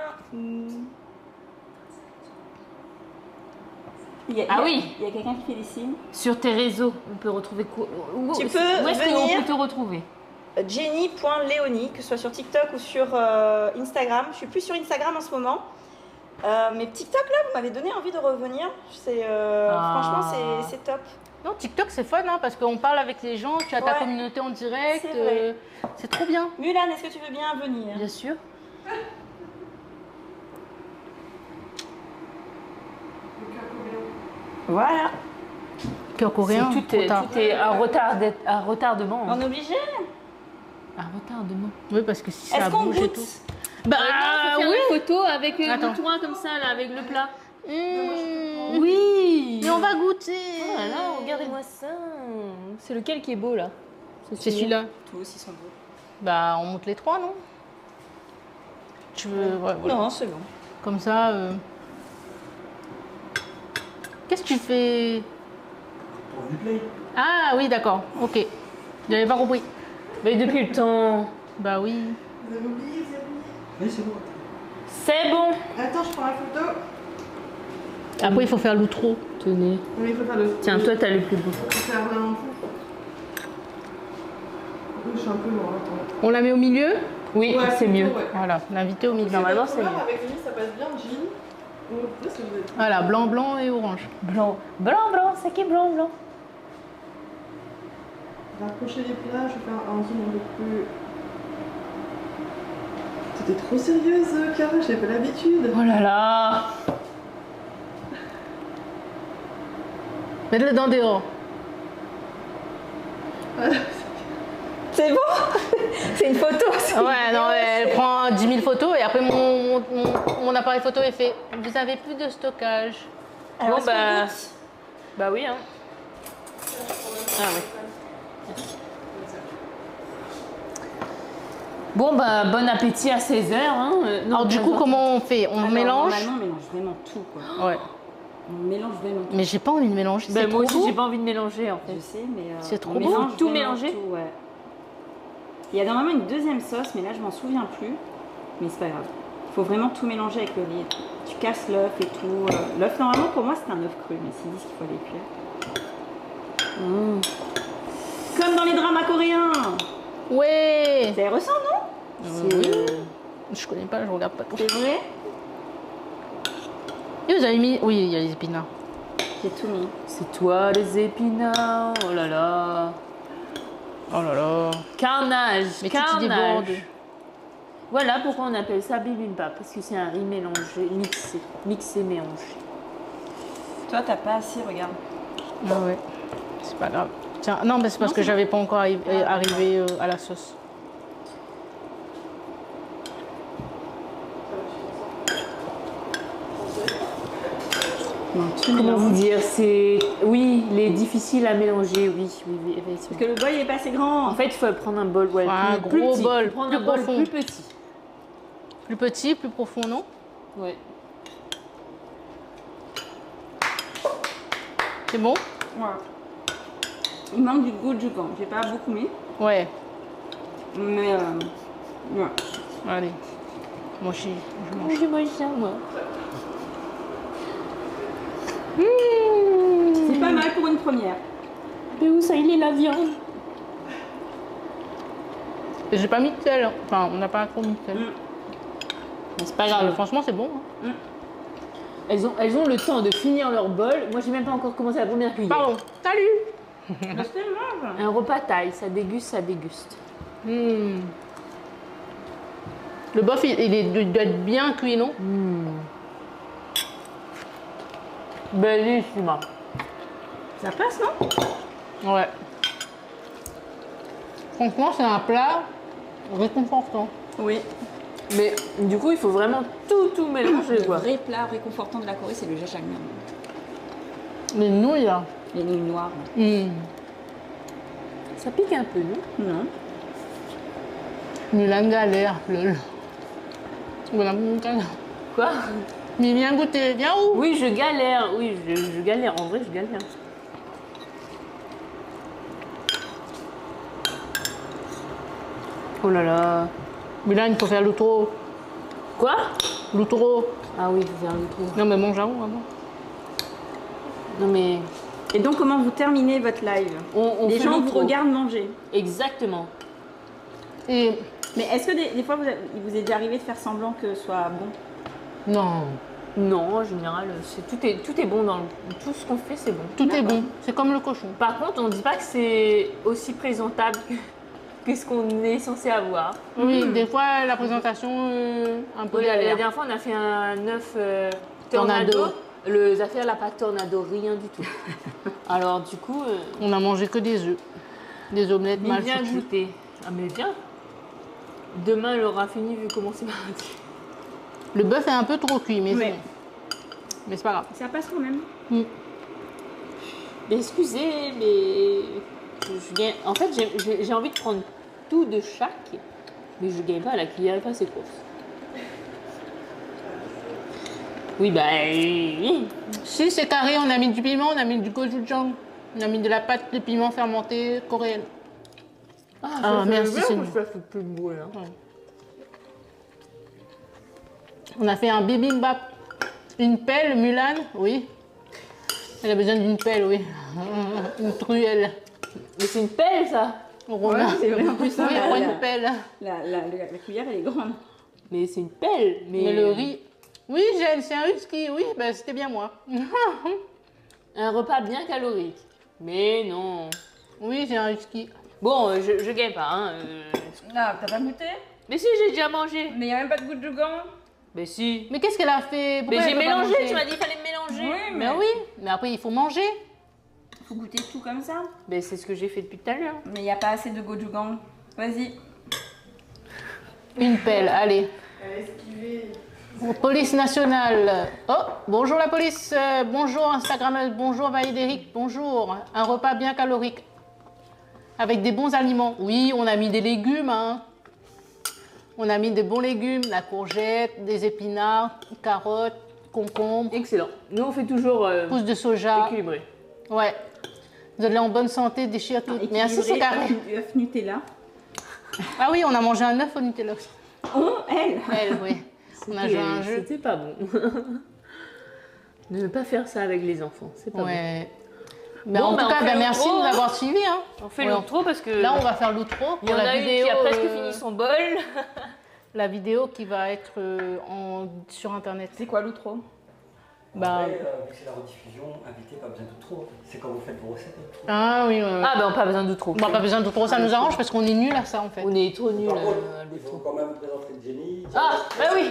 Ah oui. Il y a quelqu'un qui fait des signes. Sur tes réseaux, on peut retrouver quoi? Tu Où peux est-ce venir. qu'on peut te retrouver? Jenny.Léonie, que ce soit sur TikTok ou sur Instagram. Je suis plus sur Instagram en ce moment. Mais TikTok là, vous m'avez donné envie de revenir. Franchement, c'est top. Non, TikTok c'est fun hein, parce qu'on parle avec les gens, tu as ta Ouais. communauté en direct. C'est vrai. C'est trop bien. Mulan, est-ce que tu veux bien venir? Bien sûr. Voilà. Cœur coréen. Tout est à retardement. On est obligé. À retardement. Oui, parce que si ça Est-ce qu'on bouge et goûte? tout. Bah non, faut faire oui. une photo avec Attends. le toit comme ça, là, avec le plat. Oui. Mais on va goûter. Oh là là, regardez-moi ça. C'est lequel qui est beau là? C'est celui-là. Tous aussi sont beaux. Bah, on monte les trois, non? Tu veux... Ouais, voilà. Non, c'est bon. Comme ça... Qu'est-ce que tu fais? Pour du play. Ah oui, d'accord. Ok. J'avais pas compris. Mais depuis le temps. Bah oui. Vous avez oublié, vous avez oublié. Oui, c'est bon. C'est bon. Attends, je prends la photo. Après, il faut faire l'outro. Tenez. Oui, il faut faire le. Tiens, toi, t'as le plus beau. Il faut faire l'un en plus. Je suis un peu loin, attends. On la met au milieu? Oui, Ouais, c'est mieux. ouais. Voilà, l'invité au milieu. Normalement, Quelle c'est couleur mieux. avec lui, ça passe bien, jean. Ou plus, vous êtes. Voilà, blanc, blanc et orange. Blanc. Blanc, blanc, c'est qui blanc, blanc? Rapprocher les plats, je vais faire un zoom un peu plus. T'étais trop sérieuse, Cara, j'ai pas l'habitude. Oh là là. Mets-le dans dehors. C'est bon. C'est une photo. Ouais, non, elle prend 10 000 photos et après mon appareil photo est fait. Vous avez plus de stockage. Alors, Bon, est-ce qu'on bah. goûte Bah oui, hein. Ah oui. Bon, bah, bon appétit à 16h. Hein. Non, Alors, du coup, 15h. comment on fait? On Alors, mélange? Normalement, on mélange vraiment tout, quoi. Ouais. On mélange vraiment tout. Mais j'ai pas envie de mélanger. Bah, c'est moi trop aussi, beau. j'ai pas envie de mélanger en fait. Je sais, mais C'est trop on beau. mélange Tout vraiment mélanger tout, ouais. Il y a normalement une deuxième sauce, mais là je m'en souviens plus. Mais c'est pas grave. Il faut vraiment tout mélanger avec le riz. Tu casses l'œuf et tout. L'œuf, normalement pour moi c'est un œuf cru, mais s'ils disent qu'il faut les cuire. Comme dans les dramas coréens. Ouais. Ça y ressemble, non? Oui. Je connais pas, je regarde pas trop. C'est vrai? Et vous avez mis... Oui, il y a les épinards. J'ai tout mis. C'est toi les épinards. Oh là là. Oh là là. Carnage. Mais tu carnage. débordes. Voilà pourquoi on appelle ça bibimbap. Parce que c'est un riz mélangé, mixé, mélangé. Toi t'as pas assez, regarde. Ah ouais. C'est pas grave. Tiens, non, mais c'est parce que j'avais pas encore arrivé à la sauce. Non, tu Comment mélanges. vous dire? C'est. Oui, il est difficile à mélanger, oui, effectivement. Parce que le bol il est pas assez grand. En fait, il faut prendre un bol Un plus gros petit. bol, Faut prendre plus un bol profond. plus petit. Plus petit, plus profond, non? Ouais. C'est bon? Ouais. Il manque du goût du pain. J'ai pas beaucoup mis. Ouais. Mais ouais. Allez. Moi aussi, je mange. Je mange ça, moi. C'est pas mal pour une première. Mais où ça, il est la viande? Et j'ai pas mis de sel. Enfin, on n'a pas trop mis de sel. Mais c'est pas Mais grave. franchement, c'est bon. Hein. Elles ont le temps de finir leur bol. Moi, j'ai même pas encore commencé la première cuillère. Pardon. Salut. Un repas taille, ça déguste, ça déguste. Hmm. Le bœuf, il doit être bien cuit, non? Bellissima. Ça passe, non? Ouais. Franchement, c'est un plat réconfortant. Oui. Mais du coup, il faut vraiment tout mélanger, Le quoi. vrai plat réconfortant de la Corée, c'est le jajangmyeon. Les nouilles, là. Les nouilles noires. Ça pique un peu, non? Non. Mulan galère, lol. Voilà, mon galère. Quoi? Mais viens goûter, viens où? Oui, je galère. Oui, je galère. En vrai, je galère. Oh là là. Mulan, il faut faire l'outro. Quoi? L'outro. Ah oui, il faut faire le tour. Non, mais mange à où, avant? Non mais... Et donc, comment vous terminez votre live? On Les fait gens vous l'outro. regardent manger. Exactement. Et... Mais est-ce que des fois, il vous est déjà arrivé de faire semblant que ce soit bon? Non. Non, en général, tout est bon dans tout ce qu'on fait, c'est bon. Tout est bon. C'est comme le cochon. Par contre, on ne dit pas que c'est aussi présentable que ce qu'on est censé avoir. Oui, des fois, la présentation, un peu La galère. dernière fois, on a fait un œuf tornado. Tornado. Le Zafir n'a pas tornado, rien du tout. Alors, du coup, On a mangé que des œufs. Des omelettes mais mal viens foutues. goûter. Ah, mais viens. Demain, elle aura fini vu comment c'est parti. Le bœuf est un peu trop cuit, mais Oui. c'est bon. Mais c'est pas grave. Ça passe quand même. Mais excusez, mais je gagne. En fait, j'ai envie de prendre tout de chaque, mais je gagne pas à la cuillère et pas assez grosse. Oui, bah. Oui. Si c'est carré, on a mis du piment, on a mis du gochujang, on a mis de la pâte de piment fermentée coréenne. Ah, merci, c'est bon. Ça fait plus de bruit. Hein. On a fait un bibimbap. Une pelle, Mulan, oui. Elle a besoin d'une pelle, oui. Une truelle. Mais c'est une pelle, ça. Romain. Ouais, c'est vrai, en plus, Oui, hein, prends la- une pelle. La cuillère, elle est grande. Mais c'est une pelle. Mais le riz. Oui, Jeanne, c'est un husky, oui, bah, c'était bien moi. Un repas bien calorique. Mais non. Oui, j'ai un husky. Bon, je gagne pas. Hein. Non, t'as pas goûté? Mais si, j'ai déjà mangé. Mais il n'y a même pas de goût de jougan. Mais si. Mais qu'est-ce qu'elle a fait? Pourquoi Mais elle j'ai peut pas mélangé, manger tu m'as dit qu'il fallait mélanger. Oui, Mais oui, mais après il faut manger. faut goûter tout comme ça. Mais c'est ce que j'ai fait depuis tout à l'heure. Mais il n'y a pas assez de gochujang. Vas-y. Une pelle, allez. Elle a esquivé. Police nationale. Oh, bonjour la police. Bonjour Instagram. Bonjour Valédéric. Bonjour. Un repas bien calorique. Avec des bons aliments. Oui, on a mis des légumes. Hein. On a mis des bons légumes. La courgette, des épinards, carottes, concombres, Excellent. Nous, on fait toujours pousses de soja. équilibré. Ouais. Vous allez en bonne santé, déchire tout. Merci, c'est carré. œuf Nutella. Ah oui, on a mangé un œuf au Nutella. Oh, elle. Elle, oui. On a joué à un jeu. C'était pas bon. Ne pas faire ça avec les enfants, c'est pas Ouais. Ben, Bon, en ben, tout on cas, fait ben, le merci de gros, nous hein. avoir suivis. Hein. bon. On fait Ouais. l'outro parce que Là, on va faire l'outro il y pour en la a une vidéo. qui a presque fini son bol. La vidéo qui va être sur internet. C'est quoi l'outro? Bah, Après, vu que c'est la rediffusion, invité, pas besoin de trop. C'est quand vous faites vos recettes. Trop. ah oui, Ah ben, pas besoin d'outro. Bon, pas besoin d'outro, ça nous arrange parce qu'on est nuls à ça en fait. On est trop nuls Par contre, à il faut l'outro. quand même présenter Jenny. Ah, bah oui.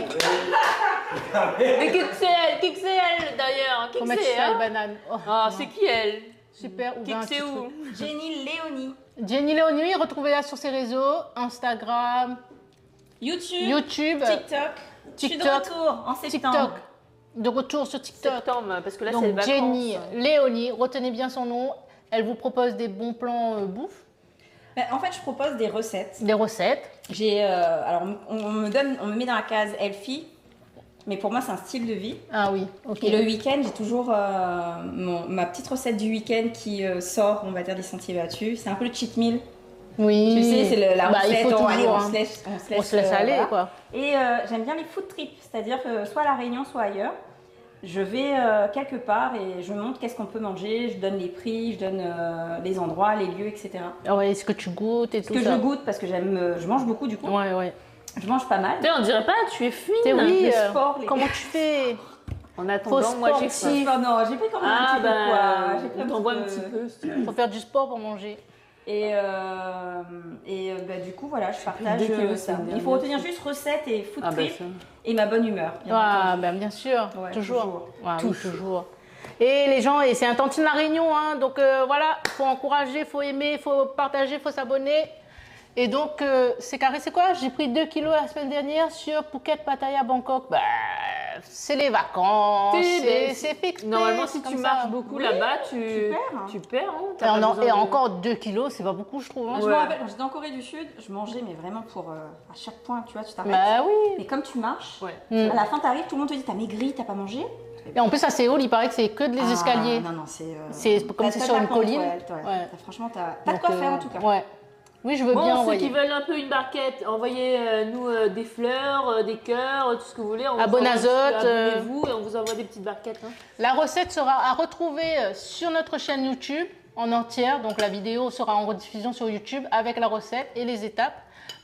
Mais qui que c'est elle d'ailleurs? Qui Faut que mettre c'est ça et hein? banane. Oh, Ah, non. c'est qui elle? Super. Qui que c'est où? Jenny Léonie. Jenny Léonie, retrouvez-la sur ses réseaux Instagram, YouTube, TikTok. Je suis de TikTok, retour en septembre. TikTok. De retour sur TikTok. Septembre, parce que là c'est les Donc vacances. Jenny Léonie, retenez bien son nom. Elle vous propose des bons plans bouffe, Ben, en fait, je propose des recettes. des recettes. Alors, on me met dans la case healthy, mais pour moi, c'est un style de vie. Ah oui, ok. Et le week-end, j'ai toujours ma petite recette du week-end qui sort, on va dire, des sentiers battus. C'est un peu le cheat meal. Oui. Tu sais, c'est la Bah, il recette, faut allez, toujours, on hein. se laisse, On se laisse aller voilà. quoi. Et j'aime bien les food trips, c'est-à-dire que soit à La Réunion, soit ailleurs. Je vais quelque part et je montre qu'est-ce qu'on peut manger, je donne les prix, je donne les endroits, les lieux, etc. Ah ouais, est-ce que tu goûtes et Ce tout que ça. je goûte parce que je mange beaucoup du coup. Ouais, ouais. Je mange pas mal. On dirait pas, tu es fine. T'es oui, le sport, les comment gars. tu fais? En attendant, Faut moi j'ai faim. sportif. Non, j'ai pris quand même un Ah petit peu de poids. J'ai ben, pris on t'envoie un petit peu. si tu veux. Faut faire du sport pour manger. Et bah, du coup, voilà, je partage 2 kilos ça. la Il faut retenir dernière juste recette et food Ah ben trip ça. et ma bonne humeur. bien Ah, entendu. ben bien sûr, Ouais, toujours. toujours. Ouais, oui, toujours. Et les gens, et c'est un Tantine La Réunion, hein, donc voilà, faut encourager, faut aimer, faut partager, faut s'abonner. Et donc, c'est carré, c'est quoi? J'ai pris 2 kilos la semaine dernière sur Phuket, Pattaya, Bangkok. Bah, c'est les vacances, c'est fixe. Normalement, si tu marches beaucoup Oui, là-bas, tu perds. tu perds. Hein, Et, t'as pas besoin et de- encore 2 kilos, c'est pas beaucoup, je trouve. hein. Moi, je Ouais. me rappelle, quand j'étais en Corée du Sud, je mangeais, mais vraiment pour à chaque point, tu vois, tu t'arrêtes. Bah oui. Mais comme tu marches, Ouais. Mm. à la fin, t'arrives, tout le monde te dit, t'as maigri, t'as pas mangé. Et en plus, à Séoul, il paraît que c'est que des Ah, escaliers. Non, non, c'est. C'est comme t'as- c'est t'as sur de la une pente, colline. ouais, Ouais. franchement, t'as de Donc, quoi faire en tout cas. Ouais. Oui, je veux bien Bon, ceux envoyer. qui veulent un peu une barquette, envoyez-nous des fleurs, des cœurs, tout ce que vous voulez. On vous Abonazote, envoie- Abonnez-vous et on vous envoie des petites barquettes. Hein. La recette sera à retrouver sur notre chaîne YouTube en entière. Donc la vidéo sera en rediffusion sur YouTube avec la recette et les étapes.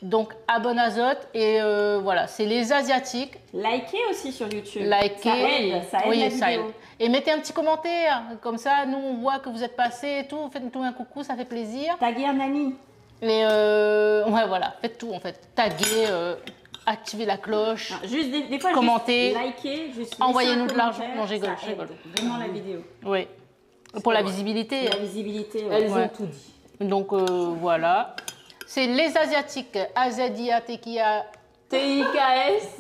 Donc Abonazote et voilà, c'est les Asiatiques. Likez aussi sur YouTube. Likez. Ça aide Oui, la ça vidéo. aide. Et mettez un petit commentaire. Comme ça, nous on voit que vous êtes passés et tout. Faites-nous un coucou, ça fait plaisir. Taguez un ami. Et ouais, voilà, faites tout en fait. Taguez, activez la cloche. Non, juste des fois, Commentez. juste likez, juste Envoyez-nous laissez de un l'argent. commentaire, Non, je rigole, ça je rigole. aide vraiment la vidéo. Oui. Pour la visibilité. La visibilité. ouais. Elles Ouais. ont tout dit. Donc voilà. C'est les Asiatiques, T-I-K-S.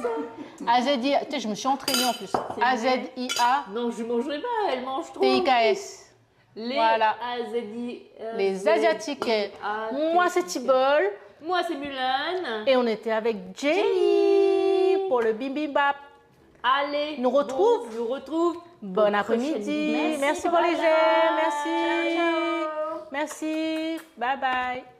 A-Z-I-A. Tu sais, je me suis entraînée en plus. A-Z-I-A. Non, je mangerai pas, elle mange trop. T-I-K-S. Les Voilà. Azadi. Les Asiatiques. Moi, c'est Tibol. Moi, c'est Mulan. Et on était avec Jenny pour le bibimbap. Allez. Nous retrouve. Nous retrouve. Bon Pour prochaine après-midi. vidéo. Merci pour les Voilà. j'aime. Merci. Ciao, ciao. Merci. Bye bye.